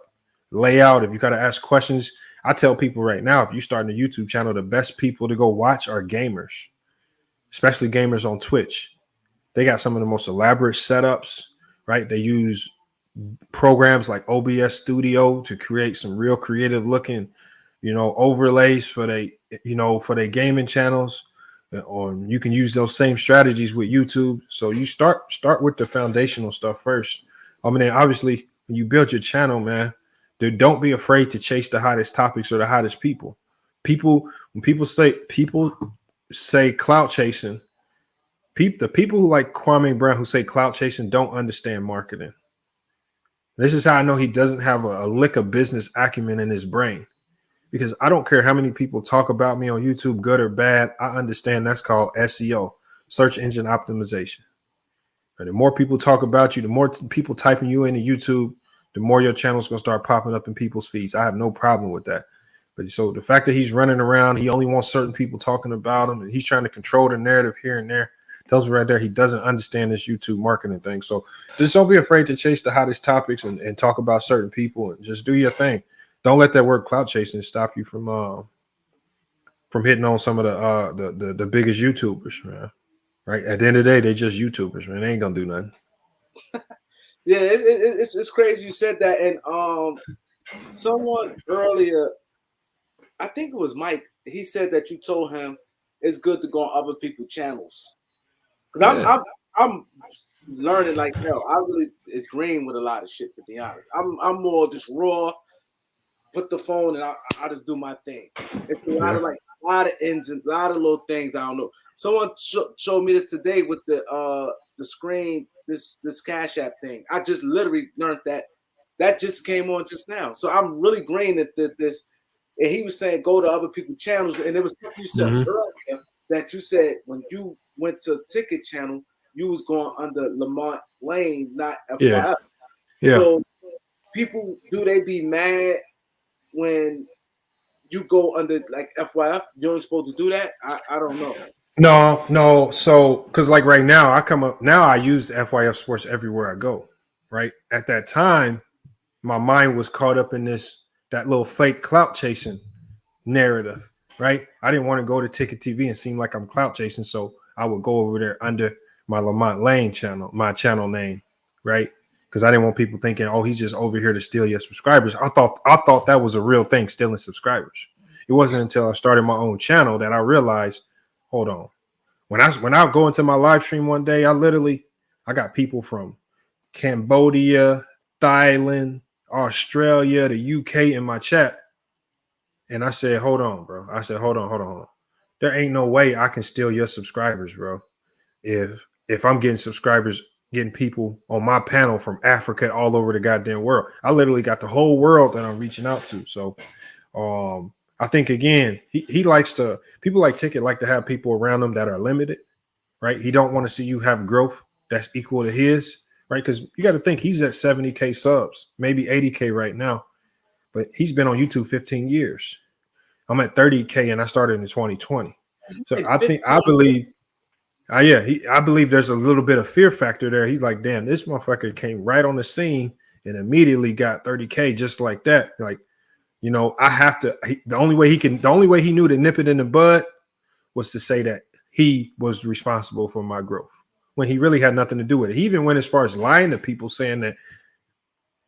layout, if you got to ask questions, I tell people right now, if you're starting a YouTube channel, the best people to go watch are gamers, especially gamers on Twitch. They got some of the most elaborate setups, right? They use programs like OBS Studio to create some real creative looking, overlays for their gaming channels. Or you can use those same strategies with YouTube. So you start with the foundational stuff first. I mean, obviously, when you build your channel, man, don't be afraid to chase the hottest topics or the hottest people. When people say clout chasing, the people who like Kwame Brown who say clout chasing don't understand marketing. This is how I know he doesn't have a lick of business acumen in his brain. Because I don't care how many people talk about me on YouTube, good or bad. I understand that's called SEO, search engine optimization. And the more people talk about you, the more people typing you into YouTube, the more your channel's going to start popping up in people's feeds. I have no problem with that. But so the fact that he's running around, he only wants certain people talking about him, and he's trying to control the narrative here and there, tells me right there he doesn't understand this YouTube marketing thing. So just don't be afraid to chase the hottest topics and talk about certain people and just do your thing. Don't let that word clout chasing stop you from hitting on some of the biggest YouTubers, man. Right? At the end of the day, they're just YouTubers, man. They ain't gonna do nothing. Yeah, it's crazy you said that. And someone earlier, I think it was Mike, he said that you told him it's good to go on other people's channels. Because I'm learning like hell. I really is green with a lot of shit, to be honest. I'm more just raw, put the phone and I just do my thing. It's a lot of ends and a lot of little things I don't know. Someone showed me this today with the screen, this Cash App thing. I just literally learned that just came on just now. So I'm really green at this. And he was saying go to other people's channels, and there was something you said earlier that you said when you went to Ticket Channel, you was going under Lamont Lane, not FYF. Yeah. So people, do they be mad when you go under like FYF? You're only supposed to do that? I don't know. No. So, because like right now, I use the FYF Sports everywhere I go. Right at that time, my mind was caught up in that little fake clout chasing narrative. Right, I didn't want to go to Ticket TV and seem like I'm clout chasing, so I would go over there under my Lamont Lane channel, my channel name. Right, because I didn't want people thinking, oh, he's just over here to steal your subscribers. I thought that was a real thing, stealing subscribers. It wasn't until I started my own channel that I realized, hold on. When I go into my live stream one day, I got people from Cambodia, Thailand, Australia, the UK in my chat. And I said, hold on, bro. I said, hold on. There ain't no way I can steal your subscribers, bro. If I'm getting subscribers, getting people on my panel from Africa all over the goddamn world. I literally got the whole world that I'm reaching out to. So I think, again, he likes to, people like Ticket like to have people around them that are limited, right? He don't want to see you have growth that's equal to his, right? Because you got to think he's at 70K subs, maybe 80K right now, but he's been on YouTube 15 years. I'm at 30K and I started in 2020. So I believe there's a little bit of fear factor there. He's like, damn, this motherfucker came right on the scene and immediately got 30K just like that. Like, I have to. The only way he knew to nip it in the bud was to say that he was responsible for my growth when he really had nothing to do with it. He even went as far as lying to people, saying that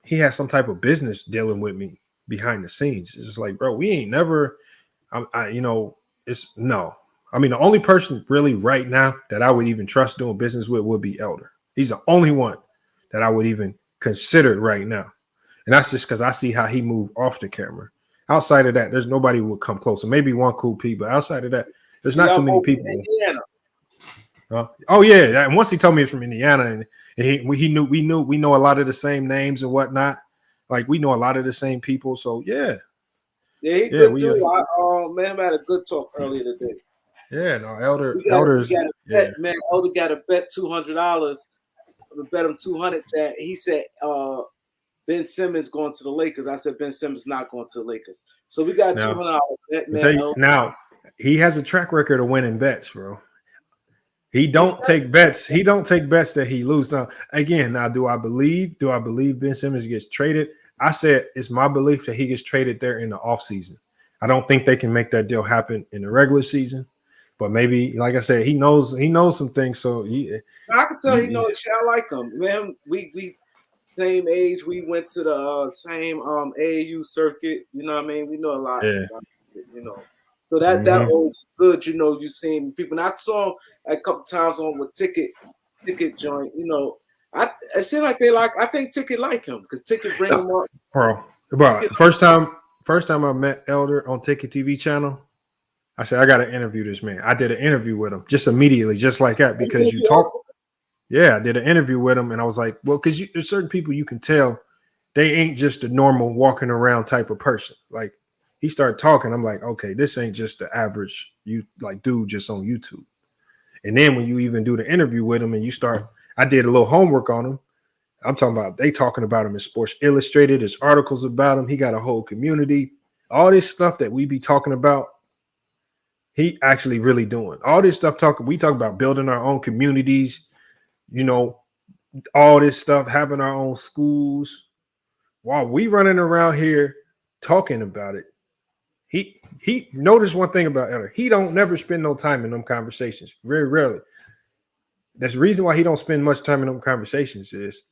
he had some type of business dealing with me. behind the scenes. It's just like, bro, we ain't never, you know, it's no. I mean, the only person really right now that I would even trust doing business with would be Elder. He's the only one that I would even consider right now. And that's just because I see how he moved off the camera. Outside of that, there's nobody who would come closer. Maybe one cool P, but outside of that, there's not too many people. Oh yeah, and once he told me he's from Indiana, and we know a lot of the same names and whatnot. Like we know a lot of the same people. So yeah. Yeah, he good dude. Man, I had a good talk earlier today. Yeah, no, Elder. Man, Elder got to bet $200. Bet him 200 that he said Ben Simmons going to the Lakers. I said Ben Simmons not going to the Lakers. So we got $200 bet, man. Now he has a track record of winning bets, bro. He don't take bets. He don't take bets that he loses. Now, again, do I believe Ben Simmons gets traded? I said it's my belief that he gets traded there in the offseason. I don't think they can make that deal happen in the regular season. But maybe, like I said, he knows some things. So I can tell he knows shit. I like him. Man, we same age. We went to the same AAU circuit. You know what I mean? We know a lot. Yeah. You know. So that was good. You know, you seen people. And I saw him a couple times on with Ticket joint. You know, it seemed like I think Ticket like him because Ticket bring him up. Bro, first time I met Elder on Ticket TV channel, I said, I got to interview this man. I did an interview with him just immediately, just like that, because you talk. Yeah, I did an interview with him, and I was like, well, because there's certain people you can tell they ain't just a normal walking around type of person. Like he started talking, I'm like, okay, this ain't just the average dude just on YouTube. And then when you even do the interview with him and you start, I did a little homework on him. I'm talking about they talking about him in Sports Illustrated. There's articles about him. He got a whole community. All this stuff that we be talking about, he actually really doing. All this stuff we talk about building our own communities, you know, all this stuff, having our own schools. While we running around here talking about it, he noticed one thing about Elder. He don't never spend no time in them conversations. Very rarely. That's the reason why he don't spend much time in them conversations is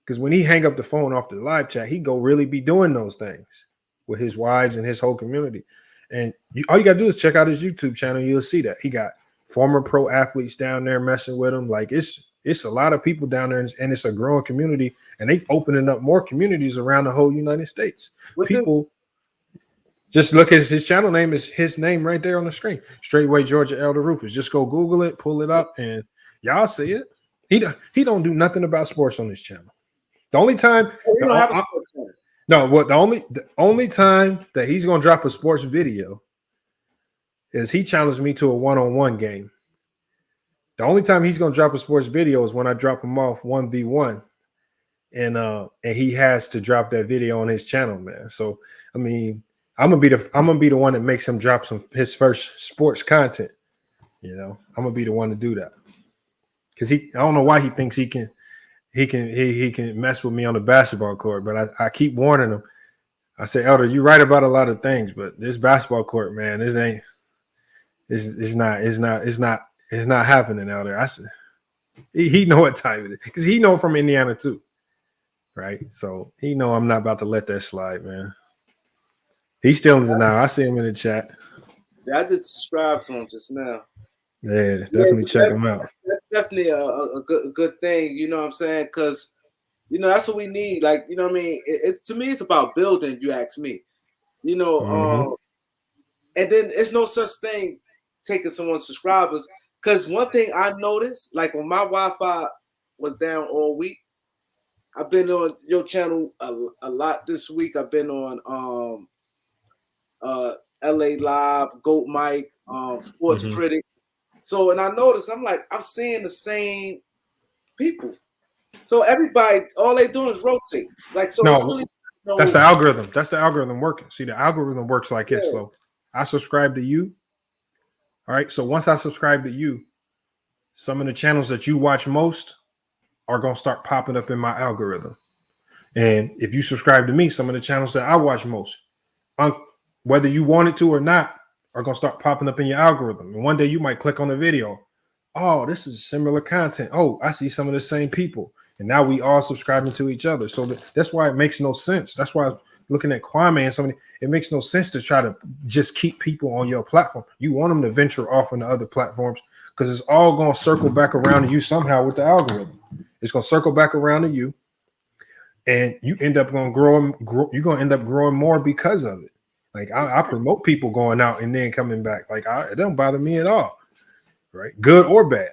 because when he hang up the phone off the live chat, he go really be doing those things with his wives and his whole community. And all you got to do is check out his YouTube channel. You'll see that he got former pro athletes down there messing with him. Like it's a lot of people down there, and it's a growing community. And they opening up more communities around the whole United States. Just look at his channel name is his name right there on the screen. Straightway Georgia Elder Rufus. Just go Google it, pull it up, and y'all see it. He don't do nothing about sports on this channel. The only time the only time that he's gonna drop a sports video is he challenged me to a one-on-one game. The only time he's gonna drop a sports video is when I drop him off 1v1, and he has to drop that video on his channel, man. So I mean, I'm gonna be the one that makes him drop his first sports content. You know, I'm gonna be the one to do that because I don't know why he thinks he can mess with me on the basketball court, but I keep warning him. I say, Elder, you're right about a lot of things, but this basketball court, man, it's not happening, Elder. I said he know what time it is because he know from Indiana too, right? So he know I'm not about to let that slide, man. He's still in denial. I see him in the chat. Yeah, I just subscribed to him just now. Yeah, definitely check him out. That's definitely a good thing, you know what I'm saying? Because, you know, that's what we need. Like, you know what I mean? It's to me, it's about building, if you ask me. You know, and then it's no such thing taking someone's subscribers. Because one thing I noticed, like when my Wi-Fi was down all week, I've been on your channel a lot this week. I've been on LA Live, Goat Mike, Sports Critic. So, and I noticed, I'm like, I'm seeing the same people. So everybody, all they doing is rotate. Like, so no, really, that's the algorithm. That's the algorithm working. See, the algorithm works like this. So I subscribe to you. All right. So once I subscribe to you, some of the channels that you watch most are going to start popping up in my algorithm. And if you subscribe to me, some of the channels that I watch most, whether you want it to or not, are going to start popping up in your algorithm. And one day you might click on a video. Oh, this is similar content. Oh, I see some of the same people. And now we all subscribing to each other. So that's why it makes no sense. That's why looking at Kwame and somebody, it makes no sense to try to just keep people on your platform. You want them to venture off into other platforms because it's all going to circle back around to you somehow with the algorithm. It's going to circle back around to you, and you end up going to grow. You're going to end up growing more because of it. Like I promote people going out and then coming back. Like it don't bother me at all. Right? Good or bad.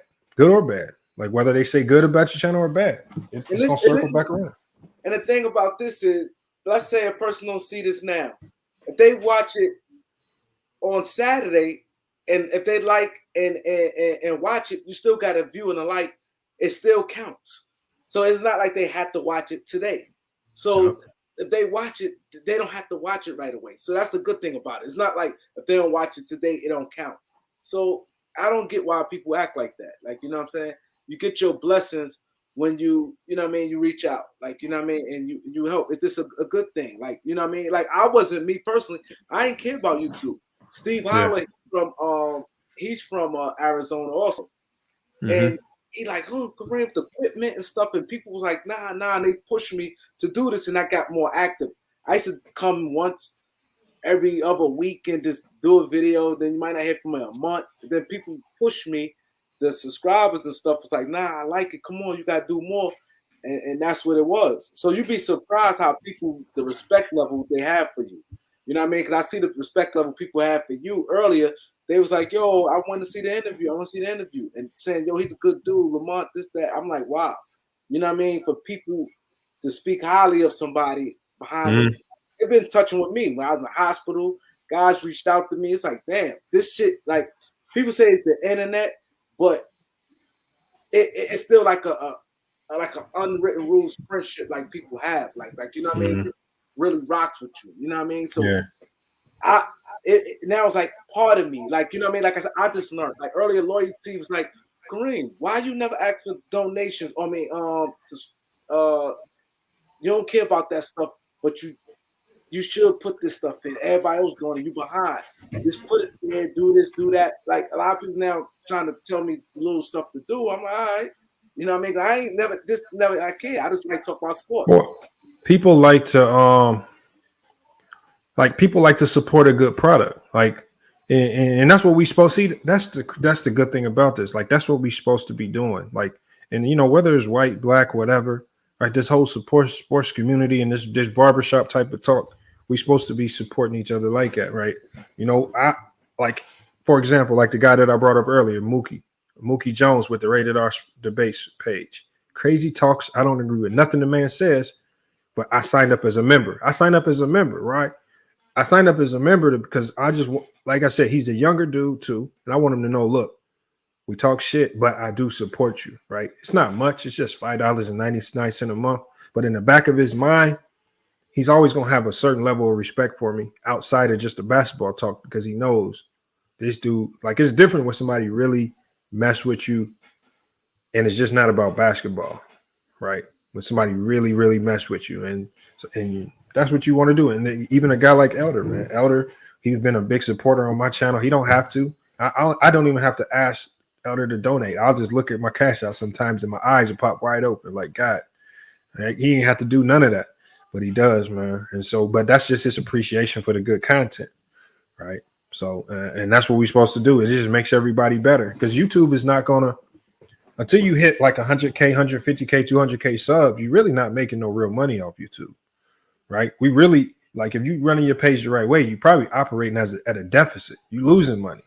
Like whether they say good about your channel or bad, it's going to circle back around. And the thing about this is, let's say a person don't see this now. If they watch it on Saturday, and if they like and watch it, you still got a view and a like. It still counts. So it's not like they have to watch it today. So if they watch it, they don't have to watch it right away. So that's the good thing about it. It's not like if they don't watch it today, it don't count. So I don't get why people act like that. Like, you know what I'm saying? You get your blessings when you know what I mean, you reach out. Like, you know what I mean? And you help. Is this a good thing? Like, you know what I mean? Like, I wasn't, me personally, I didn't care about YouTube. Steve Holloway he's from Arizona also. And he like, oh, Kareem, the equipment and stuff. And people was like, nah. And they pushed me to do this, and I got more active. I used to come once every other week and just do a video. Then you might not hear from me a month. Then people push me, the subscribers and stuff. It's like, nah, I like it. Come on, you got to do more. And that's what it was. So you'd be surprised how people, the respect level they have for you. You know what I mean? Because I see the respect level people have for you. Earlier, they was like, yo, I want to see the interview. And saying, yo, he's a good dude, Lamont, this, that. I'm like, wow. You know what I mean? For people to speak highly of somebody behind us, they've been touching with me. When I was in the hospital, guys reached out to me. It's like, damn, this shit, like, people say it's the internet, but it's still like a unwritten rules friendship like people have. Like you know what I mean? Really rocks with you. You know what I mean? So now it's like part of me. Like, you know what I mean? Like I said, I just learned. Like earlier, Loyalty was like, Kareem, why you never ask for donations? I mean, you don't care about that stuff, but you should put this stuff in. Everybody else doing it, you behind. Just put it in there, do this, do that. Like a lot of people now trying to tell me little stuff to do. I'm like, all right. You know what I mean? I ain't never I care. I just like to talk about sports. Well, people like to support a good product. Like and that's what we supposed to see. That's the good thing about this. Like that's what we supposed to be doing. Like, and you know, whether it's white, black, whatever, right? This whole sports community and this barbershop type of talk, we supposed to be supporting each other like that, right? You know, I like, for example, like the guy that I brought up earlier, Mookie Jones with the Rated R Debates page. Crazy talks. I don't agree with nothing the man says, but I signed up as a member. Right? I signed up as a member because I just, like I said, he's a younger dude too. And I want him to know, look, we talk shit, but I do support you, right? It's not much. It's just $5.99 a month. But in the back of his mind, he's always going to have a certain level of respect for me outside of just the basketball talk because he knows this dude, like it's different when somebody really mess with you and it's just not about basketball, right? When somebody really, really mess with you and that's what you want to do. And even a guy like Elder, man, Elder, he's been a big supporter on my channel. He don't have to. I don't even have to ask Elder to donate. I'll just look at my cash out sometimes and my eyes will pop wide open. Like, God, he ain't have to do none of that, but he does, man. And so, but that's just his appreciation for the good content, right? So, and that's what we're supposed to do. It just makes everybody better because YouTube is not gonna, until you hit like 100K, 150K, 200K subs, you're really not making no real money off YouTube, right? We really, like, if you running your page the right way, you probably operating at a deficit. You losing money.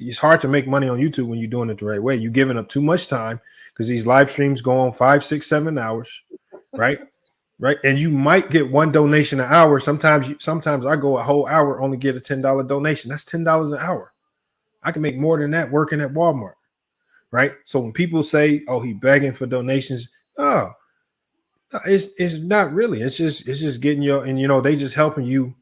It's hard to make money on YouTube when you're doing it the right way. You're giving up too much time because these live streams go on 5, 6, 7 hours, right? Right. And you might get one donation an hour. Sometimes I go a whole hour, only get a $10 donation. That's $10 an hour. I can make more than that working at Walmart. Right. So when people say, oh, he begging for donations, oh, it's not really. It's just getting your, and, you know, they just helping you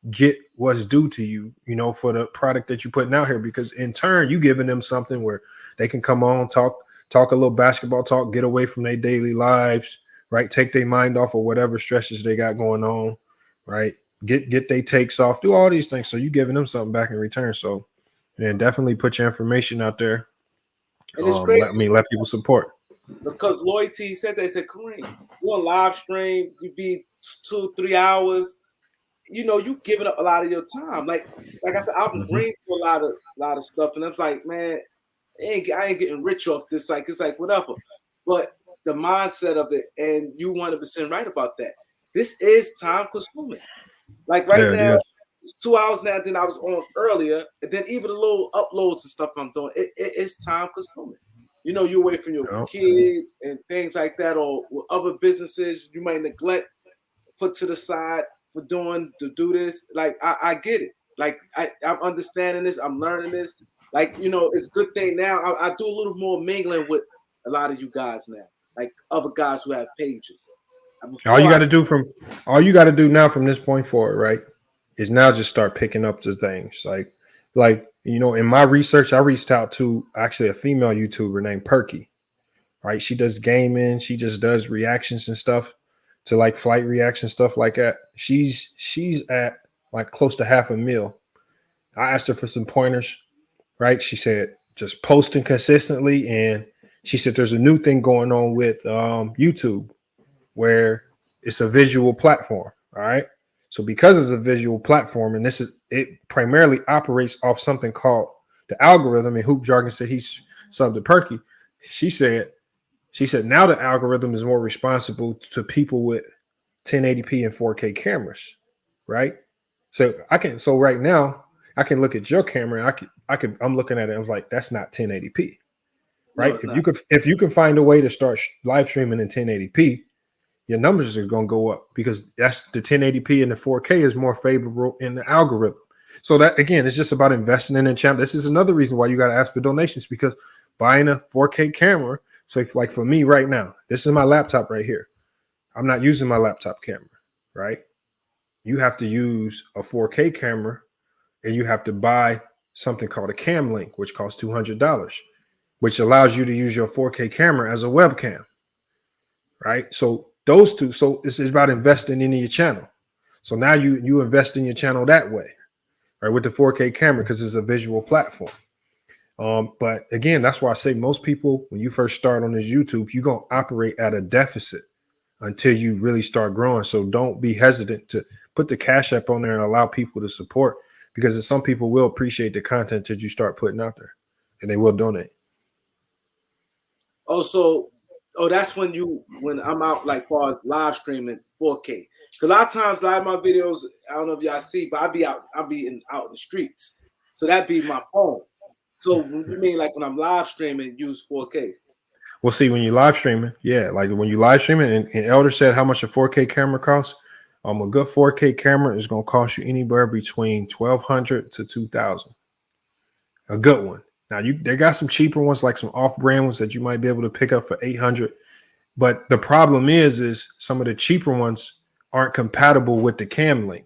get what's due to you, you know, for the product that you're putting out here, because in turn, you giving them something where they can come on, talk a little basketball talk, get away from their daily lives. Right, take their mind off of whatever stresses they got going on. Right, get their takes off, do all these things. So you giving them something back in return. So, and definitely put your information out there. And it's crazy. Let people support. Because Loyalty said they said, Kareem, you on live stream, you be 2-3 hours, you know, you giving up a lot of your time. Like I said, I've been bringing to a lot of stuff, and it's like, man, I ain't getting rich off this. Like it's like whatever, but the mindset of it, and you 100% right about that. This is time consuming. Like right now, it's 2 hours now than I was on earlier, and then even the little uploads and stuff I'm doing, it's time consuming. You know, you're away from your kids and things like that, or with other businesses you might neglect, put to the side for to do this. Like I get it. Like I'm understanding this. I'm learning this. Like, you know, it's a good thing now. I do a little more mingling with a lot of you guys now, like other guys who have pages. All you got to do now from this point forward, right, is now just start picking up the things. Like you know, in my research, I reached out to actually a female YouTuber named Perky. Right, she does gaming. She just does reactions and stuff to like flight reaction stuff like that. She's at like close to $500,000. I asked her for some pointers. Right, she said just posting consistently, and she said there's a new thing going on with YouTube where it's a visual platform. All right. So because it's a visual platform, and it primarily operates off something called the algorithm, and Hoop Jargon said he's subbed to Perky. She said now the algorithm is more responsible to people with 1080p and 4K cameras. Right. So right now I can look at your camera and I'm looking at it. I was like, that's not 1080p. Right. No, if you can find a way to start live streaming in 1080p, your numbers are going to go up because that's the 1080p and the 4K is more favorable in the algorithm. So that, again, it's just about investing in the channel. This is another reason why you got to ask for donations, because buying a 4K camera. So like for me right now, this is my laptop right here. I'm not using my laptop camera, right? You have to use a 4K camera, and you have to buy something called a Cam Link, which costs $200, which allows you to use your 4K camera as a webcam, right? So those two, so this is about investing in your channel. So now you invest in your channel that way, right, with the 4K camera, because it's a visual platform. But again, that's why I say most people, when you first start on this YouTube, you're going to operate at a deficit until you really start growing. So don't be hesitant to put the Cash App on there and allow people to support, because some people will appreciate the content that you start putting out there, and they will donate. That's when I'm out, like far as live streaming 4K. Because a lot of times, live my videos, I don't know if y'all see, but I'll be out in the streets. So that'd be my phone. So you mean like when I'm live streaming, use 4K? Well, see, when you live streaming, yeah, like when you live streaming, and Elder said how much a 4K camera costs. A good 4K camera is going to cost you anywhere between $1,200 to $2,000. A good one. Now they got some cheaper ones, like some off-brand ones that you might be able to pick up for $800. But the problem is some of the cheaper ones aren't compatible with the Cam Link,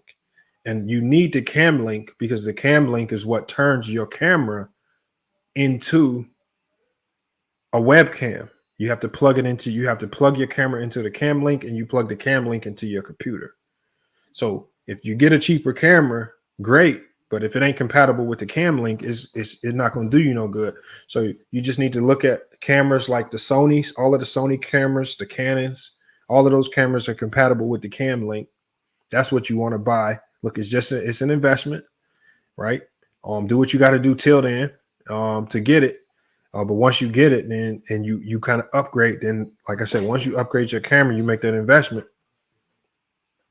and you need the Cam Link because the Cam Link is what turns your camera into a webcam. You have to plug your camera into the Cam Link, and you plug the Cam Link into your computer. So if you get a cheaper camera, great. But if it ain't compatible with the Cam Link, it's not going to do you no good. So you just need to look at cameras like the Sonys, all of the Sony cameras, the Canons, all of those cameras are compatible with the Cam Link. That's what you want to buy. Look, it's an investment, right? Do what you got to do till then to get it. But once you get it, then and you kind of upgrade, then like I said, once you upgrade your camera, you make that investment.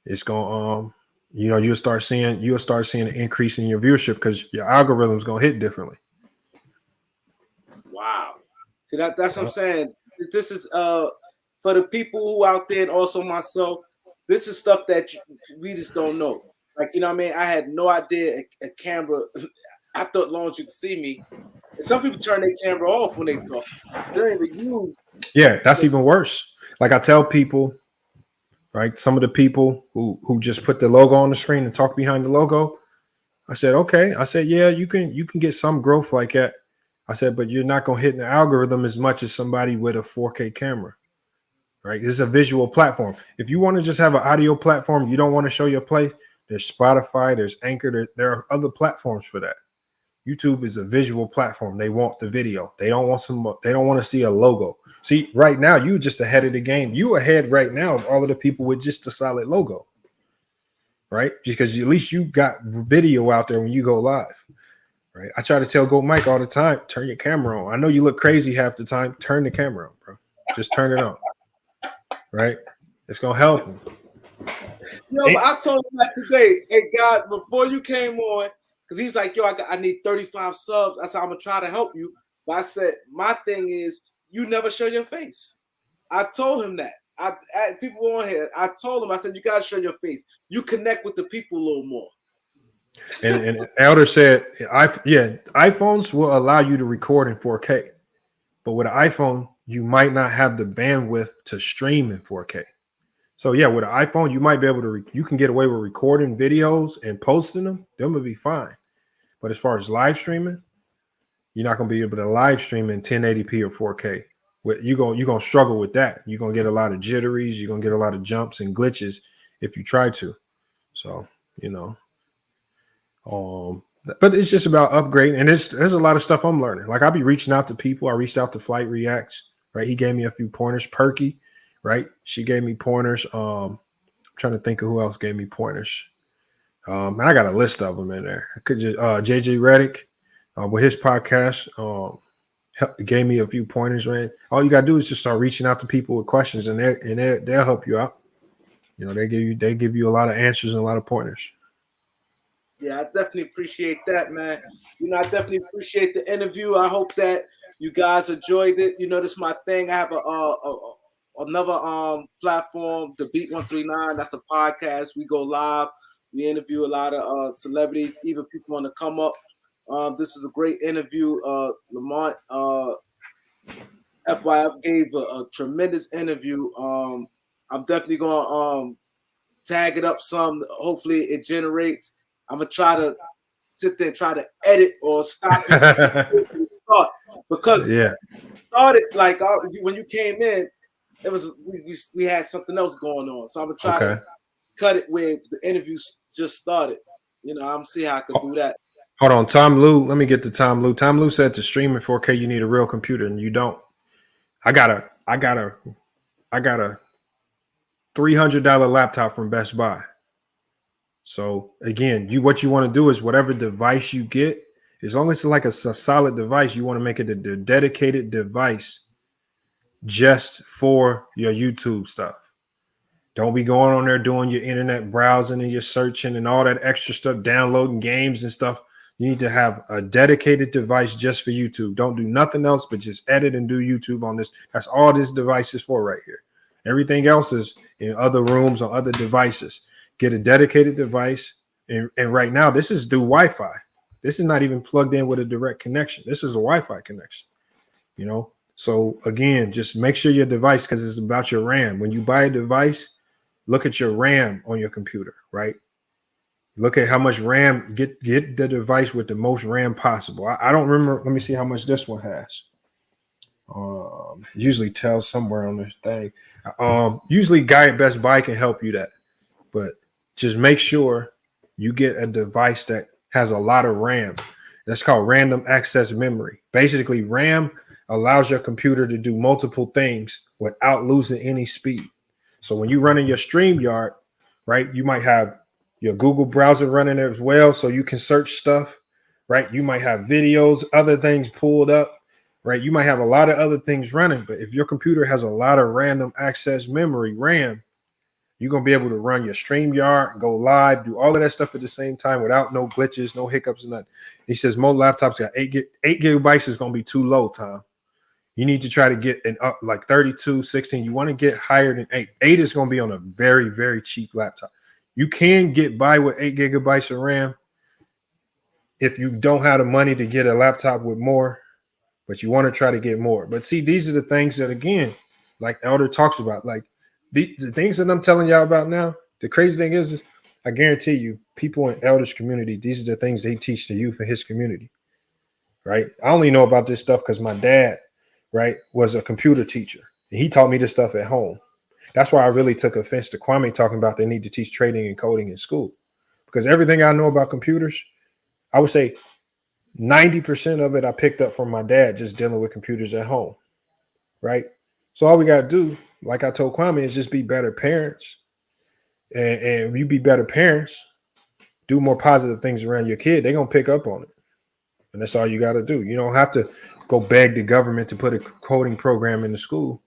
It's going you'll start seeing an increase in your viewership because your algorithm is going to hit differently. Wow. See, that's what I'm saying. This is for the people who out there, and also myself, this is stuff that we just don't know. Like, you know what I mean? I had no idea a camera, I thought long as you could see me. And some people turn their camera off when they talk. They don't even use. Yeah, that's even worse. Like I tell people, right? Some of the people who just put the logo on the screen and talk behind the logo. I said, okay. I said, yeah, you can get some growth like that. I said, but you're not going to hit the algorithm as much as somebody with a 4K camera, right? This is a visual platform. If you want to just have an audio platform, you don't want to show your place, there's Spotify, there's Anchor, there are other platforms for that. YouTube is a visual platform. They want the video. They don't want to see a logo. See, right now, you just ahead of the game. You ahead right now of all of the people with just a solid logo. right? Because at least you got video out there when you go live, right? I try to tell Go Mike all the time, turn your camera on. I know you look crazy half the time. Turn the camera on, bro. Just turn it on, right? It's gonna help him. Yo, but I told him that today. Hey, God, before you came on, because he was like, yo, I need 35 subs. I said, I'm going to try to help you. But I said, my thing is, you never show your face. I told him that. People on here, I told him, I said, you got to show your face. You connect with the people a little more. And Elder said, iPhones will allow you to record in 4K. But with an iPhone, you might not have the bandwidth to stream in 4K. So yeah, with an iPhone, you might be able to, you can get away with recording videos and posting them. Them will be fine. But as far as live streaming, you're not going to be able to live stream in 1080p or 4K. You're going to struggle with that. You're going to get a lot of jitteries. You're going to get a lot of jumps and glitches if you try to. So, but it's just about upgrading. And there's a lot of stuff I'm learning. Like I'll be reaching out to people. I reached out to Flight Reacts, right? He gave me a few pointers. Perky, right? She gave me pointers. I'm trying to think of who else gave me pointers. And I got a list of them in there. I could just JJ Reddick with his podcast gave me a few pointers, man. All you gotta do is just start reaching out to people with questions, and they'll help you out. They give you a lot of answers and a lot of pointers. Yeah, I definitely appreciate that, man. I definitely appreciate the interview. I hope that you guys enjoyed it. This is my thing. I have another platform, the Beat 139. That's a podcast. We go live. We interview a lot of celebrities, even people want to come up. This is a great interview. Lamont FYF gave a tremendous interview. I'm definitely going to tag it up some. Hopefully it generates. I'm going to try to sit there and try to edit or stop it. Because started like when you came in, it was we had something else going on. So I'm going to try to cut it where the interview just started. I'm see how I could do that. Hold on, Tom Lou. Let me get to Tom Lou. Tom Lou said to stream in 4K, you need a real computer, and you don't. I got a $300 laptop from Best Buy. So again, what you want to do is whatever device you get, as long as it's like a solid device, you want to make it a dedicated device just for your YouTube stuff. Don't be going on there doing your internet browsing and your searching and all that extra stuff, downloading games and stuff. You need to have a dedicated device just for YouTube. Don't do nothing else but just edit and do YouTube on this. That's all this device is for right here. Everything else is in other rooms on other devices. Get a dedicated device. And right now, this is through Wi-Fi. This is not even plugged in with a direct connection. This is a Wi-Fi connection, So again, just make sure your device, because it's about your RAM. When you buy a device, look at your RAM on your computer, right? Look at how much RAM, get the device with the most RAM possible. I don't remember. Let me see how much this one has. Usually tells somewhere on this thing. Usually guy at Best Buy can help you that, but just make sure you get a device that has a lot of RAM. That's called random access memory. Basically, RAM allows your computer to do multiple things without losing any speed. So when you're running your StreamYard, right, you might have your Google browser running as well, so you can search stuff, right? You might have videos, other things pulled up, right? You might have a lot of other things running, but if your computer has a lot of random access memory, RAM, you're going to be able to run your StreamYard, go live, do all of that stuff at the same time without no glitches, no hiccups, and nothing. He says most laptops got 8 gigabytes is going to be too low, Tom. You need to try to get an up like 32, 16. You want to get higher than 8. 8 is going to be on a very, very cheap laptop. You can get by with 8 gigabytes of RAM if you don't have the money to get a laptop with more, but you want to try to get more. But see, these are the things that, again, like Elder talks about, like the things that I'm telling y'all about now. The crazy thing is I guarantee you, people in Elder's community, these are the things they teach the youth in his community, right? I only know about this stuff because my dad, right, was a computer teacher. And he taught me this stuff at home. That's why I really took offense to Kwame talking about they need to teach trading and coding in school. Because everything I know about computers, I would say 90% of it I picked up from my dad just dealing with computers at home, right? So all we got to do, like I told Kwame, is just be better parents, and you be better parents, do more positive things around your kid, they're gonna pick up on it. And that's all you got to do. You don't have to go beg the government to put a coding program in the school,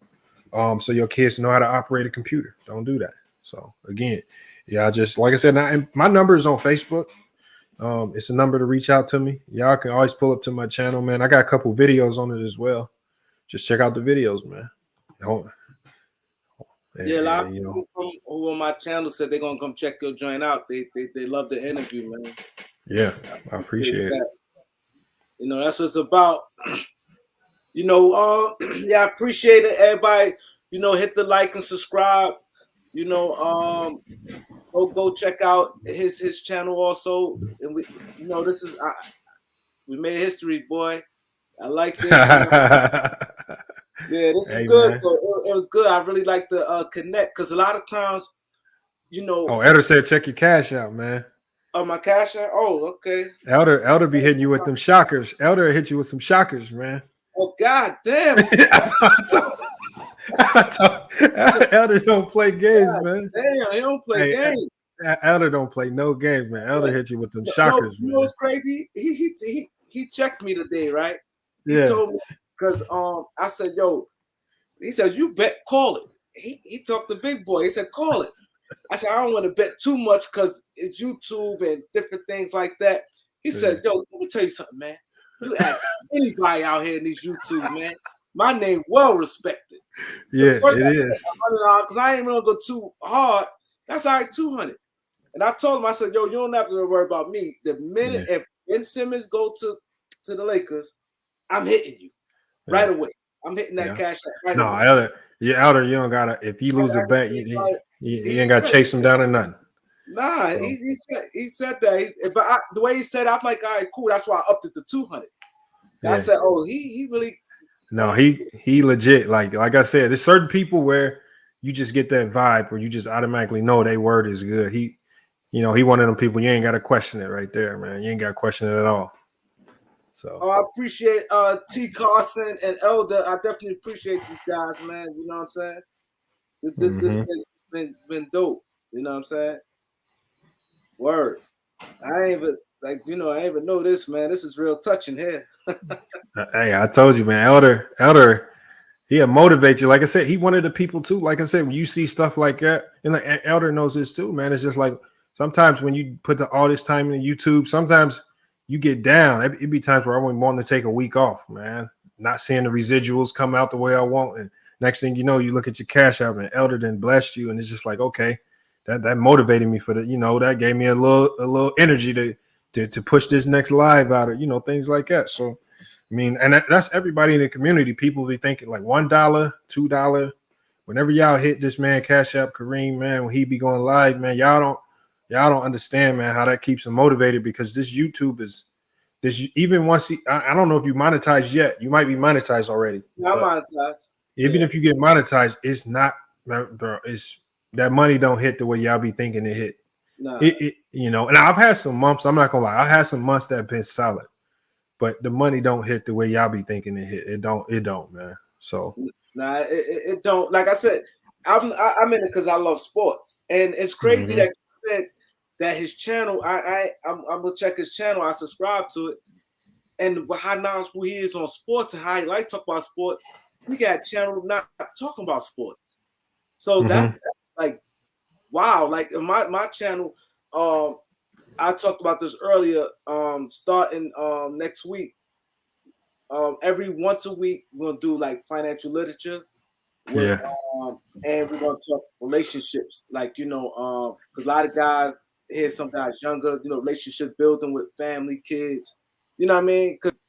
so your kids know how to operate a computer. Don't do that. So again, yeah, just like I said, my number is on Facebook. It's a number to reach out to me. Y'all can always pull up to my channel, man. I got a couple videos on it as well. Just check out the videos, man. Yeah, a lot of people who on my channel said they're gonna come check your joint out. They love the interview, man. Yeah, I appreciate it. You know, that's what it's about. You know, yeah, I appreciate it. Everybody, you know, hit the like and subscribe. You know, go check out his channel also. And we, you know, this is we made history, boy. I like this. Yeah, this is good. It was good. I really like to connect because a lot of times, you know. Oh, Elder said check your cash out, man. Oh, my cash out? Oh, okay. Elder be hitting you with them shockers. Elder hit you with some shockers, man. Oh, God damn. Elder don't play games, man. Damn, he don't play games. Elder don't play no games, man. Elder hit you with them shockers, you know what's crazy? He checked me today, right? Yeah. He told me because I said, yo, he said, you bet, call it. He talked to Big Boy. He said, call it. I said, I don't want to bet too much because it's YouTube and different things like that. He said, yo, let me tell you something, man. You ask anybody out here in these YouTube, man. My name well respected. Yeah, it is. Because I ain't gonna go too hard. That's all right, 200. And I told him, I said, yo, you don't have to worry about me. The minute if Ben Simmons go to the Lakers, I'm hitting you right away. I'm hitting that cash right away. Elder, Elder, you don't gotta. If you lose a bet, you ain't gotta chase him down or nothing. Nah, so. he said that. But the way he said it, I'm like, all right, cool. That's why I upped it to 200. Yeah. I said, oh, he really. No, he legit. Like I said, there's certain people where you just get that vibe where you just automatically know their word is good. He one of them people you ain't got to question it right there, man. You ain't got to question it at all. So I appreciate T. Carson and Elder. I definitely appreciate these guys, man. You know what I'm saying? This been dope. You know what I'm saying? Word. I ain't even know this, man. This is real touching here. Hey, I told you, man. Elder, he'll motivate you. Like I said, he one of the people too. Like I said, when you see stuff like that, and like Elder knows this too, man. It's just like sometimes when you put all this time in YouTube, sometimes you get down. It'd be times where I wouldn't want to take a week off, man. Not seeing the residuals come out the way I want, and next thing you know, you look at your cash out, and Elder then blessed you, and it's just like, okay, that motivated me for the, that gave me a little energy to push this next live out of, things like that. So, I mean, and that's everybody in the community. People be thinking like $1, $2. Whenever y'all hit this man Cash App Kareem, man, when he be going live, man, y'all don't understand, man, how that keeps him motivated, because this YouTube is even once I don't know if you monetize yet. You might be monetized already. Yeah, I'm monetized. Even if you get monetized, it's not, bro. It's that money don't hit the way y'all be thinking it hit. No. And I've had some months. I'm not gonna lie. I've had some months that have been solid, but the money don't hit the way y'all be thinking it hit. It don't, man. So nah, it don't. Like I said, I'm in it because I love sports, and it's crazy that you said that his channel. I'm gonna check his channel. I subscribe to it, and how knowledgeable he is on sports and how he like to talk about sports. We got a channel not talking about sports, so that's like wow. Like in my channel, I talked about this earlier. Starting next week, every once a week we're gonna do like financial literature. And we're gonna talk relationships, like because a lot of guys here, some guys younger, relationship building with family, kids. You know what I mean? Because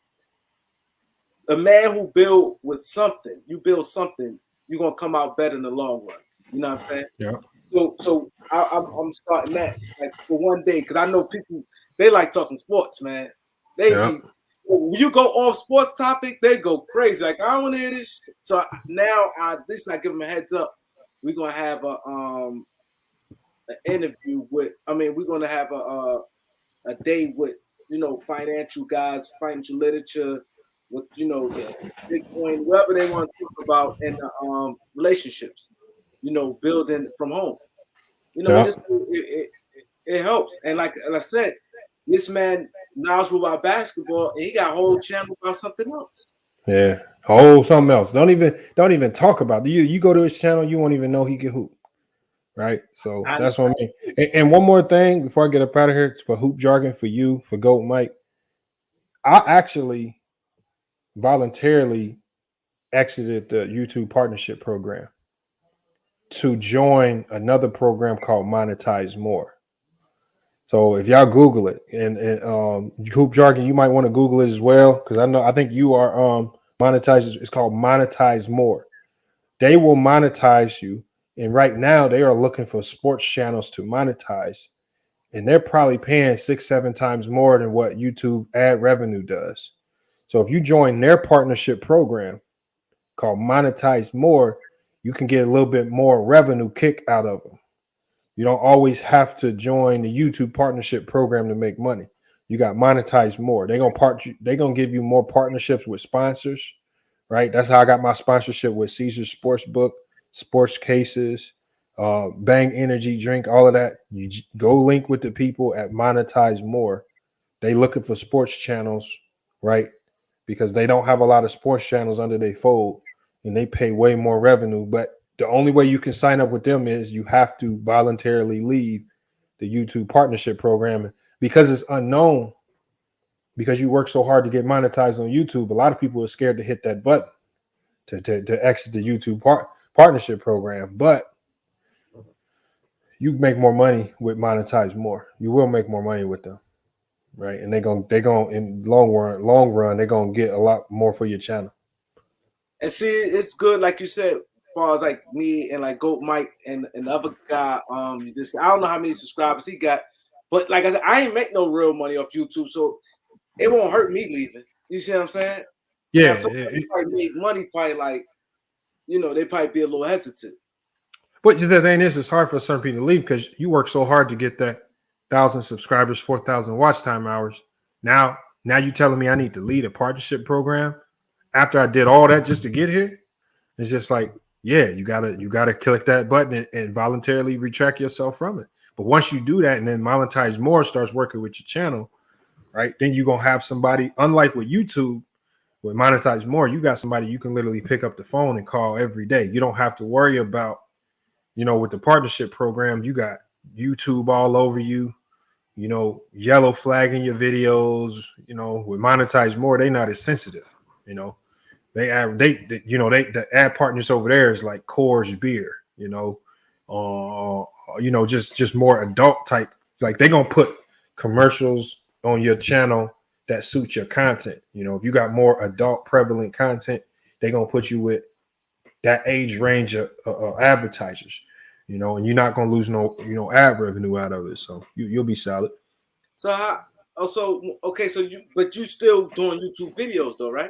a man who build with something, you build something, you're gonna come out better in the long run. You know what I'm saying? Yeah. So I'm starting that like for one day, because I know people, they like talking sports, man. When you go off sports topic, they go crazy. Like, I don't want to hear this shit. So now at least I give them a heads up. We're gonna have an interview with. We're gonna have a day with financial guys, financial literature, with the Bitcoin, whatever they want to talk about, and relationships. Building from home. You know, it helps. And like I said, this man knowledgeable about basketball, and he got a whole channel about something else. Yeah, something else. Don't even talk about it. You go to his channel, you won't even know he can hoop. Right, so that's what I mean. And one more thing before I get up out of here, for hoop jargon, for you, for Goat Mike, I actually voluntarily exited the YouTube partnership program to join another program called Monetize More. So if y'all Google it and hoop jargon, you might want to Google it as well, because I think you are monetized. It's called Monetize More. They will monetize you. And right now they are looking for sports channels to monetize. And they're probably paying 6-7 times more than what YouTube ad revenue does. So if you join their partnership program called Monetize More, you can get a little bit more revenue kick out of them. You don't always have to join the YouTube partnership program to make money. You got Monetize More. They're gonna give you more partnerships with sponsors, right? That's how I got my sponsorship with Caesars Sportsbook, Sports Cases, Bang Energy Drink, all of that. You go link with the people at Monetize More. They looking for sports channels, right? Because they don't have a lot of sports channels under their fold, and they pay way more revenue. But the only way you can sign up with them is you have to voluntarily leave the YouTube partnership program, because it's unknown. Because you work so hard to get monetized on YouTube, a lot of people are scared to hit that button to exit the YouTube partnership program. But you make more money with Monetize More. You will make more money with them, right? And they're gonna in long run they're gonna get a lot more for your channel. And see, it's good, like you said, as far as like me and like Goat Mike and the other guy. I don't know how many subscribers he got, but like I said, I ain't make no real money off YouTube, so it won't hurt me leaving. You see what I'm saying? Yeah, now, somebody probably make money, probably like, they probably be a little hesitant. But the thing is, it's hard for certain people to leave because you work so hard to get that 1,000 subscribers, 4,000 watch time hours. Now you telling me I need to lead a partnership program after I did all that just to get here? It's just like, yeah, you gotta click that button and voluntarily retract yourself from it. But once you do that, and then Monetize More starts working with your channel, right? Then you're gonna have somebody, unlike with YouTube, with Monetize More, you got somebody you can literally pick up the phone and call every day. You don't have to worry about, with the partnership program, you got YouTube all over you, yellow flagging your videos. With Monetize More, they not as sensitive. The ad partners over there is like Coors beer, just more adult type. Like they gonna put commercials on your channel that suit your content. If you got more adult prevalent content, they gonna put you with that age range of advertisers. And you're not gonna lose no ad revenue out of it. So you'll be solid. So you still doing YouTube videos though, right?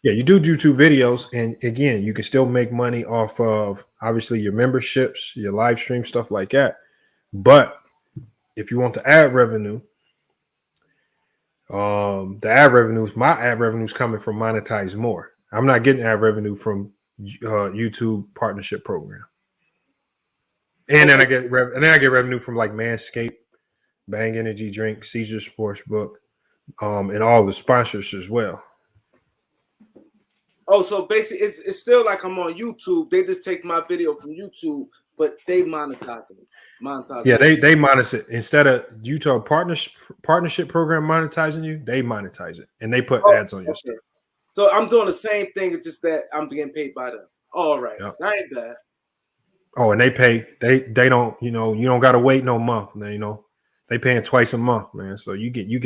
Yeah, you do YouTube videos, and again, you can still make money off of obviously your memberships, your live stream, stuff like that. But if you want the ad revenue, my ad revenue is coming from Monetize More. I'm not getting ad revenue from YouTube partnership program. And then I get revenue from like Manscaped, Bang Energy Drink, Caesars Sportsbook, and all the sponsors as well. Oh, so basically, it's still like I'm on YouTube. They just take my video from YouTube, but they monetize it. Yeah, they monetize it instead of YouTube partnership program monetizing you. They monetize it and they put ads on your stuff. So I'm doing the same thing. It's just that I'm getting paid by them. All right, that ain't bad. Oh, and they pay. They don't. You don't got to wait no month. They paying twice a month, man. So you getting your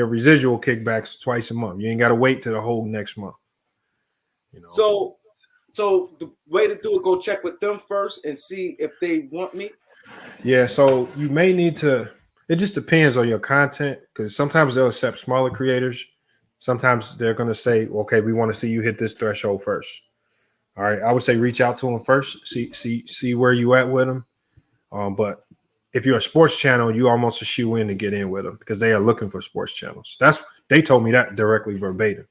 residual kickbacks twice a month. You ain't got to wait till the whole next month. So the way to do it, go check with them first and see if they want me. Yeah. So you may need to. It just depends on your content, because sometimes they'll accept smaller creators. Sometimes they're going to say, okay, we want to see you hit this threshold first. All right. I would say reach out to them first. See where you at with them. But if you're a sports channel, you almost a shoe in to get in with them because they are looking for sports channels. They told me that directly verbatim.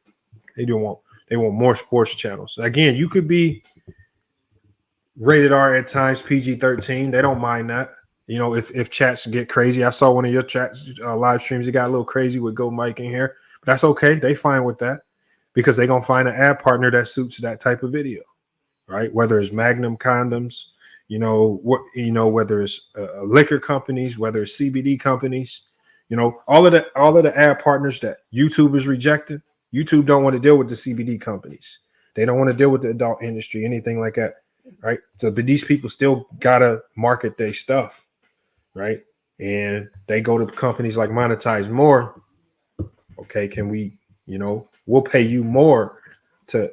They want more sports channels. Again, you could be rated R at times, PG-13. They don't mind that. You know, if chats get crazy. I saw one of your chats live streams. It got a little crazy with Go Mike in here. But that's okay. They fine with that because they're going to find an ad partner that suits that type of video, right? Whether it's Magnum condoms, whether it's liquor companies, whether it's CBD companies, all of the ad partners that YouTube is rejecting. YouTube don't want to deal with the CBD companies. They don't want to deal with the adult industry, anything like that, right? So, but these people still gotta market their stuff, right? And they go to companies like Monetize More. Okay, can we, we'll pay you more for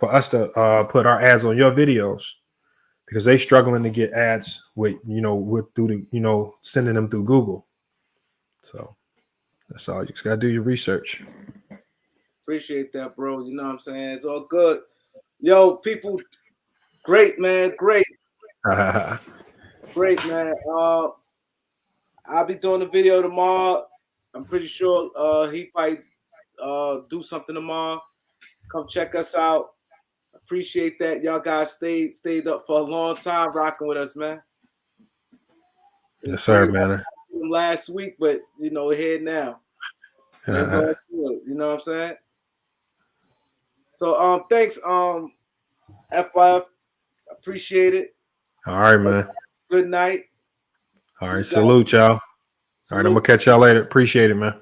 us to put our ads on your videos because they struggling to get ads with sending them through Google. So that's all. You just gotta do your research. Appreciate that, bro. You know what I'm saying? It's all good. Yo, people, great, man. Great. Great, man. I'll be doing a video tomorrow. I'm pretty sure he might do something tomorrow. Come check us out. Appreciate that. Y'all guys stayed up for a long time rocking with us, man. Yes, sir, man. Last week, but we're here now. It's all good. You know what I'm saying? So thanks, FYF. Appreciate it. All right, man. Good night. All right, salute y'all. All right, I'm gonna catch y'all later. Appreciate it, man.